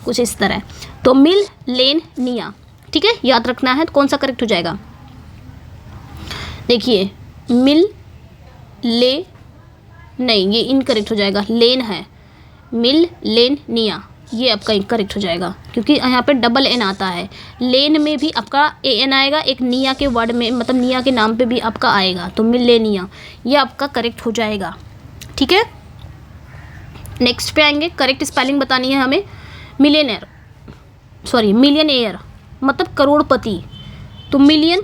कुछ इस तरह, तो मिल लेन निया, ठीक है, याद रखना है। तो कौन सा करेक्ट हो जाएगा, देखिए, मिल ले, नहीं ये इनकरेक्ट हो जाएगा, लेन है, मिल लेन निया, ये आपका इनकरेक्ट हो जाएगा क्योंकि यहाँ पे डबल एन आता है। लेन में भी आपका AN आएगा, एक निया के वर्ड में मतलब निया के नाम पे भी आपका आएगा, तो मिलेनिया ये आपका करेक्ट हो जाएगा, ठीक है। नेक्स्ट पे आएंगे, करेक्ट स्पेलिंग बतानी है हमें। मिलियनेयर, सॉरी मिलियनेयर मतलब करोड़पति, तो मिलियन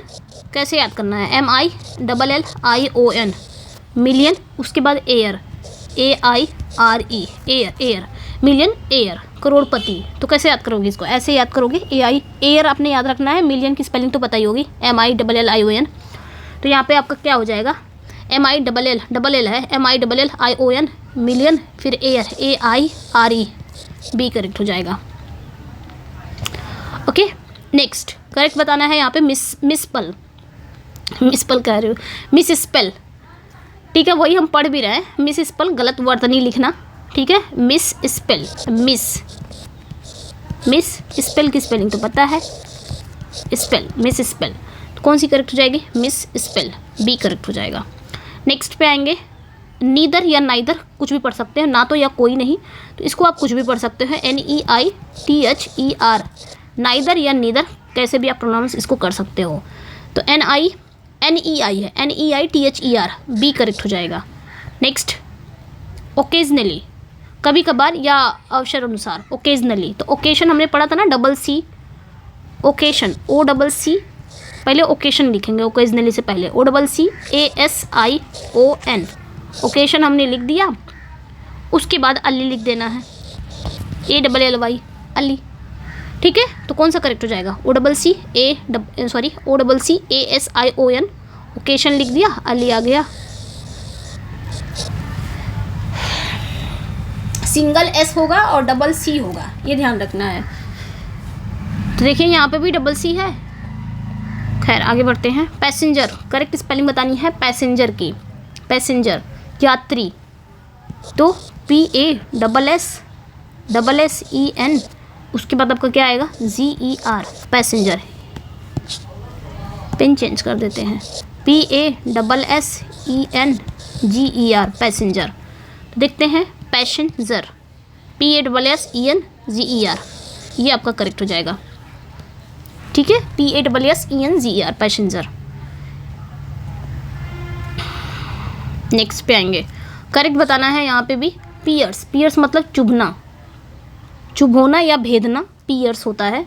कैसे याद करना है, MILLION, मिलियन, उसके बाद aire, AIRE, aire, aire, million aire, करोड़पति। तो कैसे याद करोगे इसको, ऐसे याद करोगे, एयर आपने याद रखना है। मिलियन की स्पेलिंग तो पता ही होगी, MILLION। तो यहाँ पे आपका क्या हो जाएगा, MILL है, MILLION, मिलियन फिर एयर, AIRE, बी करेक्ट हो जाएगा। ओके, नेक्स्ट करेक्ट बताना है यहाँ पे मिसपल कह रही हूँ, मिस स्पेल, ठीक है, वही हम पढ़ भी रहे हैं। मिस स्पेल गलत वर्ड नहीं लिखना, ठीक है, मिस स्पेल, मिस स्पेल की स्पेलिंग तो पता है, स्पेल, मिस स्पेल, तो कौन सी करेक्ट हो जाएगी, मिस स्पेल, बी करेक्ट हो जाएगा। नेक्स्ट पे आएंगे, नीदर या नाइदर कुछ भी पढ़ सकते हैं, ना तो या कोई नहीं, तो इसको आप कुछ भी पढ़ सकते हैं, NEITHER, नाइदर या नीदर कैसे भी आप प्रोनाउंस इसको कर सकते हो। तो NEI है, NEITHER, बी करेक्ट हो जाएगा। नेक्स्ट, ओकेजनली, कभी कभार या अवसर अनुसार, ओकेजनली, तो ओकेशन हमने पढ़ा था ना, डबल सी, ओकेशन, OCC, पहले ओकेशन लिखेंगे, ओकेजनली से पहले OCCASION, ओकेशन हमने लिख दिया, उसके बाद अली लिख देना है, ALLY, अली, ठीक है। तो कौन सा करेक्ट हो जाएगा, OCCASION, ओकेशन लिख दिया, अली आ गया। सिंगल S होगा और डबल C होगा, ये ध्यान रखना है। तो देखिए यहाँ पे भी डबल C है। खैर आगे बढ़ते हैं। पैसेंजर, करेक्ट स्पेलिंग बतानी है पैसेंजर की, पैसेंजर यात्री, तो PASSEN, उसके बाद आपका क्या आएगा, GER, पैसेंजर, पेन चेंज कर देते हैं, PASSEN GER, पैसेंजर। तो देखते हैं पैसेंजर, PASSEN GER, ये आपका करेक्ट हो जाएगा, ठीक है, PASSEN GER, पैसेंजर। नेक्स्ट पे आएंगे, करेक्ट बताना है यहाँ पे भी पियर्स, पियर्स मतलब चुभना, चुभोना या भेदना, पियर्स होता है।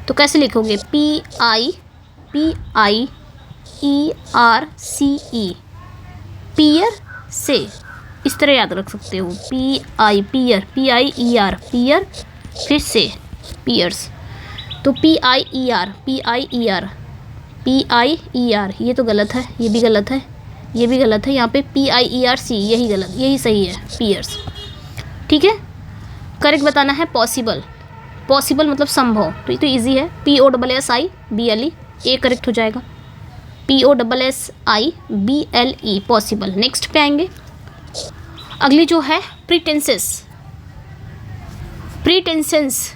तो कैसे लिखोगे? PIERCE, पियर से, इस तरह याद रख सकते हो। पियर, PIER पियर, फिर से पियर्स। तो PIER, ये तो गलत है, ये भी गलत है, ये भी गलत है। यहाँ पे PIERC, यही गलत, यही सही है, पियर्स। ठीक है, करेक्ट बताना है पॉसिबल, पॉसिबल मतलब संभव। तो ये तो ईजी है, POSSIBLE, ए करेक्ट हो जाएगा। POSSIBLE possible. नेक्स्ट पे आएंगे, अगली जो है प्रीटेंसेस, प्रीटेंसेंस।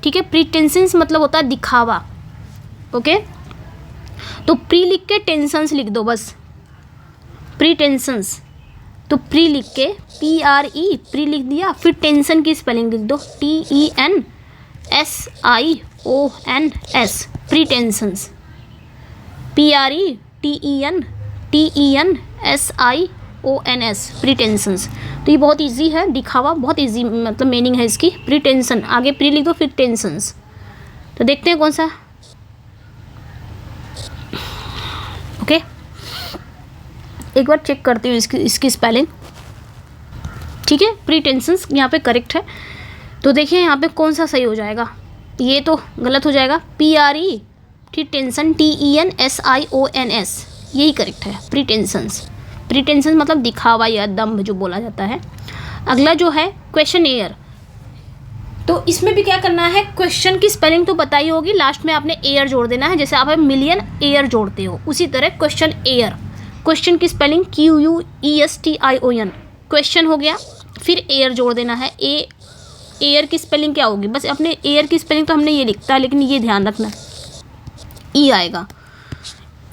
ठीक है, प्रीटेंसेंस मतलब होता है दिखावा। ओके, तो प्री लिख के टेंशंस लिख दो बस, प्रीटेंसेंस। तो प्री लिख के PRE, प्री लिख दिया, फिर टेंशन की स्पेलिंग लिख दो, TENSIONS, प्रीटेंशंस। PRETENSIONS, प्रीटेंशंस। तो ये बहुत इजी है, दिखावा, बहुत इजी मतलब मीनिंग है इसकी। प्रीटेंशन, आगे प्री लिख दो, फिर टेंशंस। तो देखते हैं कौन सा। ओके, एक बार चेक करती हूँ इसकी स्पेलिंग। ठीक है, प्रीटेंशंस यहाँ पे करेक्ट है। तो देखिए यहाँ पे कौन सा सही हो जाएगा। ये तो गलत हो जाएगा, PRE, ठीक, टेंशन, TENSIONS, यही करेक्ट है, प्रीटेंशंस। प्रीटेंशंस मतलब दिखावा या दम्भ जो बोला जाता है। अगला जो है क्वेश्चन एयर। तो इसमें भी क्या करना है, क्वेश्चन की स्पेलिंग तो बताई होगी, लास्ट में आपने एयर जोड़ देना है। जैसे आप मिलियन एयर जोड़ते हो, उसी तरह क्वेश्चन एयर। क्वेश्चन की स्पेलिंग QUESTION, क्वेश्चन हो गया, फिर एयर जोड़ देना है। एयर की स्पेलिंग क्या होगी, बस अपने एयर की स्पेलिंग तो हमने ये लिखता है, लेकिन ये ध्यान रखना ई आएगा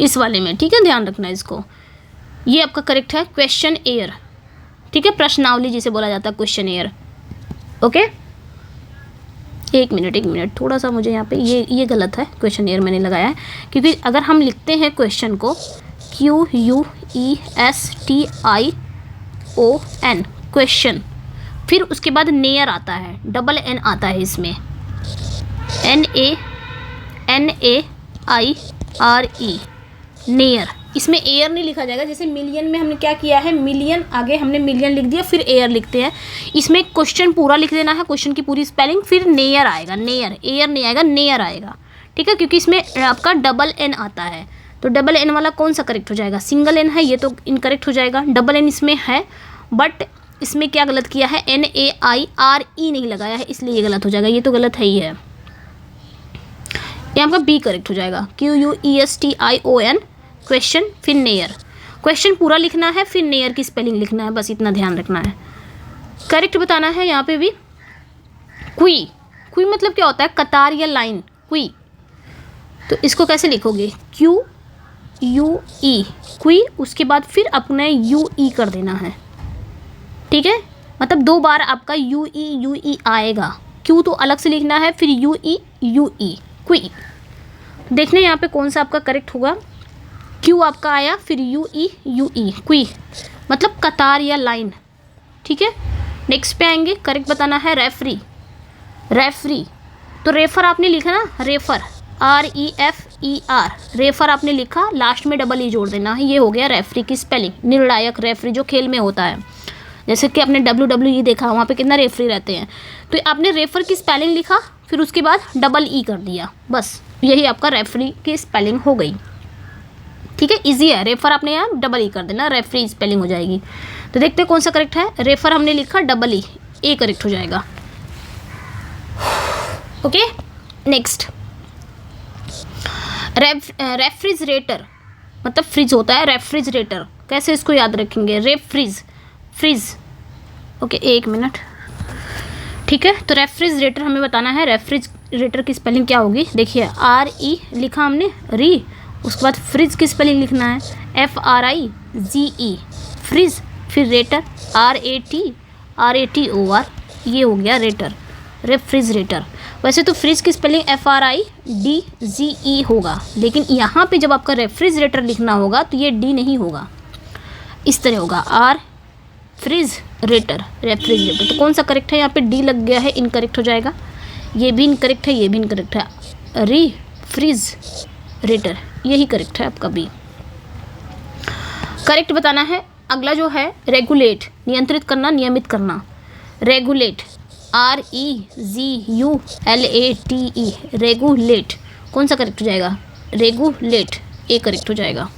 इस वाले में। ठीक है, ध्यान रखना इसको। ये आपका करेक्ट है, क्वेश्चन एयर। ठीक है, प्रश्नावली जिसे बोला जाता है, क्वेश्चन एयर। ओके, एक मिनट, थोड़ा सा मुझे यहाँ पे ये गलत है, क्वेश्चन एयर मैंने लगाया है, क्योंकि अगर हम लिखते हैं क्वेश्चन को QUESTION, क्वेश्चन, फिर उसके बाद नेयर आता है, डबल N आता है इसमें, NAIRE, नेयर। इसमें एयर नहीं लिखा जाएगा। जैसे मिलियन में हमने क्या किया है, मिलियन आगे हमने मिलियन लिख दिया, फिर एयर लिखते हैं। इसमें क्वेश्चन पूरा लिख देना है, क्वेश्चन की पूरी स्पेलिंग, फिर नेयर आएगा, नेयर, एयर नहीं आएगा, नेयर आएगा। ठीक है, क्योंकि इसमें आपका डबल N आता है। तो डबल N वाला कौन सा करेक्ट हो जाएगा, सिंगल N है, ये तो इनकरेक्ट हो जाएगा। डबल N इसमें है, बट इसमें क्या गलत किया है, NAIRE नहीं लगाया है, इसलिए ये गलत हो जाएगा। ये तो गलत है ही है, यहाँ का बी करेक्ट हो जाएगा, QUESTION, क्वेश्चन, फिर नेयर। क्वेश्चन पूरा लिखना है, फिर नेयर की स्पेलिंग लिखना है, बस इतना ध्यान रखना है। करेक्ट बताना है यहाँ पे भी। क्वी, क्वी मतलब क्या होता है, कतार या लाइन, क्वी। तो इसको कैसे लिखोगे, QUE, क्वी, उसके बाद फिर अपने UE कर देना है। ठीक है, मतलब 2 बार आपका UE आएगा। क्यू तो अलग से लिखना है, फिर UE, क्वी। देखना यहाँ पे कौन सा आपका करेक्ट होगा। क्यू आपका आया, फिर UE, क्वी, मतलब कतार या लाइन। ठीक है, नेक्स्ट पे आएंगे, करेक्ट बताना है रेफरी, रेफरी। तो रेफर आपने लिखा ना, रेफर, REFER, रेफर आपने लिखा, लास्ट में डबल E जोड़ देना है। ये हो गया रेफरी की स्पेलिंग। निर्णायक, रेफरी जो खेल में होता है, जैसे कि आपने WWE देखा, वहाँ पे कितना रेफरी रहते हैं। तो आपने रेफर की स्पेलिंग लिखा, फिर उसके बाद डबल E कर दिया, बस यही आपका रेफरी की स्पेलिंग हो गई। ठीक है, इजी है, रेफर आपने यहाँ डबल E कर देना, रेफरी स्पेलिंग हो जाएगी। तो देखते हैं कौन सा करेक्ट है। रेफर हमने लिखा, डबल E, ए करेक्ट हो जाएगा। ओके, नेक्स्ट, रेफ्रिजरेटर मतलब फ्रिज होता है, रेफ्रिजरेटर। कैसे इसको याद रखेंगे, रेफ्रिज, फ्रिज। ओके, एक मिनट। ठीक है, तो रेफ्रिजरेटर हमें बताना है। रेफ्रिजरेटर की स्पेलिंग क्या होगी, देखिए, RE लिखा हमने, री, उसके बाद फ्रिज की स्पेलिंग लिखना है, FRIZE, फ्रिज, फिर रेटर, RATOR, ये हो गया रेटर, रेफ्रिजरेटर। वैसे तो फ्रिज की स्पेलिंग FRIDGE होगा, लेकिन यहाँ पे जब आपका रेफ्रिजरेटर लिखना होगा तो ये D नहीं होगा, इस तरह होगा, रेफ्रिजरेटर, रेफ्रिजरेटर। तो कौन सा करेक्ट है यहाँ पे? डी लग गया है, इनकरेक्ट हो जाएगा। ये भी इनकरेक्ट है, ये भी इनकरेक्ट है। रेफ्रिजरेटर यही करेक्ट है आपका बी। करेक्ट बताना है। अगला जो है रेगुलेट, नियंत्रित करना, नियमित करना। Regulate, REGULATE, regulate. कौन सा करेक्ट हो जाएगा? रेगुलेट, ए करेक्ट हो जाएगा।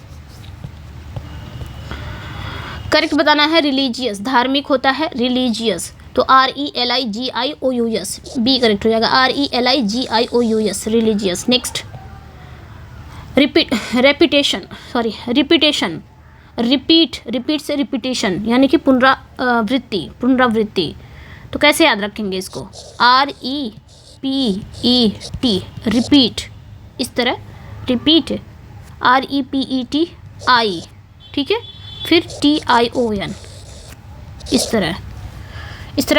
करेक्ट बताना है रिलीजियस, धार्मिक होता है रिलीजियस, तो RELIGIOUS, बी करेक्ट हो जाएगा। RELIGIOUS, religious. Next repetition, repeat से रिपीटेशन यानी कि पुनरावृत्ति। तो कैसे याद रखेंगे इसको? REPET, रिपीट, इस तरह रिपीट, REPETI, ठीक है। फिर TION, इस तरह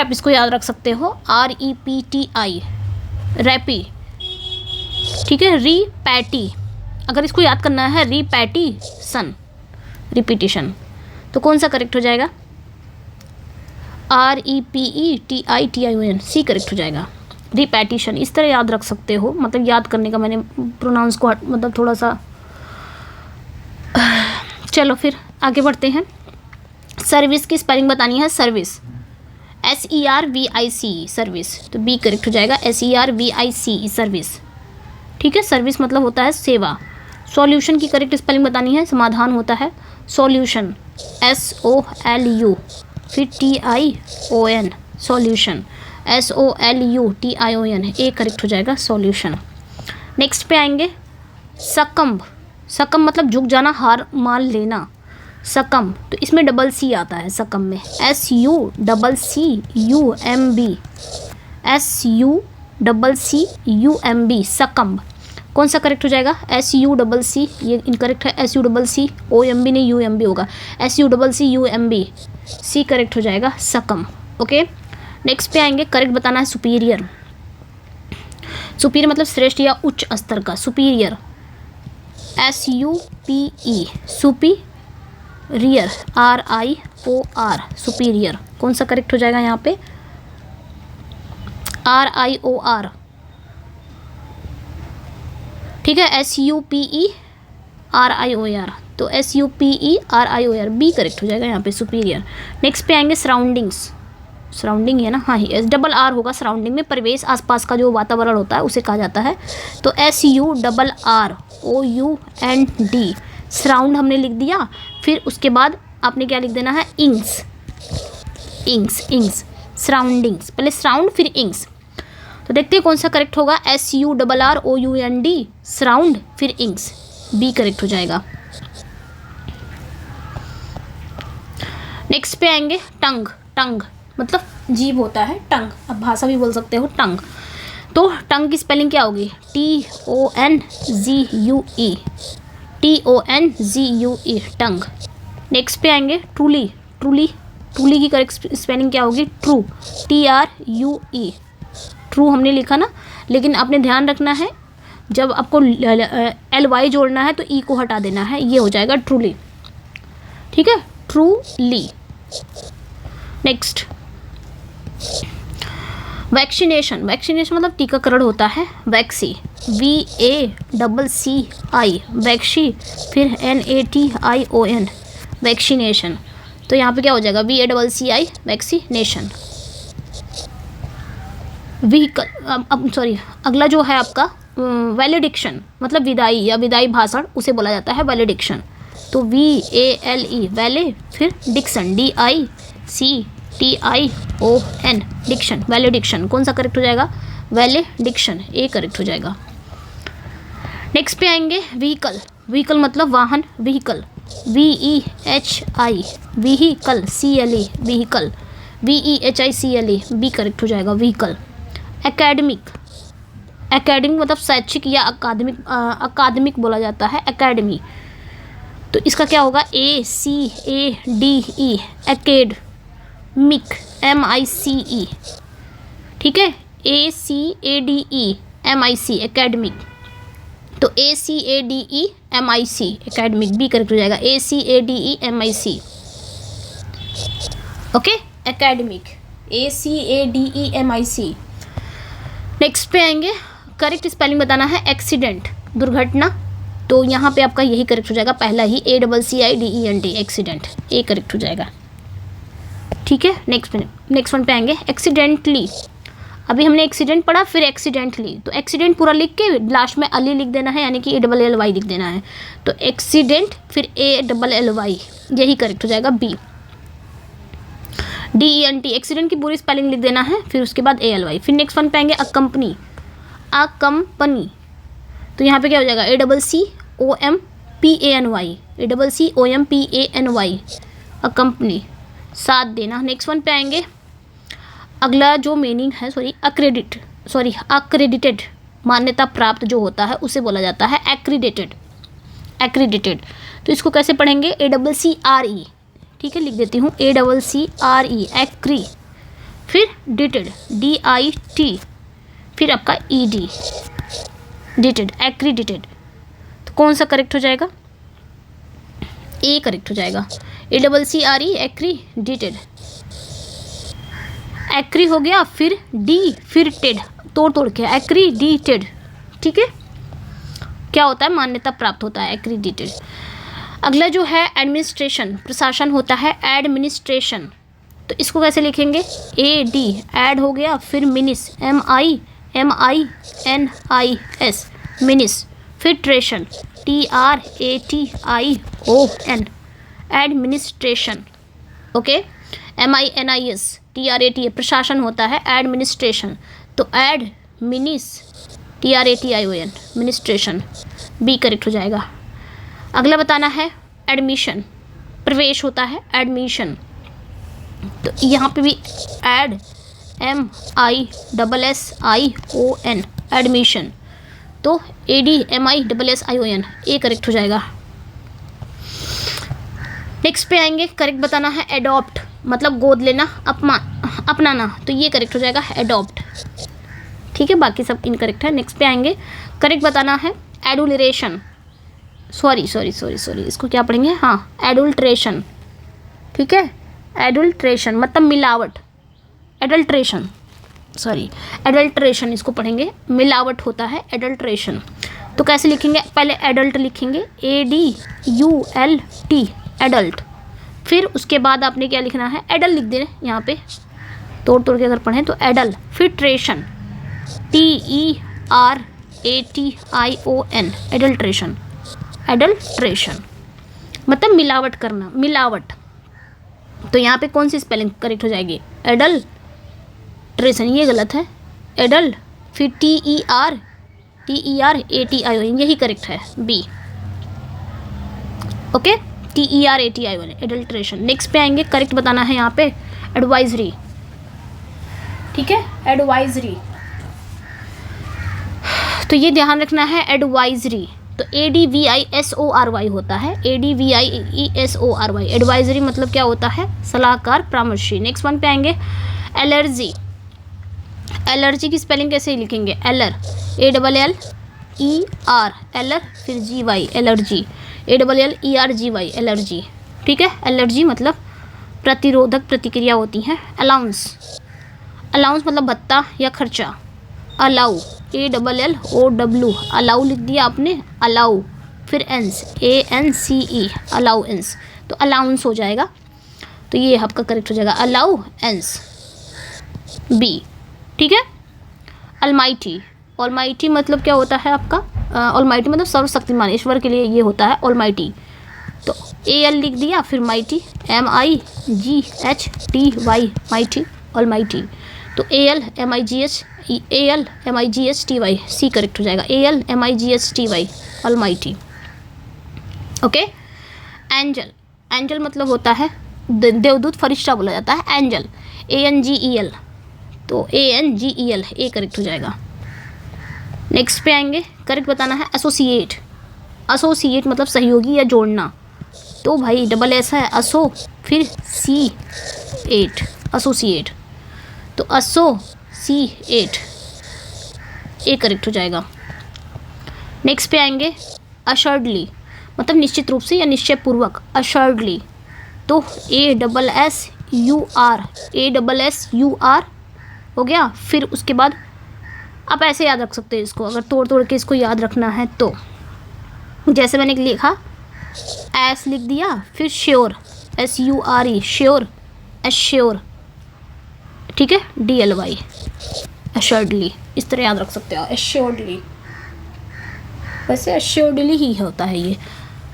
आप इसको याद रख सकते हो। REPTI, रैपी, ठीक है। रिपैटी, अगर इसको याद करना है रिपैटिशन, रिपीटिशन, तो कौन सा करेक्ट हो जाएगा? REPETITION, सी करेक्ट हो जाएगा। रिपैटिशन, इस तरह याद रख सकते हो। मतलब याद करने का मैंने प्रोनाउंस को मतलब थोड़ा सा। चलो फिर आगे बढ़ते हैं। सर्विस की स्पेलिंग बतानी है। सर्विस, SERVIC, सर्विस, तो बी करेक्ट हो जाएगा। SERVIC, सर्विस, ठीक है। सर्विस मतलब होता है सेवा। सॉल्यूशन की करेक्ट स्पेलिंग बतानी है। समाधान होता है सॉल्यूशन, SOLU, फिर TION, सॉल्यूशन, SOLUTION, ए करेक्ट हो जाएगा सॉल्यूशन। नेक्स्ट पे आएंगे सकम्ब। सकम्ब मतलब झुक जाना, हार मान लेना। सकम्ब, तो इसमें डबल सी आता है सकम्ब में, SUCCUMB, सकम्ब। कौन सा करेक्ट हो जाएगा? SUCC, ये इनकरेक्ट है। SUCCOMB नहीं, UMB होगा। SUCCUMB, सी करेक्ट हो जाएगा सकम। ओके, नेक्स्ट पे आएंगे। करेक्ट बताना है सुपीरियर। सुपीरियर मतलब श्रेष्ठ या उच्च स्तर का। Superior, SUPE, superior, RIOR, superior. कौन सा करेक्ट हो जाएगा यहाँ पे? RIOR, ठीक है। SUPE RIOR, तो SUPERIOR, बी करेक्ट हो जाएगा यहाँ पे सुपीरियर। नेक्स्ट पे आएंगे सराउंडिंग्स। सराउंडिंग है ना, हाँ ही, डबल आर होगा सराउंडिंग में। परिवेश, आसपास का जो वातावरण होता है उसे कहा जाता है। तो SURROUND, सराउंड हमने लिख दिया। फिर उसके बाद आपने क्या लिख देना है? इंग्स, सराउंडिंग्स, पहले सराउंड फिर इंग्स। तो देखते हैं कौन सा करेक्ट होगा। SURROUND, सराउंड फिर इंग्स, बी करेक्ट हो जाएगा। नेक्स्ट पे आएंगे टंग। टंग मतलब जीभ होता है, टंग, अब भाषा भी बोल सकते हो टंग। तो टंग की स्पेलिंग क्या होगी? TONGUE, टंग। नेक्स्ट पे आएंगे ट्रूली। ट्रूली की करेक्ट स्पेलिंग क्या होगी? ट्रू, TRUE, ट्रू हमने लिखा ना, लेकिन आपने ध्यान रखना है जब आपको LY जोड़ना है तो ई को हटा देना है, ये हो जाएगा ट्रूली, ठीक है। ट्रूली। Next vaccination. वैक्सीनेशन मतलब टीकाकरण होता है। वैक्सी, VACCI, वैक्सी, फिर NATION, वैक्सीनेशन। तो यहाँ पे क्या हो जाएगा? VACCI, vaccination. व्हीकल, अब सॉरी, अगला जो है आपका वैलिडिक्शन, मतलब विदाई या विदाई भाषण, उसे बोला जाता है वैलिडिक्शन। तो VALE, वैले, फिर डिक्शन, DICTION, डिक्शन, वैलिडिक्शन। कौन सा करेक्ट हो जाएगा? वैलिडिक्शन, ए करेक्ट हो जाएगा। नेक्स्ट पे आएंगे व्हीकल। व्हीकल मतलब वाहन, vehicle, VEHI, vehicle, CLE, vehicle, VEHICLE, B correct हो जाएगा व्हीकल। एकेडमिक, एकेडमिक मतलब शैक्षिक या अकादमिक बोला जाता है, एकेडमी। तो इसका क्या होगा? ACADE, एकेडमिक, MICE, ठीक है। ACADE MIC, academic. तो ACADE MIC, academic, B correct हो जाएगा। ACADE MIC। Okay, academic, ACADEMIC। Next पे आएंगे, करेक्ट स्पेलिंग बताना है एक्सीडेंट, दुर्घटना, तो यहाँ पे आपका यही करेक्ट हो जाएगा, पहला ही ACCIDENT, एक्सीडेंट, ए करेक्ट हो जाएगा। ठीक है, नेक्स्ट वन पे आएंगे, एक्सीडेंटली। अभी हमने एक्सीडेंट पढ़ा, फिर एक्सीडेंटली, तो एक्सीडेंट पूरा लिख के लास्ट में अली लिख देना है, यानी कि ALLY लिख देना है, तो एक्सीडेंट फिर ALLY, यही करेक्ट हो जाएगा, बी। DENT, एक्सीडेंट की पूरी स्पेलिंग लिख देना है, फिर उसके बाद ALY। फिर नेक्स्ट वन पे आएंगे, अकम्पनी, अकम्पनी, तो यहाँ पे क्या हो जाएगा, ACCOMPANY, अकम्पनी, साथ देना। नेक्स्ट वन पे आएंगे, अगला जो मीनिंग है, अक्रेडिटेड, मान्यता प्राप्त जो होता है उसे बोला जाता है एक्रीडेटेड, तो इसको कैसे पढ़ेंगे, ACCRE, ठीक है, लिख देती हूँ, ACCRE, एक्री, फिर डिटेड, DIT, फिर आपका ED, डिटेड, एक्रीडिटेड, तो कौन सा करेक्ट हो जाएगा, ए करेक्ट हो जाएगा, ACCRE, एक्रीडिटेड, एक्री हो गया, फिर डी, फिर टेड, तोड़ के एक्रीडिटेड, ठीक है, क्या होता है, मान्यता प्राप्त होता है, एक्रीडिटेड। अगला जो है एडमिनिस्ट्रेशन, प्रशासन होता है, एडमिनिस्ट्रेशन, तो इसको कैसे लिखेंगे, AD, एड हो गया, फिर मिनिस, MINIS, मिनिस, फिर ट्रेशन, TRATION, administration, okay, MINIS, TRATA, प्रशासन होता है, एडमिनिस्ट्रेशन, तो एड मिनिस, TRATION, मिनिस्ट्रेशन, बी करेक्ट हो जाएगा। अगला बताना है एडमिशन, प्रवेश होता है, एडमिशन, तो यहाँ पे भी एड, MISSION, एडमिशन, तो ADMISSION, ए करेक्ट हो जाएगा। नेक्स्ट पे आएंगे, करेक्ट बताना है एडॉप्ट, मतलब गोद लेना, अपनाना, तो ये करेक्ट हो जाएगा, एडॉप्ट, ठीक है, बाकी सब इनकरेक्ट है। नेक्स्ट पे आएंगे, करेक्ट बताना है एडुलरेशन, सॉरी, इसको क्या पढ़ेंगे, हाँ, एडुल्ट्रेशन, ठीक है, एडुल्ट्रेशन मतलब मिलावट, एडल्ट्रेशन इसको पढ़ेंगे, मिलावट होता है, एडल्ट्रेशन, तो कैसे लिखेंगे, पहले एडल्ट लिखेंगे, ADULT, एडल्ट, फिर उसके बाद आपने क्या लिखना है, एडल लिख दें, यहाँ पे तोड़ के अगर पढ़ें तो एडल, फिर ट्रेशन, TERATION, एडल्ट्रेशन मतलब मिलावट करना, मिलावट, तो यहाँ पे कौन सी स्पेलिंग करेक्ट हो जाएगी, एडल्ट्रेशन, ये गलत है, एडल, फिर TERATION, यही करेक्ट है, B, okay, TERATION, adulteration. Next पे आएंगे, करेक्ट बताना है यहाँ पे एडवाइजरी, ठीक है, एडवाइजरी, तो ये ध्यान रखना है, एडवाइजरी, तो ADVISORY होता है, ADVIESORY, एडवाइजरी मतलब क्या होता है, सलाहकार, परामर्शी। नेक्स्ट वन पे आएंगे, एलर्जी, एलर्जी की स्पेलिंग कैसे लिखेंगे, एलर, ALLER, एलर, फिर GY, एलर्जी, ALLERGY, एलर्जी, ठीक है, एलर्जी मतलब प्रतिरोधक प्रतिक्रिया होती हैं। अलाउंस, अलाउंस मतलब भत्ता या खर्चा, अलाउ, ALLOW, अलाउ लिख दिया आपने, अलाउ, फिर एंस, ANCE, अलाउंस, तो अलाउंस हो जाएगा, तो ये आपका करेक्ट हो जाएगा, अलाउंस, बी, ठीक है। अलमाइटी, ऑलमाइटी मतलब क्या होता है आपका, ऑलमाइटी मतलब सर्वशक्तिमान, ईश्वर के लिए ये होता है ऑलमाइटी, तो AL लिख दिया, फिर माइटी, MIGHTY, माइटी, ऑलमाइटी, तो ALMIGHTY, सी करेक्ट हो जाएगा, ALMIGHTY, almighty, okay. Angel, angel मतलब होता है देवदूत, फरिश्ता बोला जाता है, एंजल, ANGEL, तो ANGEL, ए करेक्ट हो जाएगा। नेक्स्ट पे आएंगे, करेक्ट बताना है एसोसिएट, एसोसिएट मतलब सहयोगी या जोड़ना, तो भाई डबल एस है, असो, फिर C8, एसोसिएट, तो एसोसिएट, ए करेक्ट हो जाएगा। नेक्स्ट पे आएंगे अशर्डली, मतलब निश्चित रूप से या निश्चय पूर्वक, अशर्डली, तो ASSEREDLY, ASSUR हो गया। फिर उसके बाद आप ऐसे याद रख सकते हैं इसको, अगर तोड़ तोड़ के इसको याद रखना है तो। जैसे मैंने लिखा एस लिख दिया, फिर श्योर SURE श्योर, एश्योर, ठीक है, DLY एश्योर्डली, इस तरह याद रख सकते हो एश्योर्डली। वैसे एश्योर्डली ही होता है ये,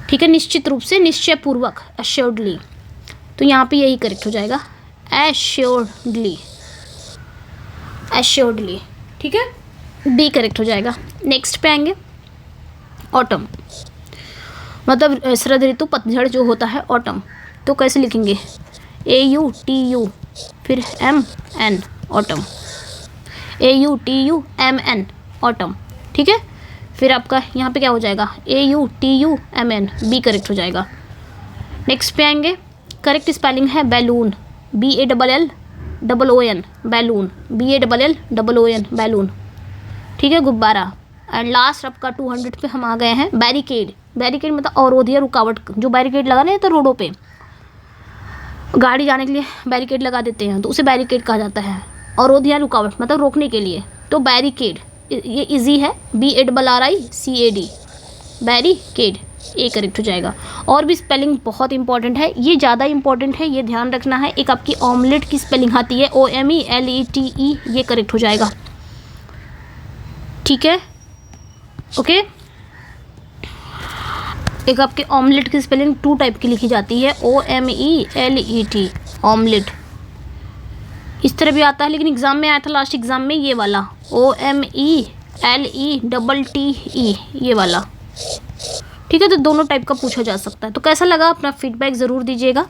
ठीक है, निश्चित रूप से, निश्चयपूर्वक, एश्योर्डली। तो यहाँ पे यही करेक्ट हो जाएगा, एश्योर्डली, एश्योर्डली, ठीक है, B करेक्ट हो जाएगा। नेक्स्ट पे आएंगे ऑटम, मतलब शरद ऋतु, पतझड़ जो होता है ऑटम। तो कैसे लिखेंगे, AUTU फिर MN ऑटम, AUTUMN ऑटम, ठीक है। फिर आपका यहाँ पे क्या हो जाएगा, AUTUMN, B करेक्ट हो जाएगा। नेक्स्ट पे आएंगे, करेक्ट स्पेलिंग है balloon, BALLON, balloon, BALLON, balloon, ठीक है, गुब्बारा। एंड लास्ट आपका 200 पे हम आ गए हैं बैरिकेड। बैरिकेड मतलब अवरोध या रुकावट, जो बैरिकेड लगाने तो रोडों पे गाड़ी जाने के लिए बैरिकेड लगा देते हैं, तो उसे बैरिकेड कहा जाता है। अवरोध या रुकावट मतलब रोकने के लिए, तो बैरिकेड, ये इजी है, BARRICAD, बैरिकेड, A करेक्ट हो जाएगा। और भी स्पेलिंग बहुत इंपॉर्टेंट है, ये ज़्यादा इंपॉर्टेंट है, ये ध्यान रखना है। एक आपकी ऑमलेट की स्पेलिंग आती है OMELETE, ये करेक्ट हो जाएगा, ठीक है, ओके। एक आपके ऑमलेट की स्पेलिंग 2 टाइप की लिखी जाती है, OMELET, ऑमलेट, इस तरह भी आता है, लेकिन एग्ज़ाम में आया था लास्ट एग्ज़ाम में ये वाला, OMELETTE, ये वाला, ठीक है। तो दोनों टाइप का पूछा जा सकता है। तो कैसा लगा, अपना फीडबैक ज़रूर दीजिएगा।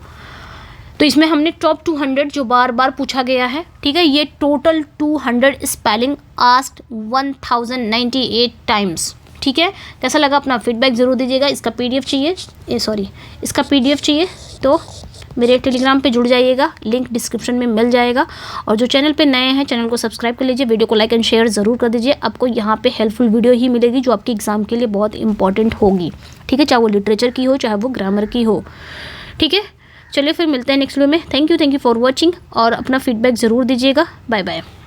तो इसमें हमने टॉप 200 जो बार बार पूछा गया है, ठीक है, ये टोटल 200 स्पेलिंग आस्क्ड 1098 टाइम्स, ठीक है। कैसा लगा, अपना फीडबैक ज़रूर दीजिएगा। इसका PDF चाहिए, इसका PDF चाहिए तो मेरे टेलीग्राम पे जुड़ जाइएगा, लिंक डिस्क्रिप्शन में मिल जाएगा। और जो चैनल पे नए हैं, चैनल को सब्सक्राइब कर लीजिए, वीडियो को लाइक एंड शेयर ज़रूर कर दीजिए। आपको यहाँ पे हेल्पफुल वीडियो ही मिलेगी जो आपके एग्ज़ाम के लिए बहुत इंपॉर्टेंट होगी, ठीक है, चाहे वो लिटरेचर की हो, चाहे वो ग्रामर की हो, ठीक है। चलिए फिर मिलते हैं नेक्स्ट वीडियो में। थैंक यू फॉर वॉचिंग, और अपना फीडबैक ज़रूर दीजिएगा। Bye bye.